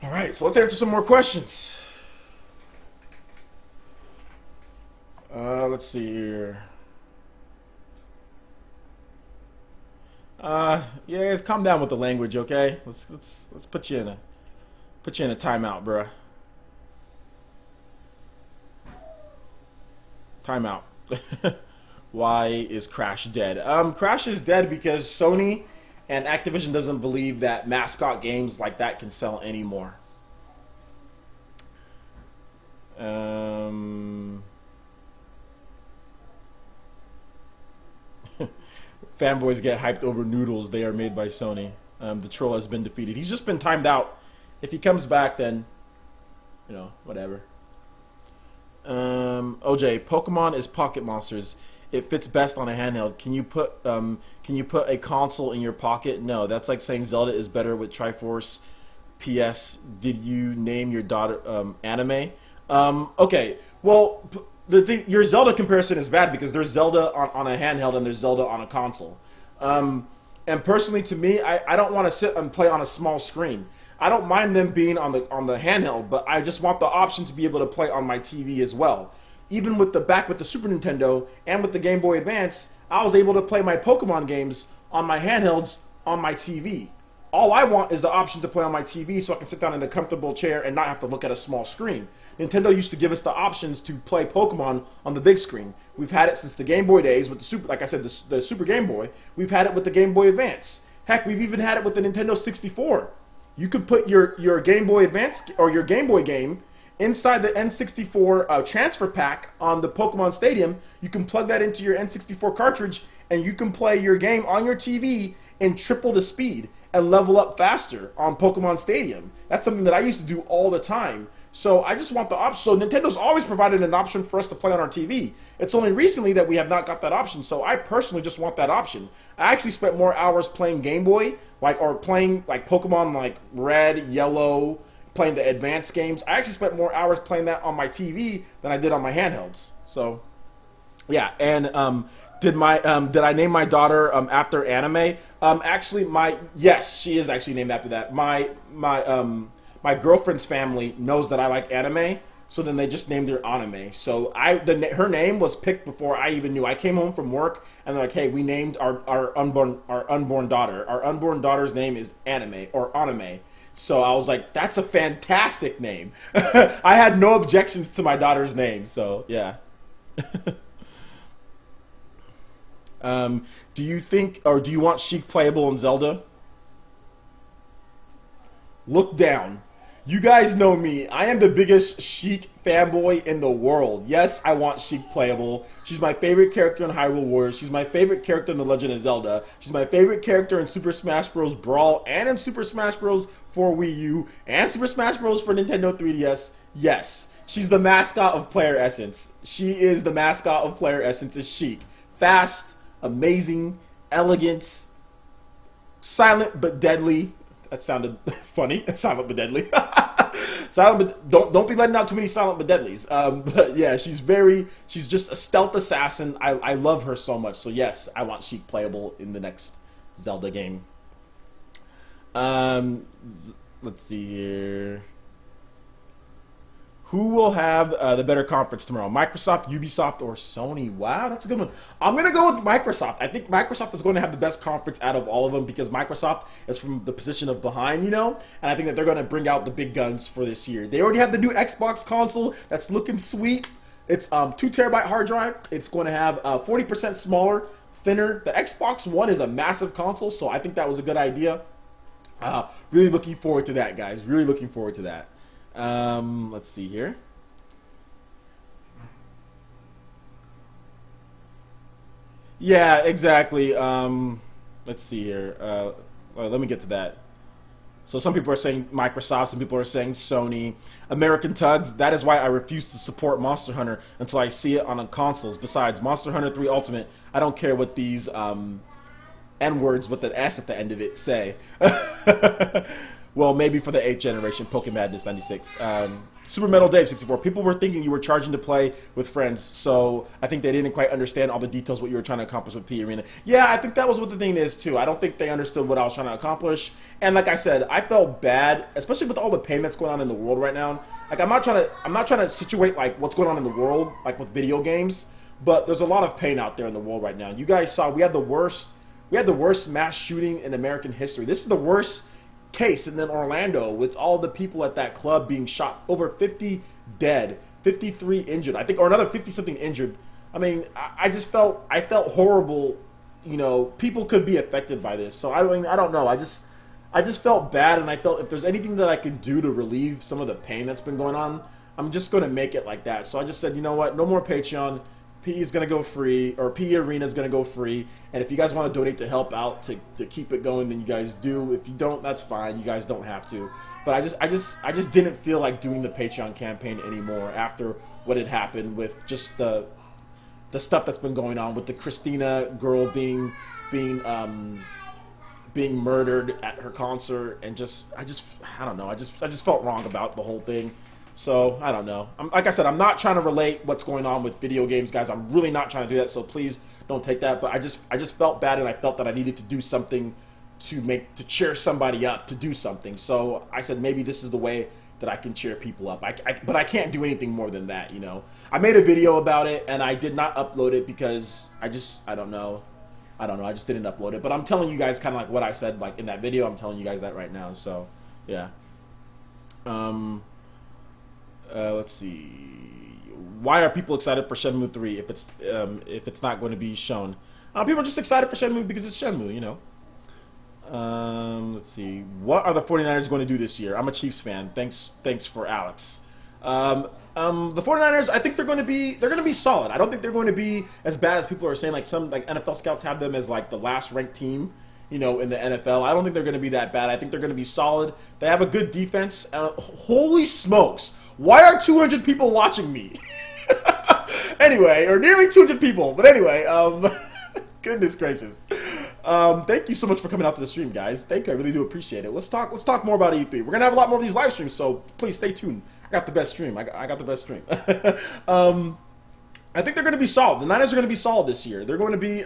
All right, so let's answer some more questions. Let's see here. Yeah, guys, calm down with the language, okay? Let's put you in a timeout, bruh. Timeout. Why is Crash dead? Crash is dead because Sony and Activision doesn't believe that mascot games like that can sell anymore. Fanboys get hyped over noodles. They are made by Sony. The troll has been defeated. He's just been timed out. If he comes back, then, you know, whatever. OJ, Pokemon is pocket monsters. It fits best on a handheld. Can you put a console in your pocket? No, that's like saying Zelda is better with Triforce. P.S. Did you name your daughter Anime? Okay, well, your Zelda comparison is bad because there's Zelda on a handheld and there's Zelda on a console. And personally, to me, I don't want to sit and play on a small screen. I don't mind them being on the handheld, but I just want the option to be able to play on my TV as well. Even with the Super Nintendo and with the Game Boy Advance, I was able to play my Pokemon games on my handhelds on my TV. All I want is the option to play on my TV so I can sit down in a comfortable chair and not have to look at a small screen. Nintendo used to give us the options to play Pokemon on the big screen. We've had it since the Game Boy days with the Super, like I said, the Super Game Boy. We've had it with the Game Boy Advance. Heck, we've even had it with the Nintendo 64. You could put your Game Boy Advance or your Game Boy game inside the N64 transfer pack on the Pokemon Stadium. You can plug that into your N64 cartridge and you can play your game on your TV in triple the speed and level up faster on Pokemon Stadium. That's something that I used to do all the time. So I just want the option. So Nintendo's always provided an option for us to play on our TV. It's only recently that we have not got that option. So I personally just want that option. I actually spent more hours playing Game Boy, or playing like Pokemon like Red, Yellow, playing the advanced games. I actually spent more hours playing that on my TV than I did on my handhelds. So yeah, and did I name my daughter after anime? Actually, yes, she is actually named after that. My girlfriend's family knows that I like anime, so then they just named her Anime. So her name was picked before I even knew. I came home from work and they're like, "Hey, we named our unborn daughter. Our unborn daughter's name is Anime or Anime." So I was like, "That's a fantastic name." I had no objections to my daughter's name. So yeah. Do you think, or do you want Sheik playable in Zelda? Look down. You guys know me. I am the biggest Sheik fanboy in the world. Yes, I want Sheik playable. She's my favorite character in Hyrule Warriors. She's my favorite character in The Legend of Zelda. She's my favorite character in Super Smash Bros. Brawl and in Super Smash Bros. For Wii U and Super Smash Bros. For Nintendo 3DS. Yes, she's the mascot of PlayerEssence. She is the mascot of PlayerEssence, is Sheik. Fast, amazing, elegant, silent but deadly. That sounded funny. Silent but deadly. Silent but don't be letting out too many silent but deadlies. But yeah, she's just a stealth assassin. I love her so much. So yes, I want Sheik playable in the next Zelda game. Let's see here. Who will have the better conference tomorrow? Microsoft, Ubisoft, or Sony? Wow, that's a good one. I'm going to go with Microsoft. I think Microsoft is going to have the best conference out of all of them because Microsoft is from the position of behind, you know? And I think that they're going to bring out the big guns for this year. They already have the new Xbox console that's looking sweet. It's 2 terabyte hard drive. It's going to have 40% smaller, thinner. The Xbox One is a massive console, so I think that was a good idea. Really looking forward to that, guys. Really looking forward to that. Let's see here. Yeah, exactly. Let's see here. Let me get to that. So some people are saying Microsoft, some people are saying Sony. American Tugs, that is why I refuse to support Monster Hunter until I see it on consoles. Besides, Monster Hunter 3 Ultimate, I don't care what these N-words with an S at the end of it say. Well, maybe for the 8th generation, Pokemon Madness 96. Super Metal Dave 64. People were thinking you were charging to play with friends, so I think they didn't quite understand all the details what you were trying to accomplish with P Arena. Yeah, I think that was what the thing is too. I don't think they understood what I was trying to accomplish. And like I said, I felt bad, especially with all the pain that's going on in the world right now. Like I'm not trying to situate like what's going on in the world, like with video games, but there's a lot of pain out there in the world right now. You guys saw we had the worst mass shooting in American history. This is the worst case, and then Orlando with all the people at that club being shot, over 50 dead, 53 injured, I think, or another 50 something injured. I mean, I felt horrible. You know, people could be affected by this. So I don't know. I just felt bad, and I felt if there's anything that I can do to relieve some of the pain that's been going on, I'm just going to make it like that. So I just said, you know what, no more Patreon. PE is going to go free, or PE Arena is going to go free. And if you guys want to donate to help out to keep it going, then you guys do. If you don't, that's fine. You guys don't have to. But I just didn't feel like doing the Patreon campaign anymore after what had happened with just the stuff that's been going on with the Christina girl being murdered at her concert, and I don't know. I just felt wrong about the whole thing. So I don't know. Like I said, I'm not trying to relate what's going on with video games, guys. I'm really not trying to do that. So please don't take that. But I just felt bad, and I felt that I needed to do something to cheer somebody up, to do something. So I said maybe this is the way that I can cheer people up. But I can't do anything more than that, you know. I made a video about it, and I did not upload it because I don't know. I just didn't upload it. But I'm telling you guys kind of like what I said like in that video. I'm telling you guys that right now. So yeah. Let's see. Why are people excited for Shenmue 3 if it's not going to be shown? People are just excited for Shenmue because it's Shenmue, you know. Let's see. What are the 49ers going to do this year? I'm a Chiefs fan. Thanks for Alex. The 49ers, I think they're going to be solid. I don't think they're going to be as bad as people are saying. Like some NFL scouts have them as like the last ranked team, you know, in the NFL. I don't think they're going to be that bad. I think they're going to be solid. They have a good defense. Holy smokes. Why are 200 people watching me? Anyway, or nearly 200 people. But anyway, goodness gracious. Thank you so much for coming out to the stream, guys. Thank you. I really do appreciate it. Let's talk more about E3. We're going to have a lot more of these live streams, so please stay tuned. I got the best stream. I got the best stream. I think they're going to be solid. The Niners are going to be solid this year. They're going to be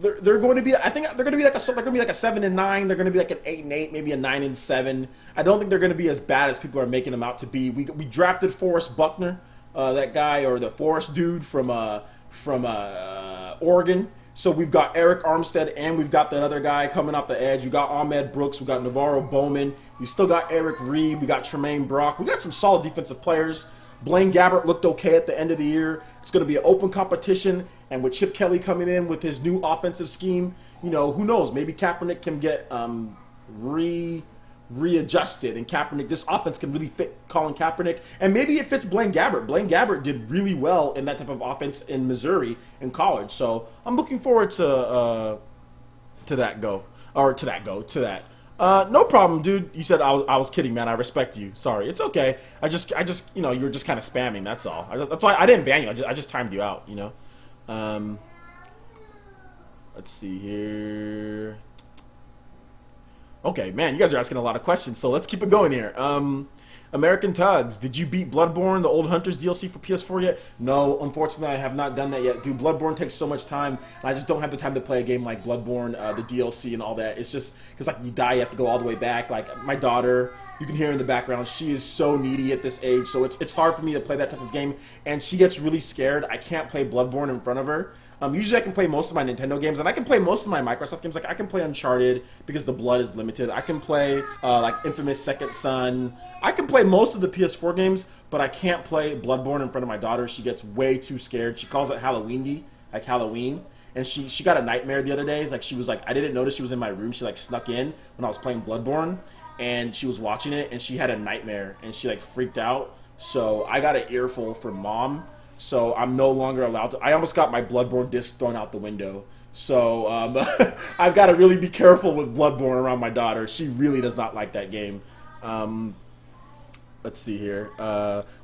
they're going to be. I think they're going to be like a 7-9. They're going to be like an 8-8, maybe a 9-7. I don't think they're going to be as bad as people are making them out to be. We drafted Forrest Buckner, that guy, or the Forrest dude from Oregon. So we've got Eric Armstead, and we've got that other guy coming off the edge. We got Ahmed Brooks. We got Navarro Bowman. We still got Eric Reed. We got Tremaine Brock. We got some solid defensive players. Blaine Gabbert looked okay at the end of the year. It's going to be an open competition, and with Chip Kelly coming in with his new offensive scheme, you know, who knows? Maybe Kaepernick can get readjusted, and Kaepernick, this offense can really fit Colin Kaepernick, and maybe it fits Blaine Gabbert. Blaine Gabbert did really well in that type of offense in Missouri in college, so I'm looking forward to that. No problem, dude. You said I was kidding, man. I respect you. Sorry, it's okay. I just you know, you were just kind of spamming. That's all. That's why I didn't ban you. I just timed you out. You know. Let's see here. Okay, man, you guys are asking a lot of questions, so let's keep it going here. American Tugs, did you beat Bloodborne, the Old Hunters DLC for PS4 yet? No, unfortunately, I have not done that yet. Dude, Bloodborne takes so much time, and I just don't have the time to play a game like Bloodborne, the DLC and all that. It's just, because like you die, you have to go all the way back. Like, my daughter, you can hear in the background, she is so needy at this age, so it's hard for me to play that type of game, and she gets really scared. I can't play Bloodborne in front of her. Usually I can play most of my Nintendo games, and I can play most of my Microsoft games. Like, I can play Uncharted because the blood is limited. I can play, like, Infamous Second Son. I can play most of the PS4 games, but I can't play Bloodborne in front of my daughter. She gets way too scared. She calls it Halloween-y, like Halloween. And she got a nightmare the other day. Like, she was like, I didn't notice she was in my room. She, like, snuck in when I was playing Bloodborne, and she was watching it, and she had a nightmare, and she, like, freaked out. So I got an earful from Mom. So I'm no longer allowed to. I almost got my Bloodborne disc thrown out the window. So I've got to really be careful with Bloodborne around my daughter. She really does not like that game. Let's see here.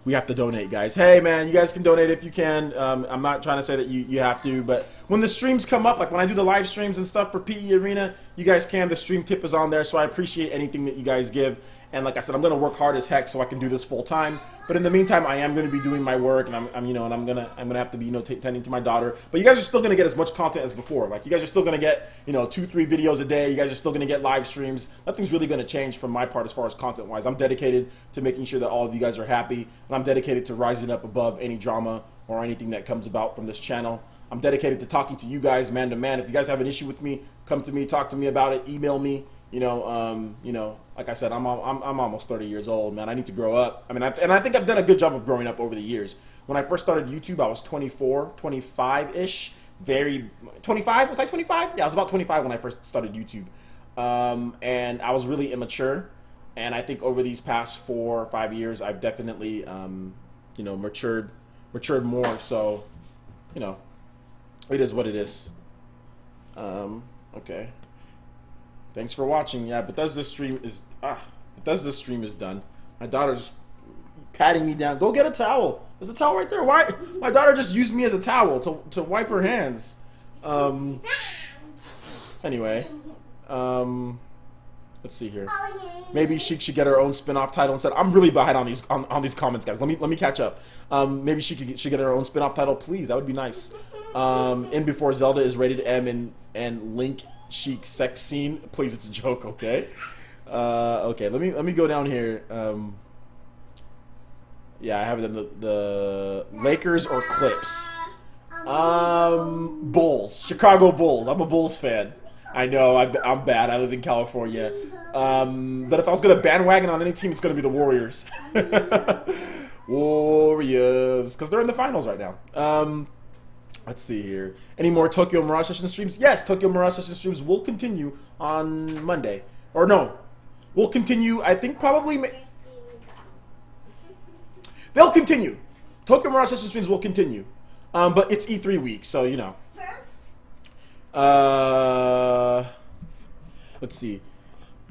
We have to donate, guys. Hey, man, you guys can donate if you can. I'm not trying to say that you have to, but when the streams come up, like when I do the live streams and stuff for PE Arena, you guys can. The StreamTip is on there, so I appreciate anything that you guys give. And like I said, I'm going to work hard as heck so I can do this full time. But in the meantime, I am going to be doing my work, and I'm gonna have to be, you know, tending to my daughter. But you guys are still going to get as much content as before. Like, you guys are still going to get, you know, 2-3 videos a day. You guys are still going to get live streams. Nothing's really going to change from my part as far as content wise. I'm dedicated to making sure that all of you guys are happy, and I'm dedicated to rising up above any drama or anything that comes about from this channel. I'm dedicated to talking to you guys man to man. If you guys have an issue with me, come to me, talk to me about it, email me. You know, like I said, I'm almost 30 years old, man. I need to grow up. I mean, I think I've done a good job of growing up over the years. When I first started YouTube, I was 24, 25-ish. 25? Was I 25? Yeah, I was about 25 when I first started YouTube. And I was really immature. And I think over these past 4 or 5 years, I've definitely, you know, matured matured more. So, you know, it is what it is. Okay. Thanks for watching. Yeah, Bethesda's stream is done. My daughter's patting me down. Go get a towel. There's a towel right there. Why? My daughter just used me as a towel to wipe her hands. Anyway, let's see here. Maybe she should get her own spin-off title instead. I'm really behind on these comments, guys. Let me catch up. Maybe she get her own spin-off title, please. That would be nice. In Before Zelda is rated M and Link chic sex scene. Please, it's a joke, okay? Okay, let me go down here. Yeah, I have it in the Lakers or Clips. Bulls. Chicago Bulls. I'm a Bulls fan. I know, I'm bad. I live in California. But if I was going to bandwagon on any team, it's going to be the Warriors. Warriors. Because they're in the finals right now. Let's see here. Any more Tokyo Mirage Session streams? Yes, Tokyo Mirage Session streams will continue on Monday. Or no. We'll continue, I think probably... They'll continue. Tokyo Mirage Session streams will continue. But it's E3 week, so, you know. Let's see.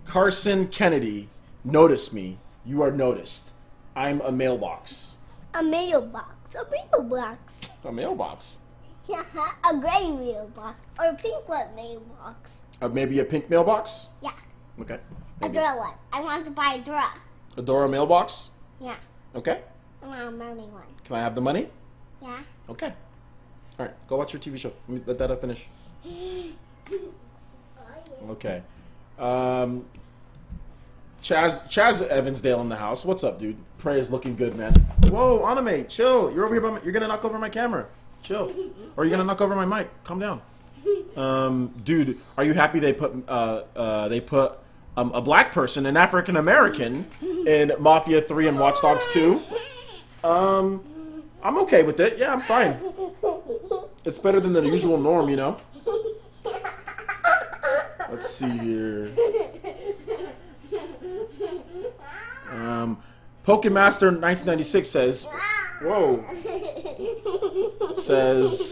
Carson Kennedy, notice me. You are noticed. I'm a mailbox. A mailbox. A mailbox. A mailbox? Yeah, a gray mailbox. Or a pink one mailbox. Maybe a pink mailbox? Yeah. Okay. A Dora one. I want to buy a Dora. A Dora mailbox? Yeah. Okay. I want a money one. Can I have the money? Yeah. Okay. All right. Go watch your TV show. Let that finish. Okay. Chaz Evansdale in the house. What's up, dude? Prey is looking good, man. Whoa, Anime, chill. You're over here. You're gonna knock over my camera. Chill. Or you're gonna knock over my mic. Calm down. Dude, are you happy they put a black person, an African American, in Mafia 3 and Watch Dogs 2? I'm okay with it. Yeah, I'm fine. It's better than the usual norm, you know. Let's see here. Pokemaster 1996 says, whoa. Says,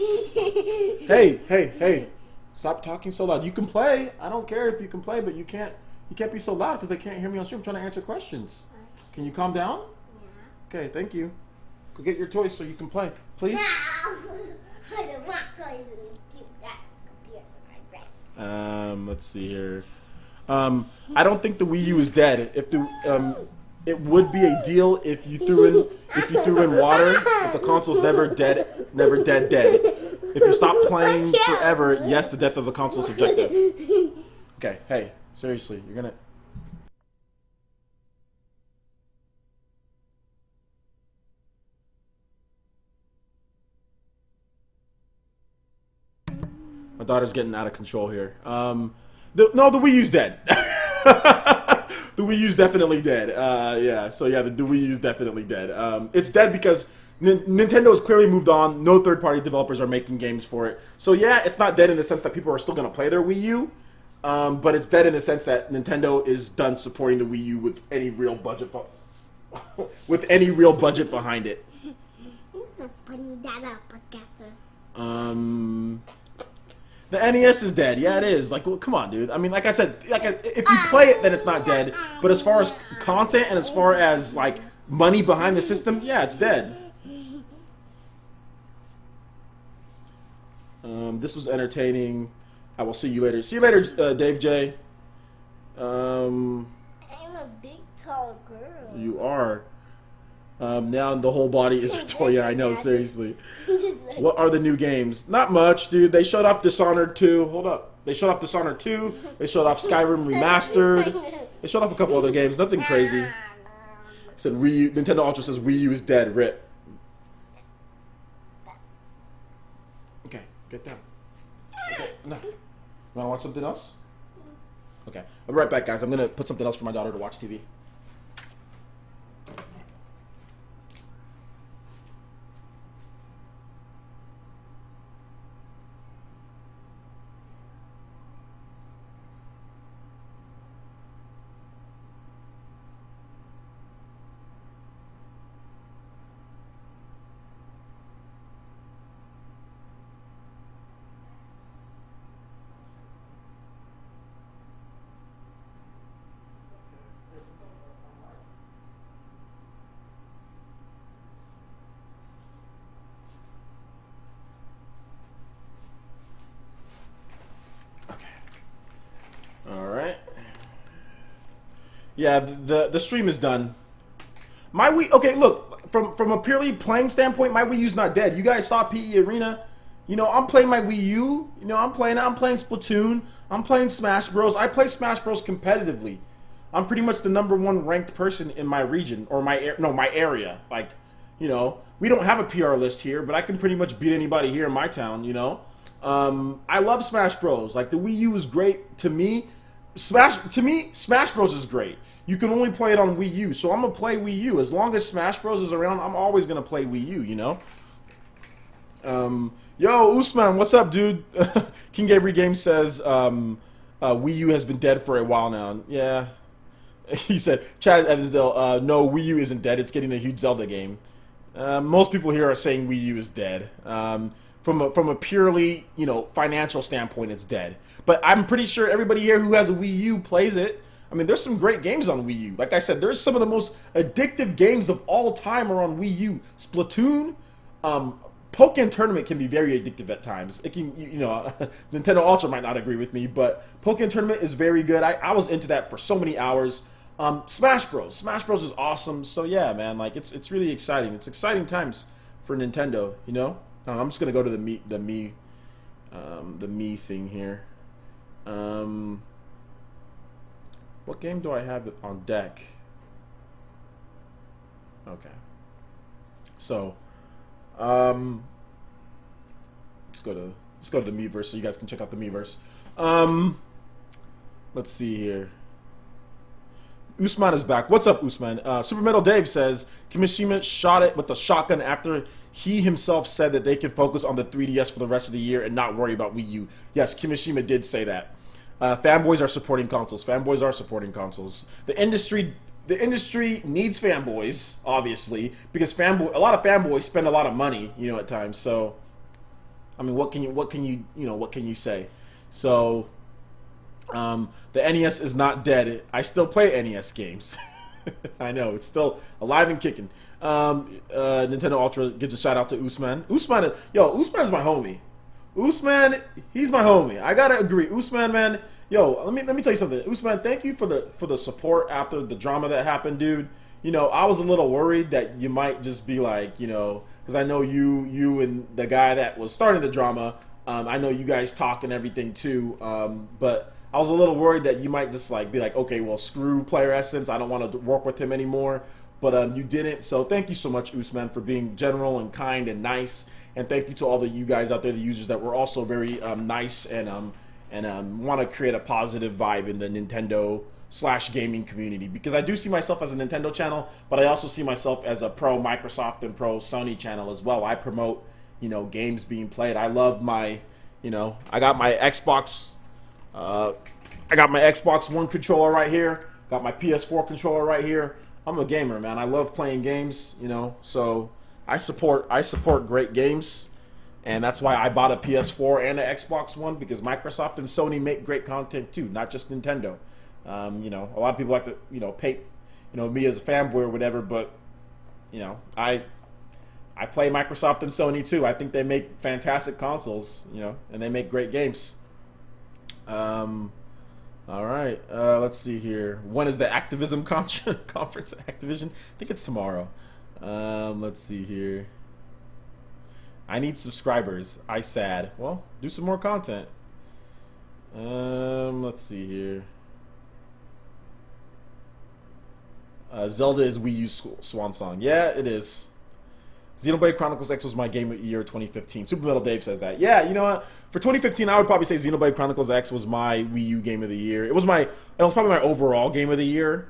hey, stop talking so loud. You can play. I don't care if you can play, but you can't be so loud because they can't hear me on stream. I'm trying to answer questions. Can you calm down? Yeah. Okay, thank you. Go get your toys so you can play, please. No. I don't want toys in that computer. Let's see here. I don't think the Wii U is dead. If the it would be a deal if you threw in water, but the console's never dead. If you stop playing forever, yes, the death of the console is subjective. Okay, hey, seriously, you're gonna. My daughter's getting out of control here. No, the Wii U's dead. The Wii U's definitely dead. Yeah, so yeah, the Wii U's definitely dead. It's dead because Nintendo has clearly moved on. No third-party developers are making games for it. So yeah, it's not dead in the sense that people are still going to play their Wii U, but it's dead in the sense that Nintendo is done supporting the Wii U with any real budget, behind it. It's a funny data podcaster. The NES is dead. Yeah, it is. Like, well, come on, dude. I mean, like I said, if you play it, then it's not dead. But as far as content and as far as, like, money behind the system, yeah, it's dead. This was entertaining. I will see you later. See you later, Dave J. I'm a big, tall girl. You are. Now the whole body is Toya. I know, seriously. What are the new games? Not much, dude. They showed off Dishonored 2. Hold up. They showed off Dishonored 2. They showed off Skyrim Remastered. They showed off a couple other games. Nothing crazy. Said Wii U. Nintendo Ultra says Wii U is dead. RIP. Okay, get down. Okay, enough. You wanna watch something else? Okay, I'll be right back, guys. I'm gonna put something else for my daughter to watch TV. Yeah, the stream is done. My Wii, okay, look, from a purely playing standpoint, my Wii U's not dead. You guys saw PE Arena. You know, I'm playing my Wii U. You know, I'm playing Splatoon. I'm playing Smash Bros. I play Smash Bros competitively. I'm pretty much the #1 ranked person in my region or my area. Like, you know, we don't have a PR list here, but I can pretty much beat anybody here in my town. You know, I love Smash Bros. Like the Wii U is great to me. Smash Bros is great. You can only play it on Wii U, so I'm gonna play Wii U as long as Smash Bros is around. I'm always gonna play Wii U. You know. Yo, Usman, what's up, dude? King Avery Games says Wii U has been dead for a while now. Yeah. He said, Chad Evansdale, no, Wii U isn't dead. It's getting a huge Zelda game. Most people here are saying Wii U is dead. From a purely, you know, financial standpoint, it's dead. But I'm pretty sure everybody here who has a Wii U plays it. I mean, there's some great games on Wii U. Like I said, there's some of the most addictive games of all time are on Wii U. Splatoon, Pokken Tournament can be very addictive at times. It can, you know, Nintendo Ultra might not agree with me, but Pokken Tournament is very good. I was into that for so many hours. Smash Bros. Smash Bros is awesome. So yeah, man, like it's really exciting. It's exciting times for Nintendo, you know. I'm just gonna go to the me thing here. What game do I have on deck? Okay. So, let's go to the Miiverse so you guys can check out the Miiverse. Let's see here. Usman is back. What's up, Usman? Super Metal Dave says Kimishima shot it with a shotgun after he himself said that they can focus on the 3DS for the rest of the year and not worry about Wii U. Yes, Kimishima did say that. Fanboys are supporting consoles. Fanboys are supporting consoles. The industry needs fanboys, obviously, because a lot of fanboys spend a lot of money, you know, at times. So, I mean, what can you say? So, the NES is not dead. I still play NES games. I know it's still alive and kicking. Nintendo Ultra gives a shout out to Usman. Usman's my homie. Usman, he's my homie. I gotta agree. Usman, man. Yo, let me tell you something. Usman, thank you for the support after the drama that happened, dude. You know, I was a little worried that you might just be like, you know, because I know you and the guy that was starting the drama. I know you guys talk and everything too. But I was a little worried that you might just like be like, okay, well, screw PlayerEssence. I don't want to work with him anymore. But you didn't. So thank you so much, Usman, for being general and kind and nice. And thank you to all the you guys out there, the users that were also very nice and want to create a positive vibe in the Nintendo/gaming community. Because I do see myself as a Nintendo channel, but I also see myself as a pro Microsoft and pro Sony channel as well. I promote, you know, games being played. I love my, you know, I got my Xbox One controller right here. Got my PS4 controller right here. I'm a gamer, man. I love playing games, you know, so I support great games, and that's why I bought a PS4 and an Xbox One, because Microsoft and Sony make great content too, not just Nintendo. You know, a lot of people like to, you know, pay, you know, me as a fanboy or whatever, but you know, I play Microsoft and Sony too. I think they make fantastic consoles, you know, and they make great games. All right, let's see here. When is the Activism conference at Activision? I think it's tomorrow. Let's see here. I need subscribers. I sad. Well, do some more content. Let's see here. Zelda is Wii U swan song. Yeah, it is. Xenoblade Chronicles X was my game of the year 2015. Super Metal Dave says that. Yeah, you know what? For 2015, I would probably say Xenoblade Chronicles X was my Wii U game of the year. It was probably my overall game of the year.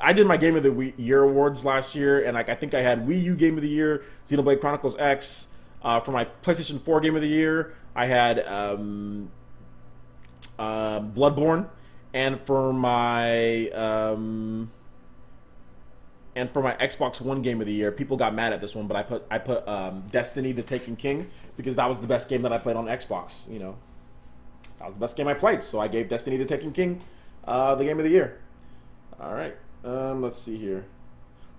I did my Game of the Year awards last year, and like I think I had Wii U Game of the Year, Xenoblade Chronicles X. For my PlayStation 4 Game of the Year, I had Bloodborne, and for my Xbox One Game of the Year, people got mad at this one, but I put Destiny: The Taken King, because that was the best game that I played on Xbox. You know, that was the best game I played, so I gave Destiny: The Taken King the Game of the Year. All right. Let's see here.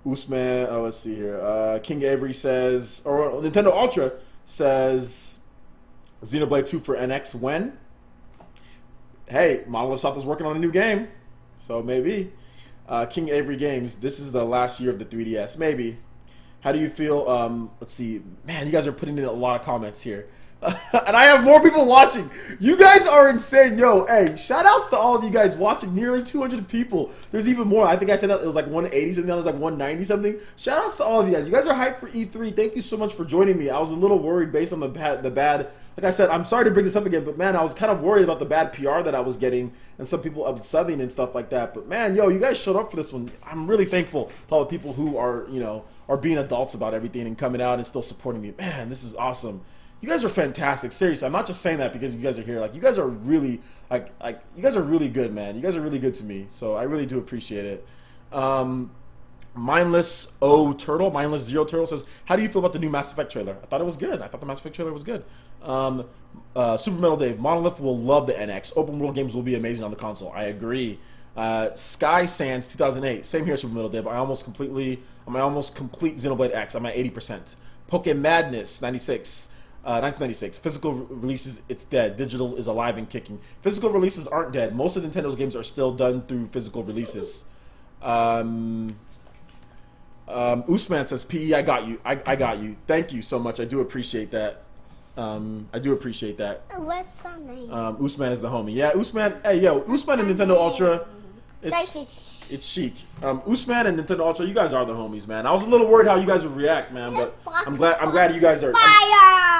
Usman, let's see here. King Avery says, or Nintendo Ultra says, Xenoblade 2 for NX when? Hey, Monolith Soft is working on a new game. So maybe. King Avery Games, this is the last year of the 3DS. Maybe. How do you feel? Let's see. Man, you guys are putting in a lot of comments here. And I have more people watching. You guys are insane. Yo, hey, shout outs to all of you guys watching. Nearly 200 people. There's even more. I think I said that it was like 180 something. It was like 190 something. Shout outs to all of you guys. You guys are hyped for E3. Thank you so much for joining me. I was a little worried based on the bad. Like I said, I'm sorry to bring this up again, but man, I was kind of worried about the bad PR that I was getting and some people subbing and stuff like that. But man, yo, you guys showed up for this one. I'm really thankful to all the people who are, you know, are being adults about everything and coming out and still supporting me. Man, this is awesome. You guys are fantastic. Seriously, I'm not just saying that because you guys are here. Like, you guys are really, you guys are really good, man. You guys are really good to me. So I really do appreciate it. Mindless Zero Turtle says, how do you feel about the new Mass Effect trailer? I thought it was good. I thought the Mass Effect trailer was good. Super Metal Dave, Monolith will love the NX. Open world games will be amazing on the console. I agree. Sky Sands 2008. Same here, Super Metal Dave. I'm almost complete Xenoblade X. I'm at 80%. Poké Madness 1996. Physical releases, it's dead. Digital is alive and kicking. Physical releases aren't dead. Most of Nintendo's games are still done through physical releases. Usman says, PE, I got you. I got you. Thank you so much. I do appreciate that. I do appreciate that. What's her name? Usman is the homie. Yeah, Usman. Hey, yo, Usman and Nintendo Ultra. It's chic. Usman and Nintendo Ultra, you guys are the homies, man. I was a little worried how you guys would react, man, but I'm glad you guys are.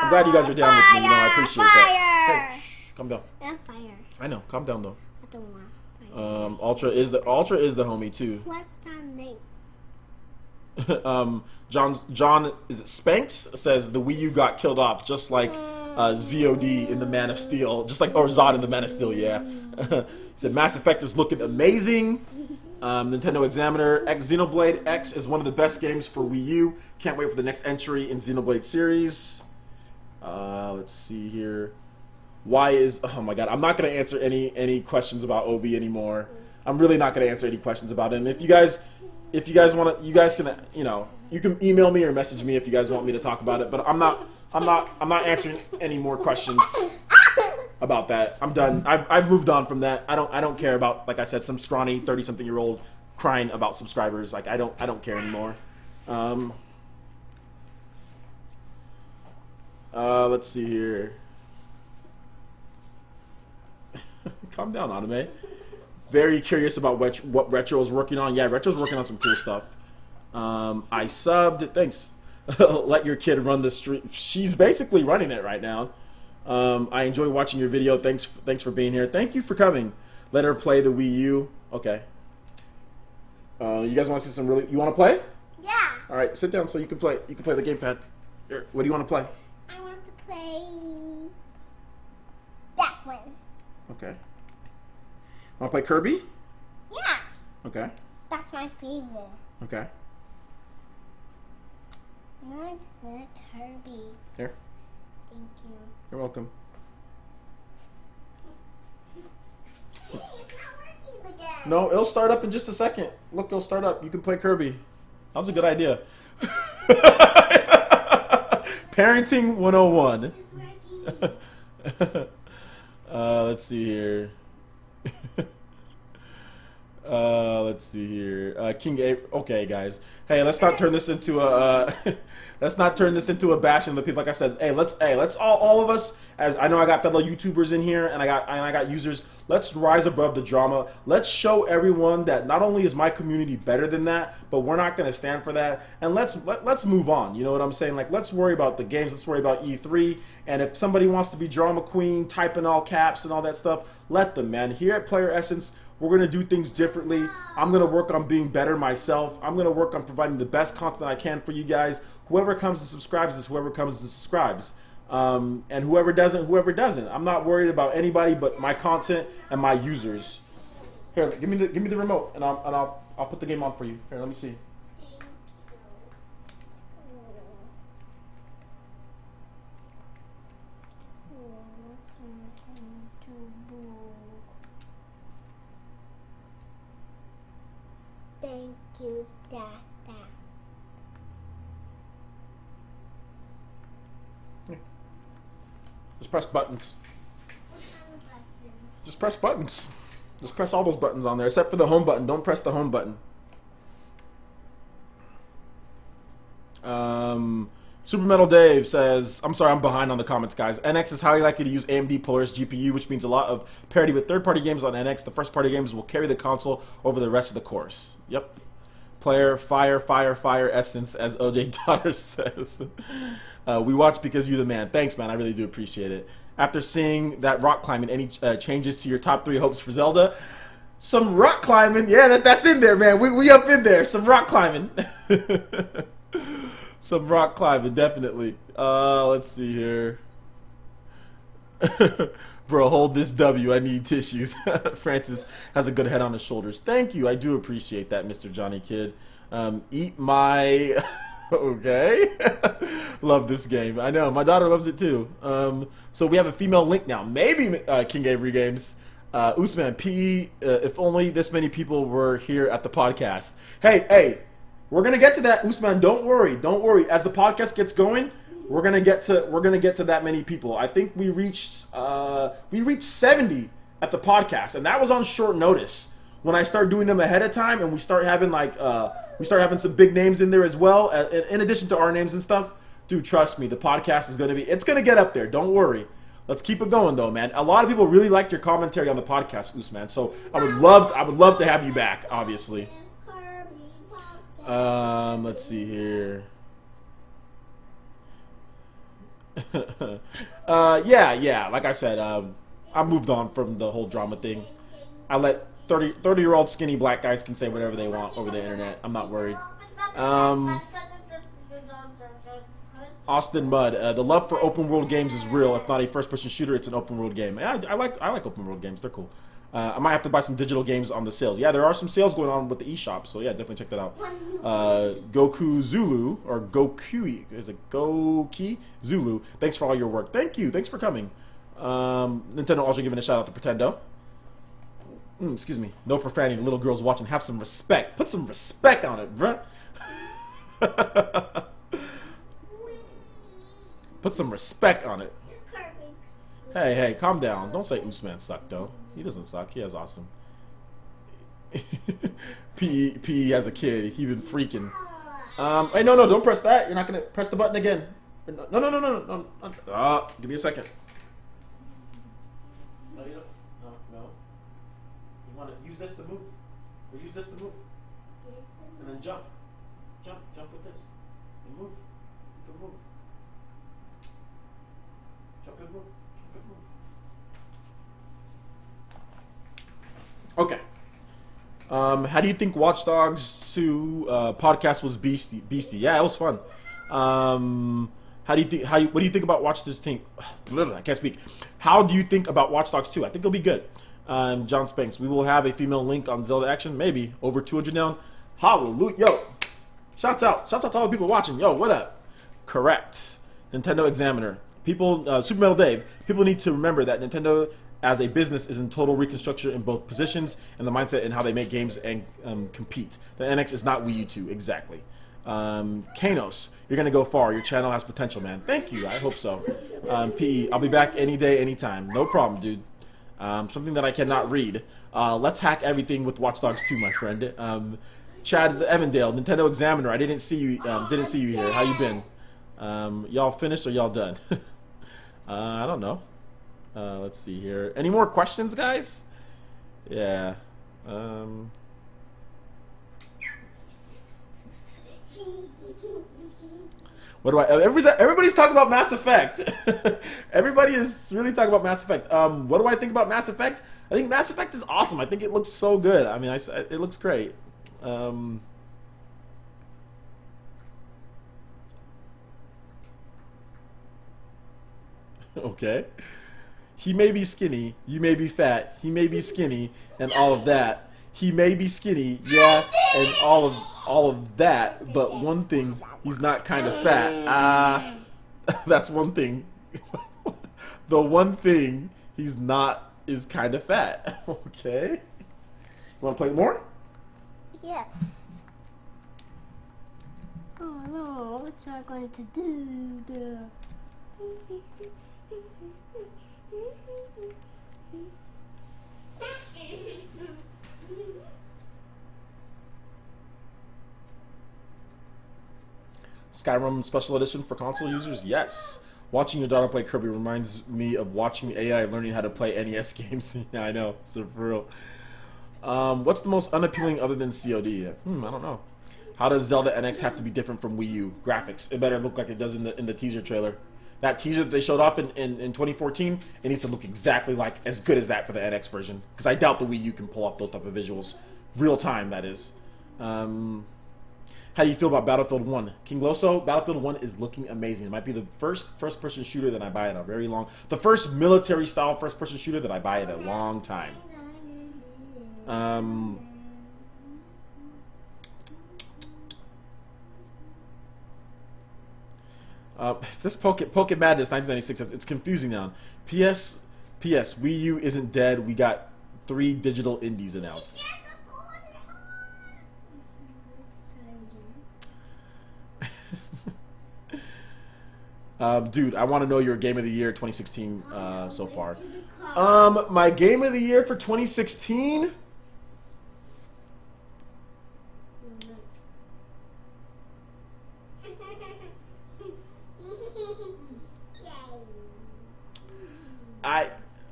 I'm glad you guys are down with me. You know, I appreciate that. Hey, shh, calm down. Fire. I know, calm down though. I don't want fire. Ultra is the homie too. What's her name? John is it Spanked says the Wii U got killed off just like ZOD in the Man of Steel, just like or Zod in the Man of Steel. Yeah. He said Mass Effect is looking amazing. Nintendo Examiner, Xenoblade X is one of the best games for Wii U. Can't wait for the next entry in Xenoblade series. Let's see here. Oh my god, I'm not gonna answer any questions about Obi anymore. I'm really not gonna answer any questions about him. If you guys want to, you guys can, you know, you can email me or message me if you guys want me to talk about it. But I'm not answering any more questions about that. I'm done. I've moved on from that. I don't care about, like I said, some scrawny 30-something-year-old crying about subscribers. Like I don't care anymore. Let's see here. Calm down, Anime. Very curious about what Retro is working on. Yeah, Retro's working on some cool stuff. I subbed. Thanks. Let your kid run the stream. She's basically running it right now. I enjoy watching your video. Thanks for being here. Thank you for coming. Let her play the Wii U. Okay. You guys want to see some really? You want to play? Yeah. All right, sit down so you can play. You can play the gamepad. Here, what do you want to play? I want to play that one. Okay. Want to play Kirby? Yeah. Okay. That's my favorite. Okay. Not the Kirby. Here. Thank you. You're welcome. Hey, it's not working again. No, it'll start up in just a second. Look, it'll start up. You can play Kirby. That was a good idea. Parenting 101. It's working. Let's see here. Let's see here. King A. Okay, guys. Hey, let's not turn this into a. Let's not turn this into a bashing of the people. Like I said, hey, let's all of us. As I know, I got fellow YouTubers in here, and I got users. Let's rise above the drama. Let's show everyone that not only is my community better than that, but we're not going to stand for that. And let's move on. You know what I'm saying? Like, let's worry about the games. Let's worry about E3. And if somebody wants to be drama queen, type in all caps and all that stuff, let them, man. Here at PlayerEssence, we're going to do things differently. I'm going to work on being better myself. I'm going to work on providing the best content I can for you guys. Whoever comes and subscribes is whoever comes and subscribes. And whoever doesn't. I'm not worried about anybody but my content and my users. Here, give me the remote, and I'll put the game on for you. Here, let me see. Thank you, Dada. Just press buttons. Just press buttons. Just press all those buttons on there, except for the home button. Don't press the home button. Super Metal Dave says, I'm sorry, I'm behind on the comments, guys. NX is highly likely to use AMD Polaris GPU, which means a lot of parity with third-party games on NX. The first-party games will carry the console over the rest of the course. Yep. Player, fire, essence, as OJ Daughter says. We watch because you're the man. Thanks, man. I really do appreciate it. After seeing that rock climbing, any changes to your top 3 hopes for Zelda? Some rock climbing. Yeah, that's in there, man. We up in there. Some rock climbing. Some rock climbing, definitely. Let's see here. Bro, hold this W. I need tissues. Francis has a good head on his shoulders. Thank you. I do appreciate that, Mr. Johnny Kid. Eat my... Okay. Love this game. I know. My daughter loves it too. So we have a female Link now. Maybe King Avery Games. Usman, PE, if only this many people were here at the podcast. Hey. We're gonna get to that, Usman. Don't worry. As the podcast gets going, we're gonna get to that many people. I think we reached 70 at the podcast, and that was on short notice. When I start doing them ahead of time, and we start having some big names in there as well, in addition to our names and stuff. Dude, trust me, the podcast is it's gonna get up there. Don't worry. Let's keep it going though, man. A lot of people really liked your commentary on the podcast, Usman. So I would love to have you back, obviously. Let's see here. Yeah. Like I said, I moved on from the whole drama thing. I let 30-year-old skinny black guys can say whatever they want over the internet. I'm not worried. Austin Mudd, the love for open world games is real. If not a first-person shooter, it's an open world game. Yeah, I like open world games. They're cool. I might have to buy some digital games on the sales. Yeah, there are some sales going on with the eShop, so yeah, definitely check that out. Goku Zulu, or Goku, is it Goki Zulu? Thanks for all your work. Thank you. Thanks for coming. Nintendo also giving a shout out to Pretendo. Excuse me. No profanity. The little girls watching. Have some respect. Put some respect on it, bruh. Put some respect on it. Hey, calm down. Don't say Usman sucked, though. He doesn't suck. He has awesome. PE as a kid. He been freaking. Hey, no, don't press that. You're not going to press the button again. No. Give me a second. No, you don't. No. You want to use this to move. Or use this to move. And then jump. Jump with this. And move. You can move. Jump and move. Okay. How do you think Watch Dogs 2 podcast was beastie? Yeah, it was fun. What do you think about Watch Dogs 2? I can't speak. How do you think about Watch Dogs 2? I think it'll be good. John Spanks, we will have a female Link on Zelda Action, maybe over 200 now. Hallelujah, yo! Shouts out to all the people watching. Yo, what up? Correct. Nintendo Examiner. People, Super Metal Dave. People need to remember that Nintendo, as a business, is in total reconstruction in both positions and the mindset and how they make games and compete. The NX is not Wii U 2, exactly. Kanos, you're going to go far. Your channel has potential, man. Thank you. I hope so. PE, I'll be back any day, anytime. No problem, dude. Something that I cannot read. Let's hack everything with Watch Dogs 2, my friend. Chad Evandale, Nintendo Examiner. I didn't see you here. How you been? Y'all finished or y'all done? I don't know. Let's see here. Any more questions, guys? Yeah. What do I? Everybody's talking about Mass Effect. Everybody is really talking about Mass Effect. What do I think about Mass Effect? I think Mass Effect is awesome. I think it looks so good. I mean, it looks great. Okay. He may be skinny, you may be fat, he may be skinny, and all of that. He may be skinny, yeah, and all of that, but one thing, he's not kind of fat. That's one thing. The one thing he's not is kind of fat. Okay. You want to play more? Yes. Oh no, what's I going to do? Skyrim Special Edition for console users? Yes. Watching your daughter play Kirby reminds me of watching AI learning how to play NES games. Yeah, I know. So for real. What's the most unappealing other than COD? I don't know. How does Zelda NX have to be different from Wii U? Graphics. It better look like it does in the teaser trailer. That teaser that they showed off in 2014, it needs to look exactly like as good as that for the NX version. Because I doubt the Wii U can pull off those type of visuals. Real time, that is. How do you feel about Battlefield 1? King Loso, Battlefield 1 is looking amazing. It might be the first-person shooter that I buy in a very long... The first military-style first-person shooter that I buy in a long time. This Poke Madness 1996 says it's confusing now. PS, Wii U isn't dead. We got 3 digital indies announced. Dude, I want to know your Game of the Year 2016 so far. My Game of the Year for 2016?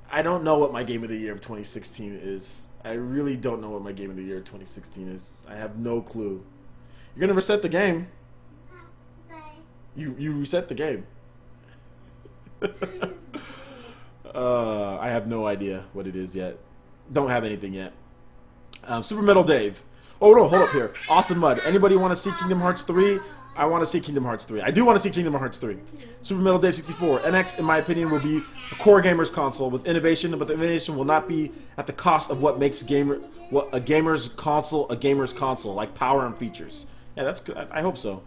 I don't know what my Game of the Year of 2016 is. I really don't know what my Game of the Year of 2016 is. I have no clue. You're gonna reset the game. You reset the game. I have no idea what it is yet. Don't have anything yet. Super Metal Dave. Oh no, hold up here. Awesome Mud. Anybody want to see Kingdom Hearts 3? I want to see Kingdom Hearts 3. I do want to see Kingdom Hearts 3. Super Metal Dave 64. NX, in my opinion, will be a core gamers console with innovation, but the innovation will not be at the cost of what makes a gamer's console, like power and features. Yeah, that's good. I hope so.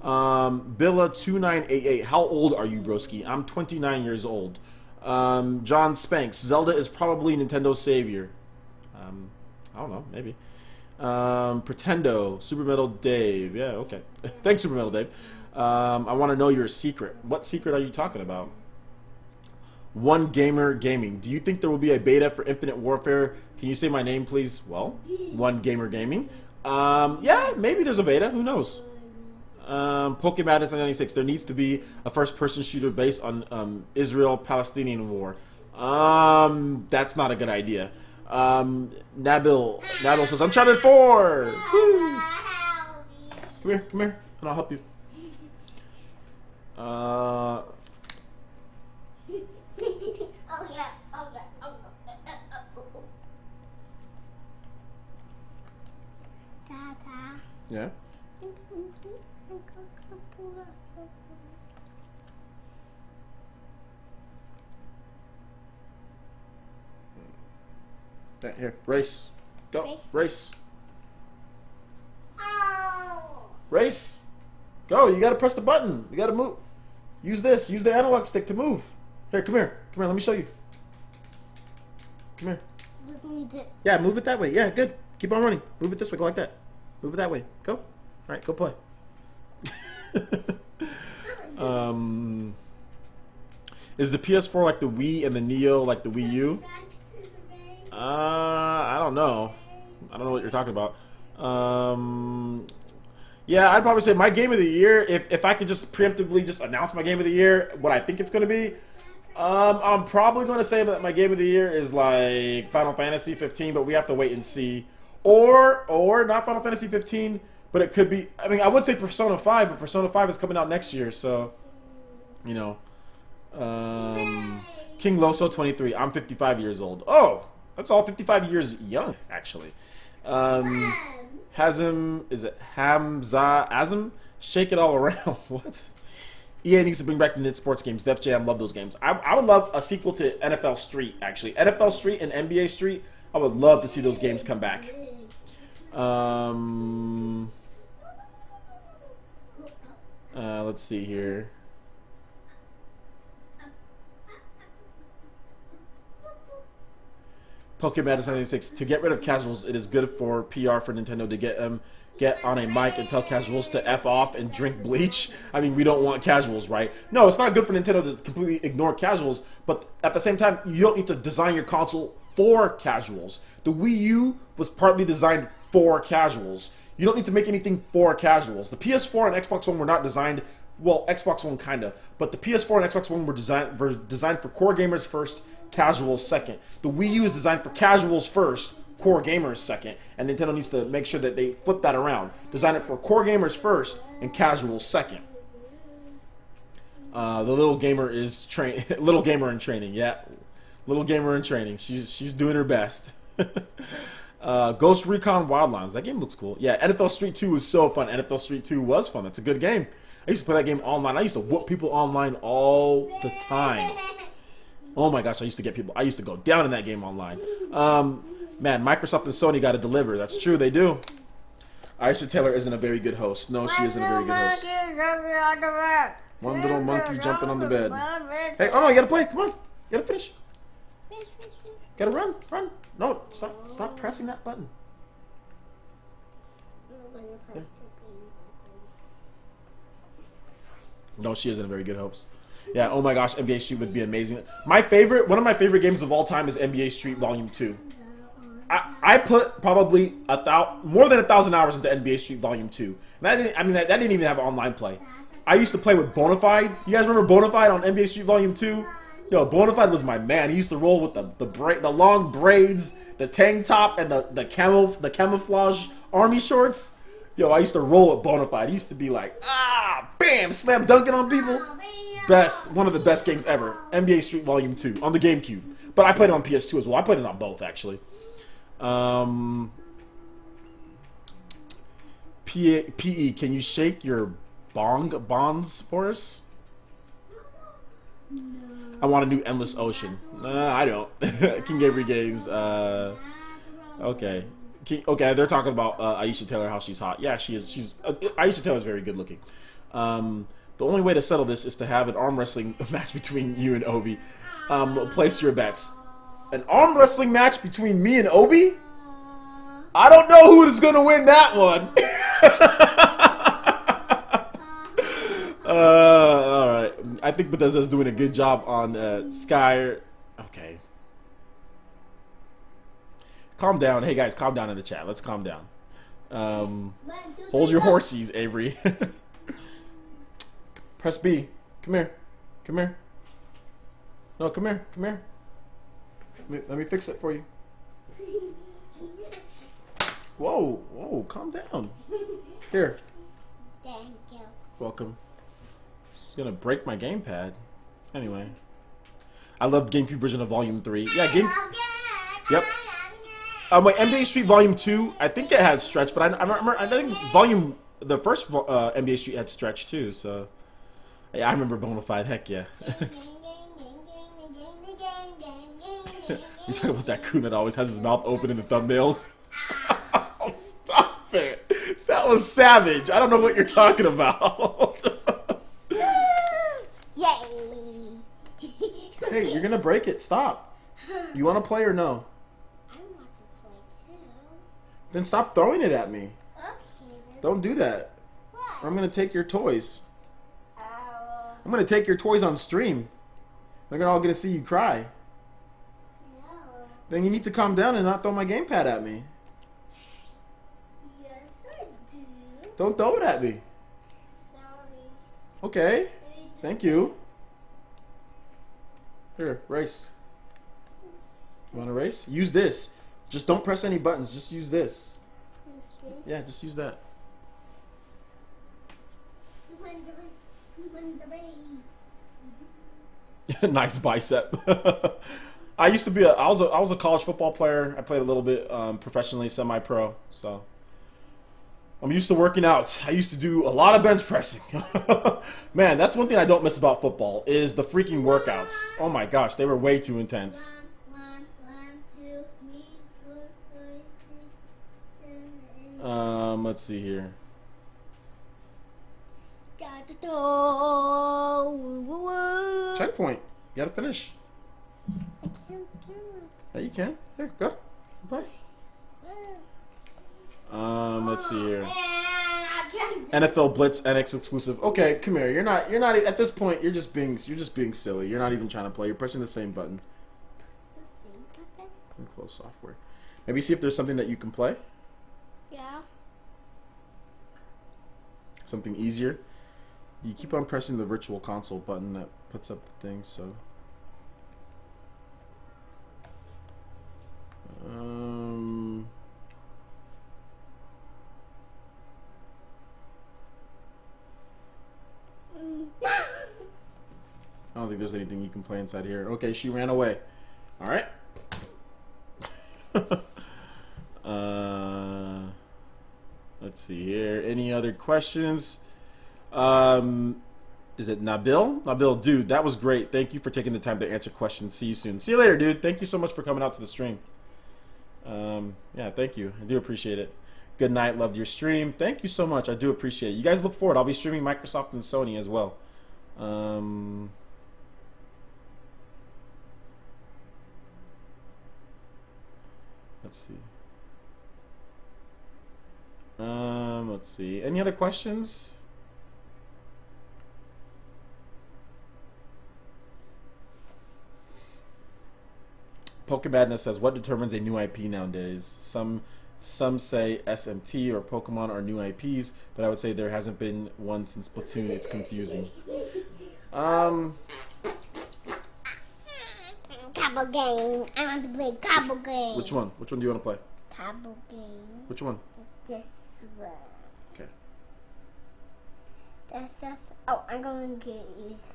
Billa2988. How old are you, broski? I'm 29 years old. John Spanks. Zelda is probably Nintendo's savior. I don't know. Maybe. Pretendo. Super Metal Dave. Yeah, okay. Thanks, Super Metal Dave. I want to know your secret. What secret are you talking about? One Gamer Gaming. Do you think there will be a beta for Infinite Warfare? Can you say my name, please? Well, One Gamer Gaming. Yeah, maybe there's a beta. Who knows? Pokemon Madness 1996. There needs to be a first-person shooter based on Israel-Palestinian war. That's not a good idea. Nabil says Uncharted 4. Woo. Come here, and I'll help you. Yeah. Here, race. Go. Race. Race. Go. You gotta press the button. You gotta move. Use this. Use the analog stick to move. Here, come here. Come here, let me show you. Come here. Just need this. Yeah, move it that way. Yeah, good. Keep on running. Move it this way. Go like that. Move it that way. Go. All right, go play. Is the PS4 like the Wii and the Neo like the Wii U? I don't know. I don't know what you're talking about. Yeah, I'd probably say my game of the year, if I could just preemptively just announce my game of the year, what I think it's going to be, I'm probably going to say that my game of the year is like Final Fantasy 15, but we have to wait and see. Or not Final Fantasy 15, but it could be, I mean, I would say Persona 5, but Persona 5 is coming out next year, so, you know. King Loso 23, I'm 55 years old. Oh! That's all 55 years young, actually. Hazm, is it Hamza Azm? Shake it all around. What? EA needs to bring back the Nit Sports games. Def Jam, love those games. I would love a sequel to NFL Street, actually. NFL Street and NBA Street, I would love to see those games come back. Let's see here. Pokemon Madness 96. To get rid of casuals, it is good for PR for Nintendo to get on a mic and tell casuals to F off and drink bleach. I mean, we don't want casuals, right? No, it's not good for Nintendo to completely ignore casuals, but at the same time, you don't need to design your console for casuals. The Wii U was partly designed for casuals. You don't need to make anything for casuals. The PS4 and Xbox One were not designed, well, Xbox One kinda, but the PS4 and Xbox One were designed for core gamers first, casuals second. The Wii U is designed for casuals first, core gamers second, and Nintendo needs to make sure that they flip that around. Design it for core gamers first and casuals second. The little gamer is little gamer in training. Yeah, little gamer in training. She's doing her best. Ghost Recon Wildlands. That game looks cool. Yeah, NFL Street 2 was so fun. NFL Street 2 was fun. It's a good game. I used to play that game online. I used to whoop people online all the time. Oh my gosh, I used to get people. I used to go down in that game online. Man, Microsoft and Sony got to deliver. That's true, they do. Aisha Taylor isn't a very good host. No, she isn't a very good host. One little monkey jumping on the bed. Hey, oh no, you gotta play. Come on, you gotta finish. Gotta run. No, stop pressing that button. Yeah. No, she isn't a very good host. Yeah, oh my gosh, NBA Street would be amazing. One of my favorite games of all time is NBA Street Volume 2. I put probably more than 1,000 hours into NBA Street Volume 2. And that didn't even have online play. I used to play with Bonafide. You guys remember Bonafide on NBA Street Volume 2? Yo, Bonafide was my man. He used to roll with the long braids, the tank top, and the camouflage army shorts. Yo, I used to roll with Bonafide. He used to be like, bam, slam dunking on people. One of the best games ever. NBA Street Volume 2 on the GameCube. But I played it on PS2 as well. I played it on both, actually. PE, can you shake your bonds for us? No. I want a new Endless Ocean. I don't. King Avery Games. Okay. Okay, they're talking about Aisha Taylor, how she's hot. Yeah, she is. Aisha Taylor is very good looking. The only way to settle this is to have an arm wrestling match between you and Obi. Place your bets. An arm wrestling match between me and Obi? I don't know who is going to win that one. Alright. I think Bethesda's doing a good job on Sky. Okay. Calm down. Hey guys, calm down in the chat. Let's calm down. Hold your horsies, Avery. Press B. Come here. Come here. No, come here. Come here. Let me fix it for you. Whoa, calm down. Here. Thank you. Welcome. It's gonna break my gamepad. Anyway. I love the GameCube version of Volume 3. Yeah, Yep. Wait, NBA Street Volume 2, I think it had stretch, but I think the first NBA Street had stretch too, so. Yeah, I remember Bonafide, heck yeah. You talk about that coon that always has his mouth open in the thumbnails? Oh, stop it. That was savage. I don't know what you're talking about. Yay. Hey, you're going to break it. Stop. You want to play or no? I want to play too. Then stop throwing it at me. Okay. Don't do that. What? Or I'm going to take your toys. I'm going to take your toys on stream. They're all going to see you cry. No. Then you need to calm down and not throw my gamepad at me. Yes, I do. Don't throw it at me. Sorry. Okay. Thank you. Here, race. You want to race? Use this. Just don't press any buttons. Just use this. Use this? Yeah, just use that. Nice bicep. I was a college football player. I played a little bit professionally, semi-pro. So I'm used to working out. I used to do a lot of bench pressing. Man, that's one thing I don't miss about football is the freaking workouts. Oh my gosh, they were way too intense. 1, 2, 3, 4, 5, 6, 7, 8. Let's see here. Checkpoint. You gotta finish. I can't do it. Yeah, you can. Here, go. Play. Let's see here. NFL Blitz NX exclusive. Okay, come here. You're not at this point. You're just being silly. You're not even trying to play. You're pressing the same button. Press the same button? Close software. Maybe see if there's something that you can play. Yeah. Something easier. You keep on pressing the virtual console button that puts up the thing, so. I don't think there's anything you can play inside here. Okay, she ran away. All right. Let's see here. Any other questions? Is it Nabil? Nabil, dude, that was great. Thank you for taking the time to answer questions. See you soon. See you later, dude. Thank you so much for coming out to the stream. Yeah, thank you. I do appreciate it. Good night. Loved your stream. Thank you so much. I do appreciate it. You guys look forward. I'll be streaming Microsoft and Sony as well. Let's see. Let's see. Any other questions? Pokemadness says, what determines a new IP nowadays? Some say SMT or Pokemon are new IPs, but I would say there hasn't been one since Splatoon. It's confusing. Cabo game. I want to play Cabo game. Which one? Which one do you want to play? Cabo game. Which one? This one. Okay. That's just. Oh, I'm going to get these.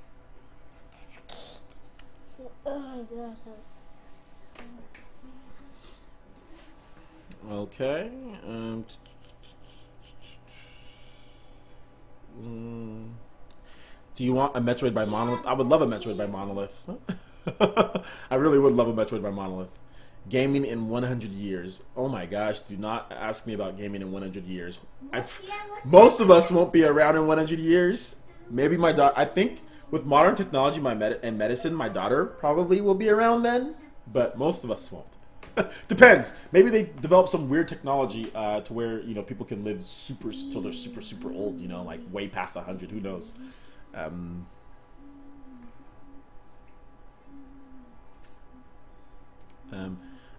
Oh my gosh. Okay. Do you want a Metroid by Monolith? I would love a Metroid by Monolith. I really would love a Metroid by Monolith. Gaming in 100 years. Oh my gosh, do not ask me about gaming in 100 years. Most of us won't be around in 100 years. Maybe my daughter, I think with modern technology and medicine, my daughter probably will be around then, but most of us won't. Depends. Maybe they develop some weird technology to where, you know, people can live till they're super old, you know, like way past 100. Who knows?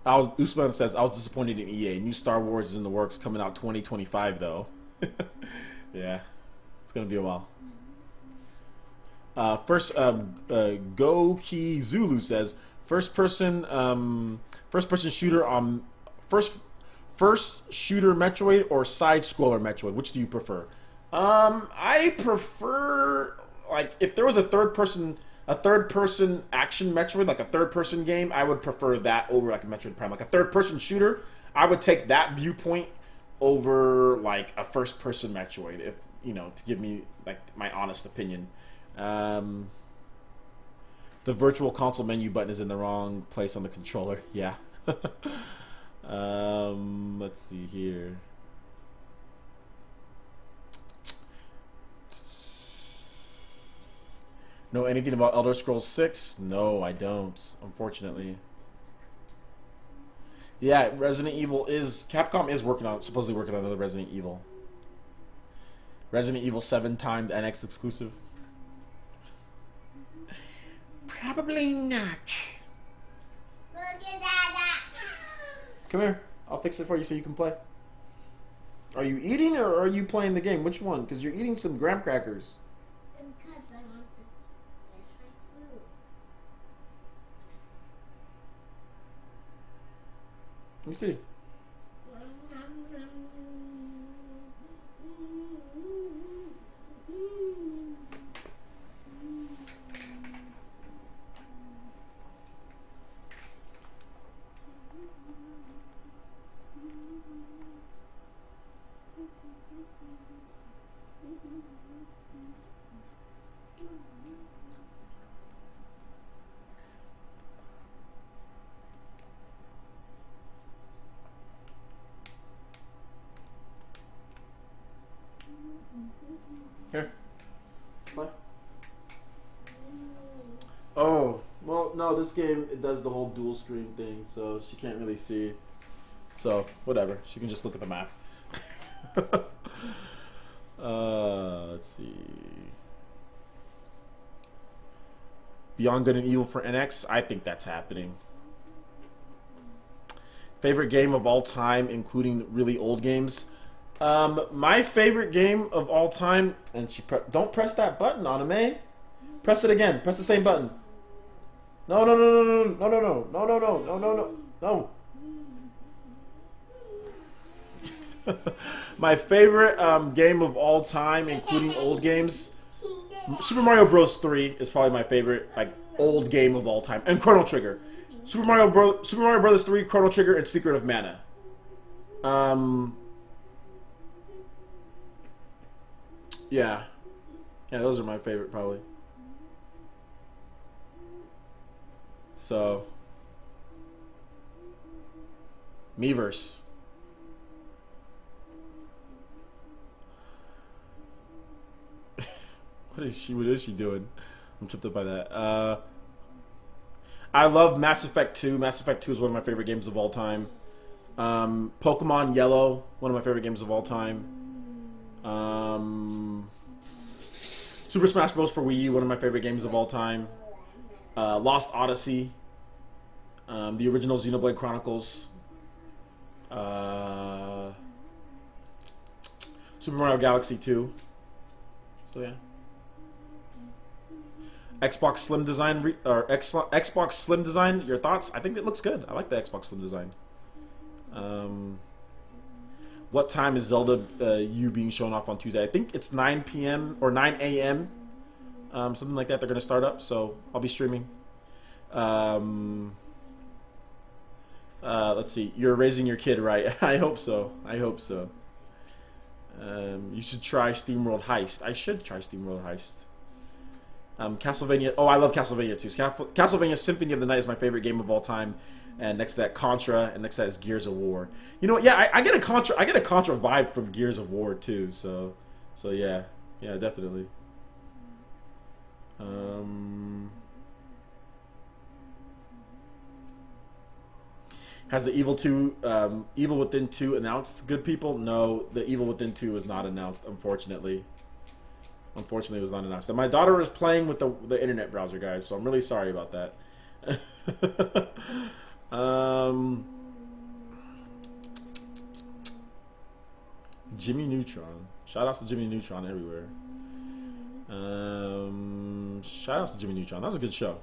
Usman says, I was disappointed in EA. New Star Wars is in the works, coming out 2025 though. Yeah, it's gonna be a while. Goki Zulu says, first person shooter on first shooter Metroid or side scroller Metroid. Which do you prefer? I prefer, like, if there was a third person action Metroid, like a third person game, I would prefer that over like a Metroid Prime. Like a third person shooter, I would take that viewpoint over like a first person Metroid, if, you know, to give me like my honest opinion. The virtual console menu button is in the wrong place on the controller. Yeah. Let's see here. Know anything about Elder Scrolls 6? No, I don't, unfortunately. Yeah, Capcom is supposedly working on another Resident Evil. Resident Evil 7 timed NX exclusive. Probably not. Look at that. Come here. I'll fix it for you so you can play. Are you eating or are you playing the game? Which one? Because you're eating some graham crackers. Because I want to finish my food. Let me see. Here. Play. Oh, well, no, this game, it does the whole dual screen thing, so she can't really see. So, whatever. She can just look at the map. Let's see. Beyond Good and Evil for NX? I think that's happening. Favorite game of all time, including really old games. My favorite game of all time, and don't press that button, Anime. Press it again. Press the same button. No, no, no, no, no, no, no, no, no, no, no, no, no, no, no. My favorite game of all time, including old games, Super Mario Bros. 3 is probably my favorite like old game of all time, and Chrono Trigger. Super Mario Bros. 3, Chrono Trigger, and Secret of Mana. Yeah, those are my favorite probably. So, Miiverse. What is she doing? I'm tripped up by that. I love Mass Effect 2. Mass Effect 2 is one of my favorite games of all time. Pokemon Yellow, one of my favorite games of all time. Super Smash Bros. For Wii U, one of my favorite games of all time. Lost Odyssey. The original Xenoblade Chronicles. Super Mario Galaxy 2. So yeah. Xbox Slim Design Xbox Slim Design. Your thoughts? I think it looks good. I like the Xbox Slim Design. What time is Zelda U being shown off on Tuesday? I think it's 9 p.m. or 9 a.m. Something like that. They're going to start up, so I'll be streaming. Let's see. You're raising your kid, right? I hope so. I hope so. You should try SteamWorld Heist. I should try SteamWorld Heist. Castlevania. Oh, I love Castlevania too. Castlevania Symphony of the Night is my favorite game of all time. And next to that, Contra, and next to that is Gears of War. You know, yeah, I get a Contra vibe from Gears of War too. So yeah, definitely. Has the Evil Within 2 announced? Good people? No, the Evil Within 2 is not announced, unfortunately. Unfortunately, it was not announced. And my daughter is playing with the internet browser, guys, so I'm really sorry about that. Jimmy Neutron. Shout-outs to Jimmy Neutron everywhere. Shout-outs to Jimmy Neutron. That was a good show.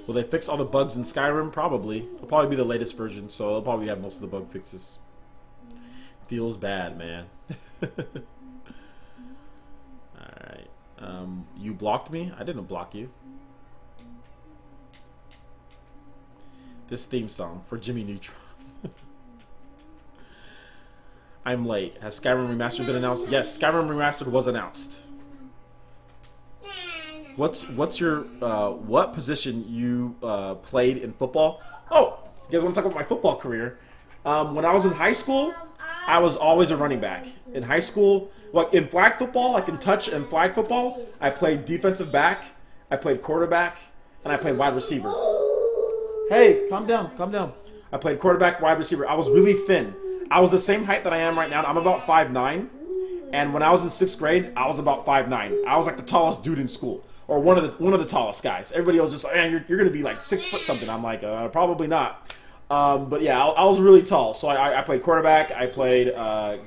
Will they fix all the bugs in Skyrim? Probably. It'll probably be the latest version, so they'll probably have most of the bug fixes. Feels bad, man. Alright. You blocked me? I didn't block you. This theme song for Jimmy Neutron. I'm late. Has Skyrim Remastered been announced? Yes, Skyrim Remastered was announced. What's your what position you played in football? Oh, you guys want to talk about my football career? When I was in high school, I was always a running back. In high school, like in flag football, like in touch and flag football, I played defensive back, I played quarterback, and I played wide receiver. Hey, calm down, calm down. I played quarterback, wide receiver. I was really thin. I was the same height that I am right now. I'm about 5'9", and when I was in 6th grade, I was about 5'9". I was like the tallest dude in school. Or one of the tallest guys. Everybody was just like, man, you're gonna be like 6 foot something. I'm like, probably not. But yeah, I was really tall. So I played quarterback. I played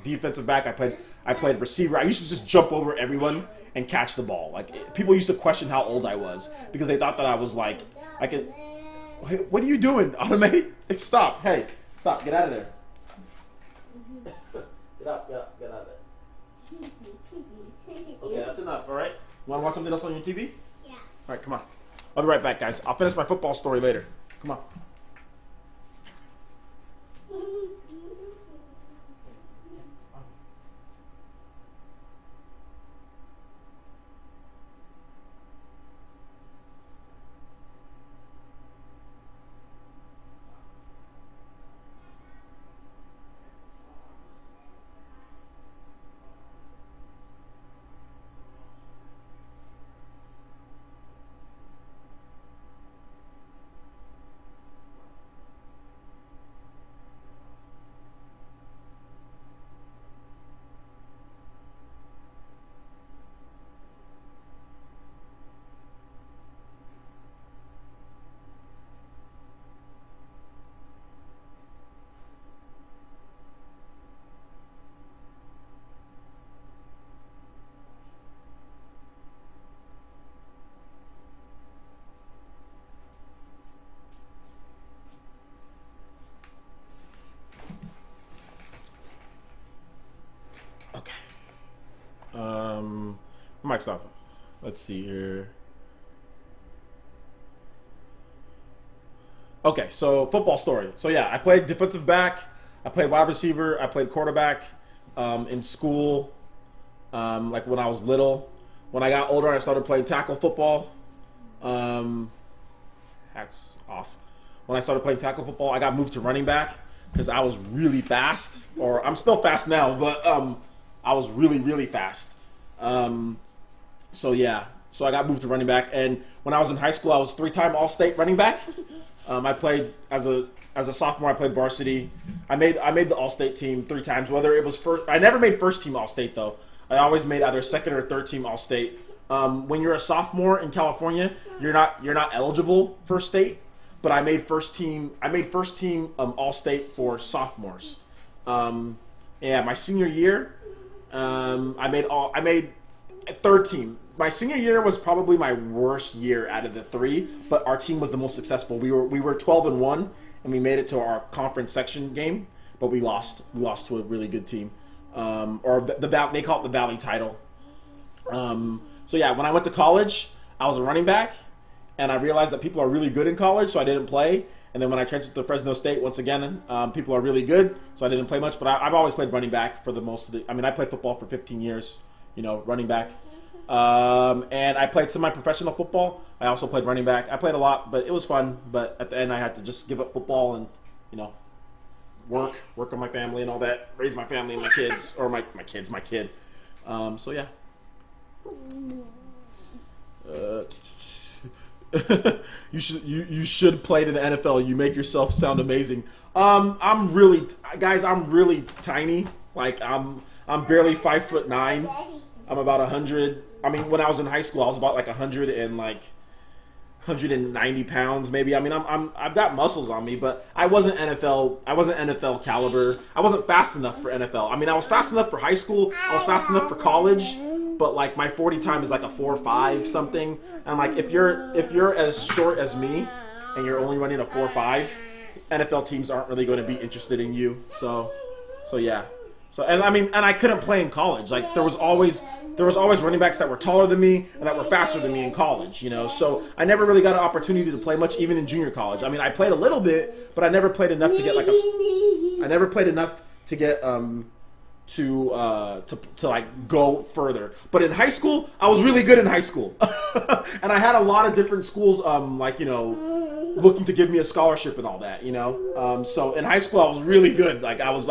defensive back. I played receiver. I used to just jump over everyone and catch the ball. Like people used to question how old I was because they thought that I was like, I could. Hey, what are you doing, Automate? Stop. Hey, stop. Get out of there. Get out of there. Okay, that's enough. All right. You want to watch something else on your TV? Yeah. All right, come on. I'll be right back, guys. I'll finish my football story later. Come on. mic's off. Let's see here. Okay, so football story. So yeah, I played defensive back. I played wide receiver. I played quarterback in school, like when I was little. When I got older, I started playing tackle football. Hats off. When I started playing tackle football, I got moved to running back because I was really fast. Or I'm still fast now, but I was really, really fast. So yeah, so I got moved to running back. And when I was in high school, I was 3-time All-State running back. I played as a sophomore. I played varsity. I made the All-State team 3 times. Whether it was first, I never made first team All-State though. I always made either second or third team All-State. When you're a sophomore in California, you're not eligible for state. But I made first team. All-State for sophomores. Yeah, my senior year, I made third team. My senior year was probably my worst year out of the 3, but our team was the most successful. We were 12-1, and we made it to our conference section game, but we lost. We lost to a really good team, or they call it the Valley title. So yeah, when I went to college, I was a running back, and I realized that people are really good in college, so I didn't play. And then when I transferred to Fresno State, once again, people are really good, so I didn't play much. But I've always played running back for the most of the. I mean, I played football for 15 years, running back. And I played semi-professional football. I also played running back. I played a lot, but it was fun. But at the end, I had to just give up football and, work on my family and all that, raise my family and my kids, or my kid. So yeah. You should play in the NFL. You make yourself sound amazing. I'm really tiny. Like I'm barely 5'9". I'm about 100. I mean, when I was in high school, I was about like 190 pounds, maybe. I mean, I've got muscles on me, but I wasn't NFL caliber. I wasn't fast enough for NFL. I mean, I was fast enough for high school. I was fast enough for college, but like my 40 time is like a 4.5 something. And like if you're as short as me and you're only running a 4.5, NFL teams aren't really going to be interested in you. So yeah. So and I couldn't play in college. Like there was always running backs that were taller than me and that were faster than me in college, So I never really got an opportunity to play much, even in junior college. I mean, I played a little bit, but I never played enough to get to like go further. But in high school, I was really good in high school, and I had a lot of different schools, looking to give me a scholarship and all that, So in high school, I was really good. Like I was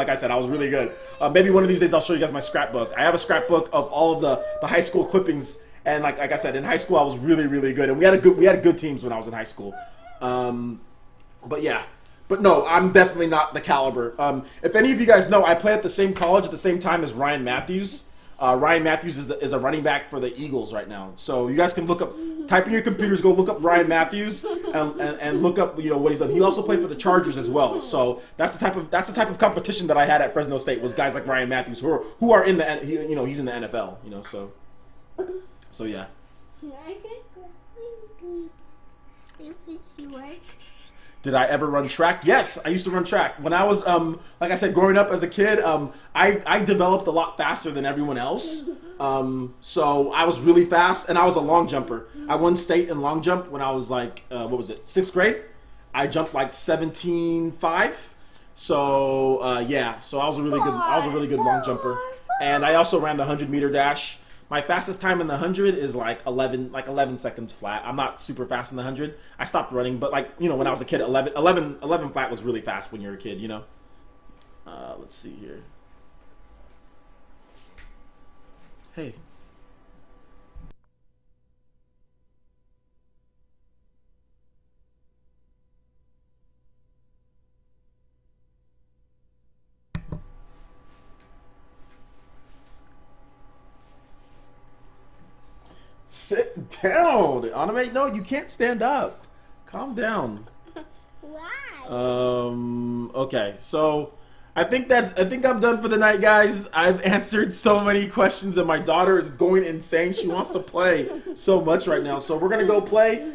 really good. Maybe one of these days I'll show you guys my scrapbook. I have a scrapbook of all of the high school clippings, and like I said, in high school I was really, really good, and we had good teams when I was in high school. But yeah. But no, I'm definitely not the caliber. If any of you guys know, I played at the same college at the same time as Ryan Matthews. Ryan Matthews is a running back for the Eagles right now. So you guys can type in your computers, go look up Ryan Matthews and look up what he's done. He also played for the Chargers as well. So that's the type of competition that I had at Fresno State, was guys like Ryan Matthews who are in the he's in the NFL. So yeah. Did I ever run track? Yes, I used to run track. When I was, like I said, growing up as a kid, I developed a lot faster than everyone else. So I was really fast, and I was a long jumper. I won state in long jump when I was like, 6th grade? I jumped like 17.5. So yeah, so I was a really good long jumper. And I also ran the 100-meter dash. My fastest time in the 100 is like 11 seconds flat. I'm not super fast in the 100. I stopped running, but when I was a kid, 11 flat was really fast when you're a kid, Let's see here. Hey. Sit down, Anime. No, you can't stand up. Calm down. Why? Okay, so I think I'm done for the night, guys. I've answered so many questions, and my daughter is going insane. She wants to play so much right now. So we're gonna go play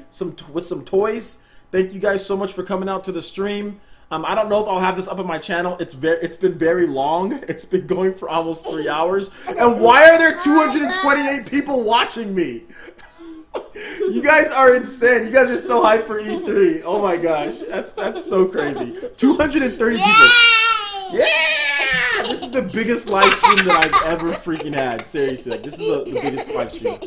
with some toys. Thank you guys so much for coming out to the stream. I don't know if I'll have this up on my channel. It's been very long. It's been going for almost 3 hours. And why are there 228 people watching me? You guys are insane. You guys are so hyped for E3. Oh my gosh, that's so crazy. 230 people. Yeah! This is the biggest live stream that I've ever freaking had. Seriously, this is the biggest live stream.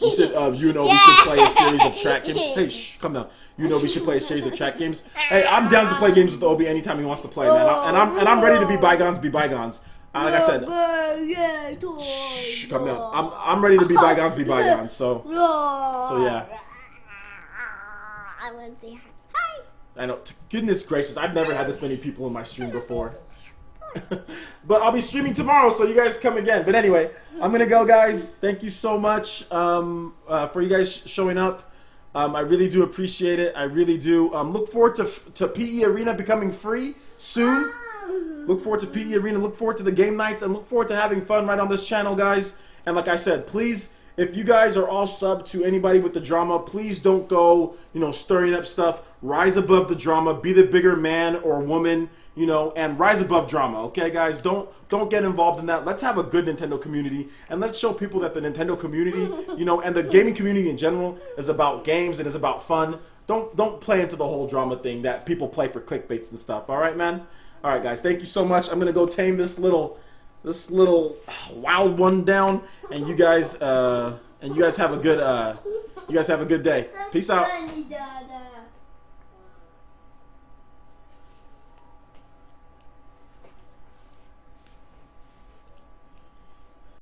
You said, you know, we should play a series of track games. Hey, shh, come down. You know, we should play a series of track games. Hey, I'm down to play games with Obi anytime he wants to play, man. And I'm ready to be bygones, be bygones. Like I said, shh, come down. I'm ready to be bygones, be bygones. So yeah. I want to say hi. I know. Goodness gracious, I've never had this many people in my stream before. But I'll be streaming tomorrow, so you guys come again. But anyway, I'm gonna go, guys. Thank you so much for you guys showing up. I really do appreciate it. I really do. Look forward to PE Arena becoming free soon. Look forward to PE Arena. Look forward to the game nights, and look forward to having fun right on this channel, guys. And like I said, please, if you guys are all subbed to anybody with the drama, please don't go, you know, stirring up stuff. Rise above the drama. Be the bigger man or woman, you know, and rise above drama. Okay, guys, don't get involved in that. Let's have a good Nintendo community, and let's show people that the Nintendo community, you know, and the gaming community in general is about games and is about fun. Don't play into the whole drama thing that people play for clickbaits and stuff. All right, man. All right, guys. Thank you so much. I'm gonna go tame this little wild one down, and you guys have a good day. Peace out.